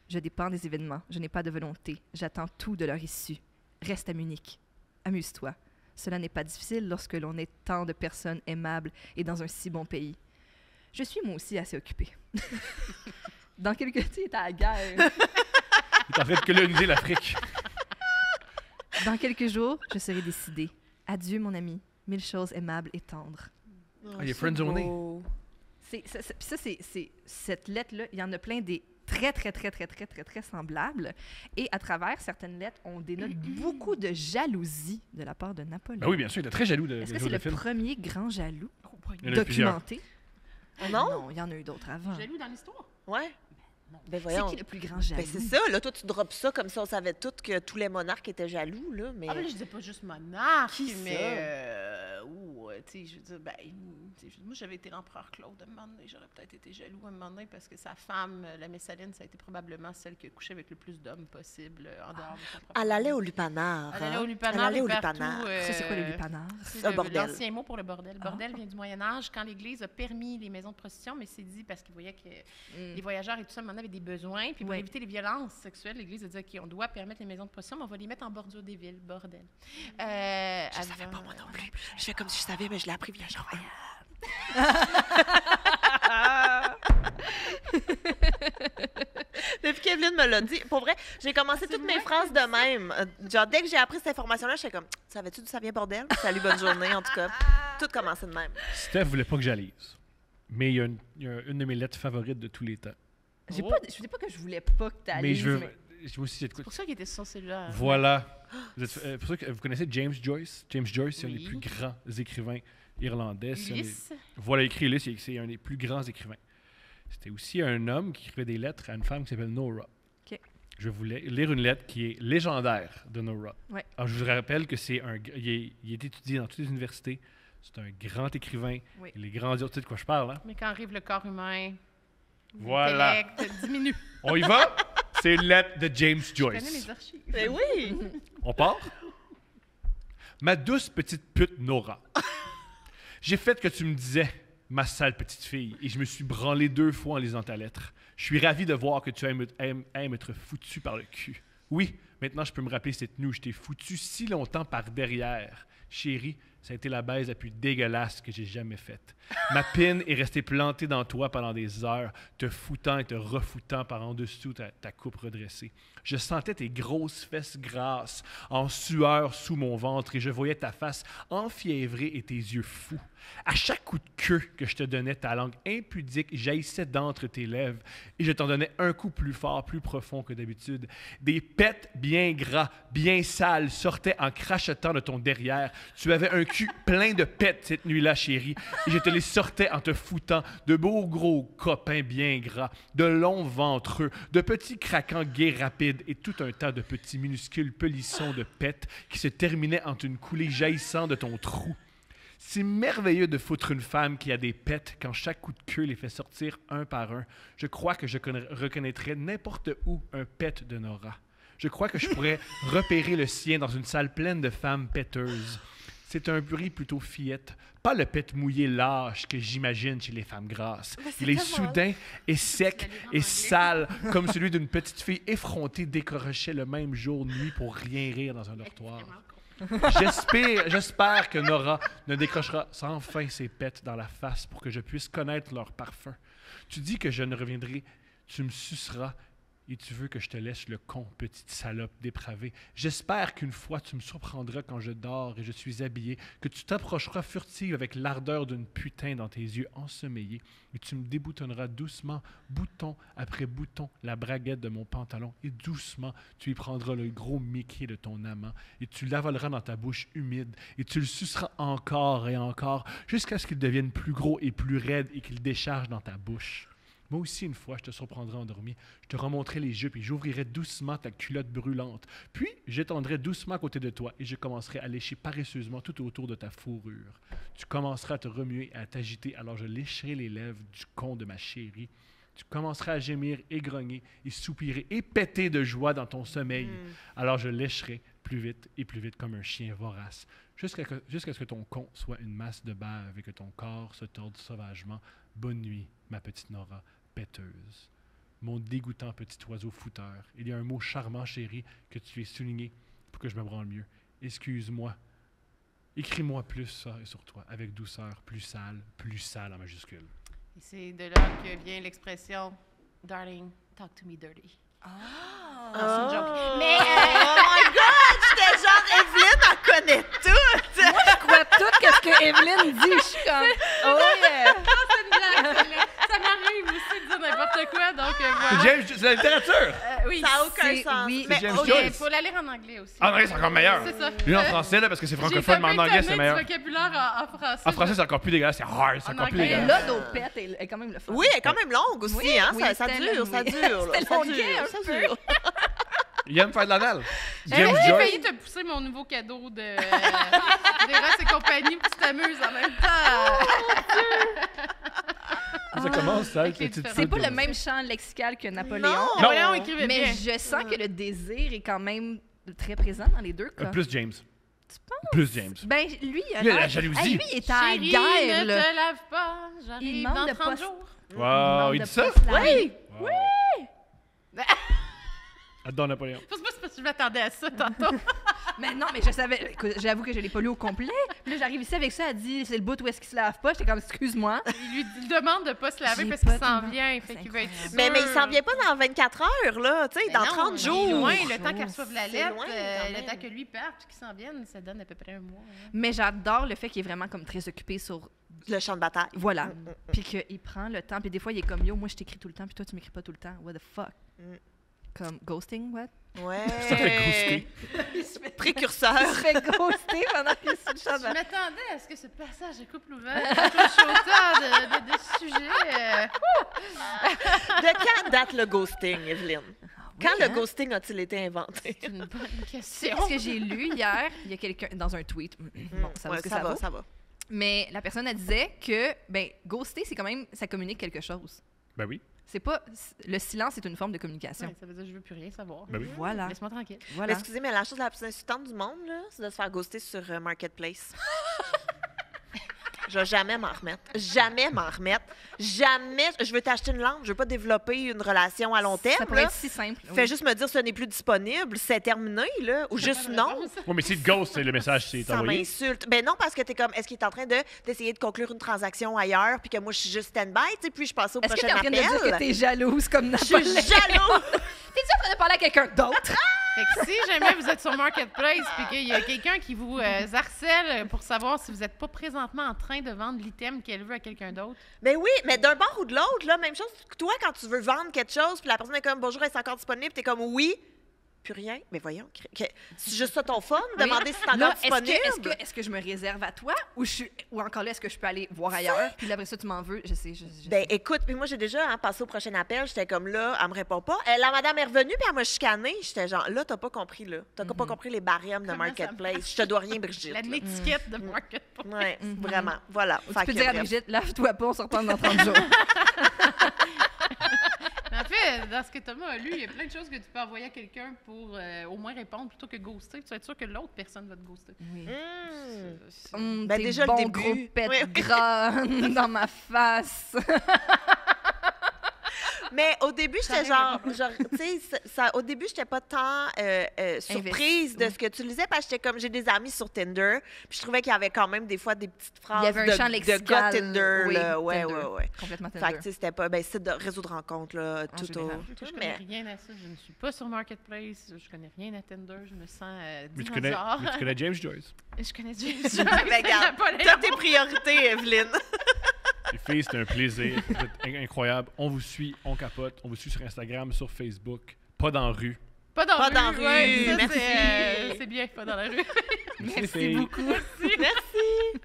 Je dépends des événements. Je n'ai pas de volonté. J'attends tout de leur issue. Reste à Munich. Amuse-toi. Cela n'est pas difficile lorsque l'on est tant de personnes aimables et dans un si bon pays. Je suis moi aussi assez occupée. Dans quelques temps, t'es à la guerre. Il est en train de coloniser l'Afrique. Dans quelques jours, je serai décidée. Adieu, mon ami. 1000 choses aimables et tendres. Il est friendzoné. beau. Cette lettre-là, il y en a plein des très semblables. Et à travers certaines lettres, on dénote beaucoup de jalousie de la part de Napoléon. Ben oui, bien sûr, il est très jaloux de Est-ce que c'est le Joséphine. premier grand jaloux Il y en a plusieurs. documenté? Non? il y en a eu d'autres avant. Jaloux dans l'histoire. Ouais. Ben C'est voyons. qui le plus grand jaloux? Ben c'est ça, là, toi, tu drops ça comme ça, on savait tous que tous les monarques étaient jaloux, là, mais... Ah, mais je disais pas juste monarque, Qui ça? mais tu sais, je veux dire, moi, j'avais été l'empereur Claude à un moment donné, j'aurais peut-être été jaloux à un moment donné parce que sa femme, la Messaline, ça a été probablement celle qui a couché avec le plus d'hommes possible en dehors de son propre Elle allait au lupanar. Elle allait hein? au lupanar, Elle allait au et partout, lupanar. Ça, c'est quoi le lupanar? C'est Un bordel. l'ancien mot pour le bordel. Bordel vient du Moyen-Âge, quand l'Église a permis les maisons de prostitution, mais c'est dit parce qu'ils voyaient que les voyageurs et tout ça, maintenant, avaient des besoins. Puis pour Ouais. éviter les violences sexuelles, l'Église a dit OK, on doit permettre les maisons de prostitution, mais on va les mettre en bordure des villes. Bordel. Je savais pas, moi non plus. Je fais comme si je savais, mais je l'ai appris via Joël. Depuis qu'Evelyne me l'a dit, pour vrai, j'ai commencé toutes mes phrases de même. Genre, dès que j'ai appris cette information-là, j'étais comme, savais-tu d'où ça vient, bordel? Salut, bonne journée, en tout cas. Tout commençait de même. Steph voulait pas que j'alise. Mais il y a une de mes lettres favorites de tous les temps. Je Oh. dis pas que je voulais pas que tu Mais je veux aussi cette C'est pour ça qu'il était sur son cellulaire. Voilà. Pour ça que vous connaissez James Joyce. James Joyce, c'est un des Oui. plus grands écrivains irlandais. C'est un des- Ulysse. Voilà, écrit Ulysse, c'est un des plus grands écrivains. C'était aussi un homme qui écrivait des lettres à une femme qui s'appelle Nora. OK. Je voulais lire une lettre qui est légendaire de Nora. Ouais. Alors, je vous rappelle que il est étudié dans toutes les universités. C'est un grand écrivain. Oui. Il est grandiose. Tu sais de quoi je parle, hein? Mais quand arrive le corps humain, Voilà. l'intellect diminue. On y va? C'est une lettre de James Je connais Joyce. mes archives. Mais oui! On part? Ma douce petite pute Nora. J'ai fait que tu me disais ma sale petite fille, et je me suis branlé 2 fois en lisant ta lettre. Je suis ravi de voir que tu aimes être foutu par le cul. Oui, maintenant je peux me rappeler cette nuit où je t'ai foutu si longtemps par derrière. Chérie, ça a été la baise la plus dégueulasse que j'ai jamais faite. Ma pine est restée plantée dans toi pendant des heures, te foutant et te refoutant par en dessous ta coupe redressée. Je sentais tes grosses fesses grasses en sueur sous mon ventre et je voyais ta face enfiévrée et tes yeux fous. À chaque coup de queue que je te donnais, ta langue impudique jaillissait d'entre tes lèvres et je t'en donnais un coup plus fort, plus profond que d'habitude. Des pets bien gras, bien sales sortaient en crachotant de ton derrière. Tu avais un cul plein de pets cette nuit-là, chérie, et je te les sortais en te foutant de beaux gros copains bien gras, de longs ventreux, de petits craquants gays rapides et tout un tas de petits minuscules pelissons de pets qui se terminaient entre une coulée jaillissante de ton trou. C'est merveilleux de foutre une femme qui a des pets quand chaque coup de queue les fait sortir un par un. Je crois que je reconnaîtrais n'importe où un pet de Nora. Je crois que je pourrais repérer le sien dans une salle pleine de femmes péteuses. C'est un bruit plutôt fillette, pas le pet mouillé lâche que j'imagine chez les femmes grasses. Il est soudain et sec et sale, comme celui d'une petite fille effrontée décrochait le même jour-nuit pour rien rire dans un dortoir. J'espère que Nora ne décrochera sans fin ses pets dans la face pour que je puisse connaître leur parfum. Tu dis que je ne reviendrai, tu me suceras et tu veux que je te laisse le con, petite salope dépravée. J'espère qu'une fois tu me surprendras quand je dors et je suis habillé, que tu t'approcheras furtive avec l'ardeur d'une putain dans tes yeux ensommeillés et tu me déboutonneras doucement, bouton après bouton, la braguette de mon pantalon et doucement tu y prendras le gros Mickey de ton amant et tu l'avoleras dans ta bouche humide et tu le suceras encore et encore jusqu'à ce qu'il devienne plus gros et plus raide et qu'il décharge dans ta bouche. Moi aussi, une fois, je te surprendrai endormi. Je te remonterai les jupes et j'ouvrirai doucement ta culotte brûlante. Puis, j'étendrai doucement à côté de toi et je commencerai à lécher paresseusement tout autour de ta fourrure. Tu commenceras à te remuer et à t'agiter, alors je lécherai les lèvres du con de ma chérie. Tu commenceras à gémir et grogner et soupirer et péter de joie dans ton sommeil. Alors je lécherai plus vite comme un chien vorace, jusqu'à ce que ton con soit une masse de bave et que ton corps se torde sauvagement. Bonne nuit, ma petite Nora, péteuse. Mon dégoûtant petit oiseau fouteur. Il y a un mot charmant, chéri, que tu es souligné pour que je me branle mieux. Excuse-moi. Écris-moi plus ça et sur toi, avec douceur, plus sale en majuscule. Et c'est de là que vient l'expression « Darling, talk to me dirty ». C'est une joke. Mais Oh my God! J'étais genre, Evelyne en connaît tout! Moi, je crois tout ce que Evelyne dit. Je suis comme, oh yeah! c'est une blague, celle-là. Ça m'arrive aussi de dire n'importe quoi, donc voilà. C'est la littérature! Oui, Ça n'a aucun c'est- sens. oui. Mais James OK. Joyce. il faut la lire en anglais aussi. En anglais, c'est encore meilleur. C'est ça. Lui, en français, là, parce que c'est francophone, mais en anglais, c'est meilleur. J'ai vocabulaire en français. En français, c'est encore plus dégueulasse. C'est hard, c'est En encore plus anglais, dégueulasse. Là, d'autres pets est quand même le fun. Oui, elle est quand même longue aussi, Oui, hein? oui, Ça c'était dure, long, ça oui. dure. là. C'était Ça longuet dure, un ça peu. dure. Il aime faire de l'anal. J'ai James Joyce. failli te pousser mon nouveau cadeau de d'Eros et compagnie, puis tu t'amuses en même temps. Ça commence, ça, Avec les petite différents- C'est pas foudre. le même champ lexical que Napoléon. Non. Napoléon écrivait Mais bien. je sens que le désir est quand même très présent dans les deux cas. Plus James. Tu penses? Plus James. Ben, lui, Lui, il a la jalousie. Hey, lui, il est en Chérie, guerre, ne là. te lave pas, Il j'arrive demande dans de 30 pas- jours. Wow, il de dit ça? pas se laver. Oui! Wow. Adore Napoléon. C'est pas parce que je m'attendais à ça tantôt. Mais non, mais je savais. Écoute, j'avoue que je l'ai pas lu au complet. Puis là, j'arrive ici avec ça, elle dit c'est le bout où est-ce qu'il se lave pas. J'étais comme, excuse-moi. Il lui demande de pas se laver J'ai parce pas qu'il s'en tellement- vient. C'est Fait qu'il va être incroyable. Mais il sûr. s'en vient pas dans 24 heures, là, tu sais, Mais dans non, 30 il est jours. loin, le temps qu'elle reçoive la C'est lettre, loin, quand le même. temps que lui parte puis qu'il s'en vienne, ça donne à peu près un mois. hein. Mais j'adore le fait qu'il est vraiment comme très occupé sur. Le champ de bataille. Voilà. Puis qu'il prend le temps. Puis des fois, il est comme yo, moi, je t'écris tout le temps, puis toi, tu m'écris pas tout le temps. What the fuck? Mm. Comme ghosting, what? Ouais. Ça fait ghoster. Précurseur. Il se fait ghoster pendant qu'il est sur le champ de Je bataille. m'attendais à ce que ce passage de couple ouvert touche autant de sujets. De quand date le ghosting, Evelyne? Quand Oui, le hein? ghosting a-t-il été inventé? C'est une bonne C'est question. ce que j'ai lu hier. Il y a quelqu'un dans un tweet. Bon, ça va Ouais, ce que ça vaut. ça va. Mais la personne, elle disait que, ben, ghoster, c'est quand même, ça communique quelque chose. Ben oui. C'est pas, le silence est une forme de communication. Ouais, ça veut dire que je veux plus rien savoir. Ben oui. Voilà. Laisse-moi tranquille. Voilà. Excusez, mais la chose la plus insultante du monde, là, c'est de se faire ghoster sur Marketplace. Je vais jamais m'en remettre. Jamais m'en remettre. Jamais. Je veux t'acheter une lampe. Je veux pas développer une relation à long terme. Ça pourrait là. être si simple. Fais juste me dire ce n'est plus disponible, c'est terminé, là. Ou juste non. Oui, mais c'est le ghost, c'est le message qui est Ça envoyé. m'insulte. Ben non, parce que t'es comme, est-ce qu'il est en train d'essayer de conclure une transaction ailleurs, puis que moi, je suis juste stand-by, tu sais, puis je passe au Est-ce que prochain t'es en train de dire que appel? t'es jalouse comme Je suis Napoléon? jaloux! T'es-tu en train de parler à quelqu'un d'autre? Fait que si jamais vous êtes sur Marketplace puis qu'il y a quelqu'un qui vous harcèle pour savoir si vous n'êtes pas présentement en train de vendre l'item qu'elle veut à quelqu'un d'autre, Ben oui, mais d'un bord ou de l'autre, là, même chose que toi, quand tu veux vendre quelque chose, puis la personne est comme, bonjour, est-ce encore disponible? T'es comme, oui. Plus rien. Mais voyons, c'est juste ça ton fun? Demander si c'est encore Là, disponible? est-ce que je me réserve à toi ou encore là, est-ce que je peux aller voir ailleurs? Puis là, après ça, tu m'en veux. Je sais. Ben écoute, puis moi j'ai déjà passé au prochain appel, j'étais comme là, elle me répond pas. La madame est revenue puis elle m'a chicané, j'étais genre là t'as pas compris là, t'as pas compris les barèmes de Comment ça Marketplace, je te dois rien Brigitte. la là. l'étiquette de Marketplace. Ouais, vraiment, voilà. Tu Fait peux que dire à bref. Brigitte, lave-toi pas, on se reprend dans 30 jours. En fait, dans ce que Thomas a lu, il y a plein de choses que tu peux envoyer à quelqu'un pour au moins répondre plutôt que ghoster. Tu vas être sûr que l'autre personne va te ghoster. Oui. Ben, Tes déjà, le bons début. gros pets Oui. gras dans ma face. Mais au début, j'étais Ça genre tu sais, au début, j'étais pas tant surprise de ce que tu lisais parce que j'étais comme, j'ai des amis sur Tinder, puis je trouvais qu'il y avait quand même des fois des petites phrases Il y avait un champ de lexical. gars Tinder, Oui, là. Ouais, Tinder. ouais. Complètement Fait Tinder. que, tu sais, c'était pas, ben, c'est de réseau de rencontres, là, En tout général. Je connais mais rien à ça. Je ne suis pas sur Marketplace. Je connais rien à Tinder. Je me sens Mais tu dinosaure. connais James Joyce. Je connais James Joyce. Ben, regarde, t'as tes priorités, Evelyne. Les filles, c'est un plaisir. Vous êtes incroyable. On vous suit, on capote. On vous suit sur Instagram, sur Facebook. Pas dans la rue. Pas dans Pas la dans rue. la rue, Ouais, ça, merci. C'est bien, pas dans la rue. Merci, les Merci filles. beaucoup. Merci.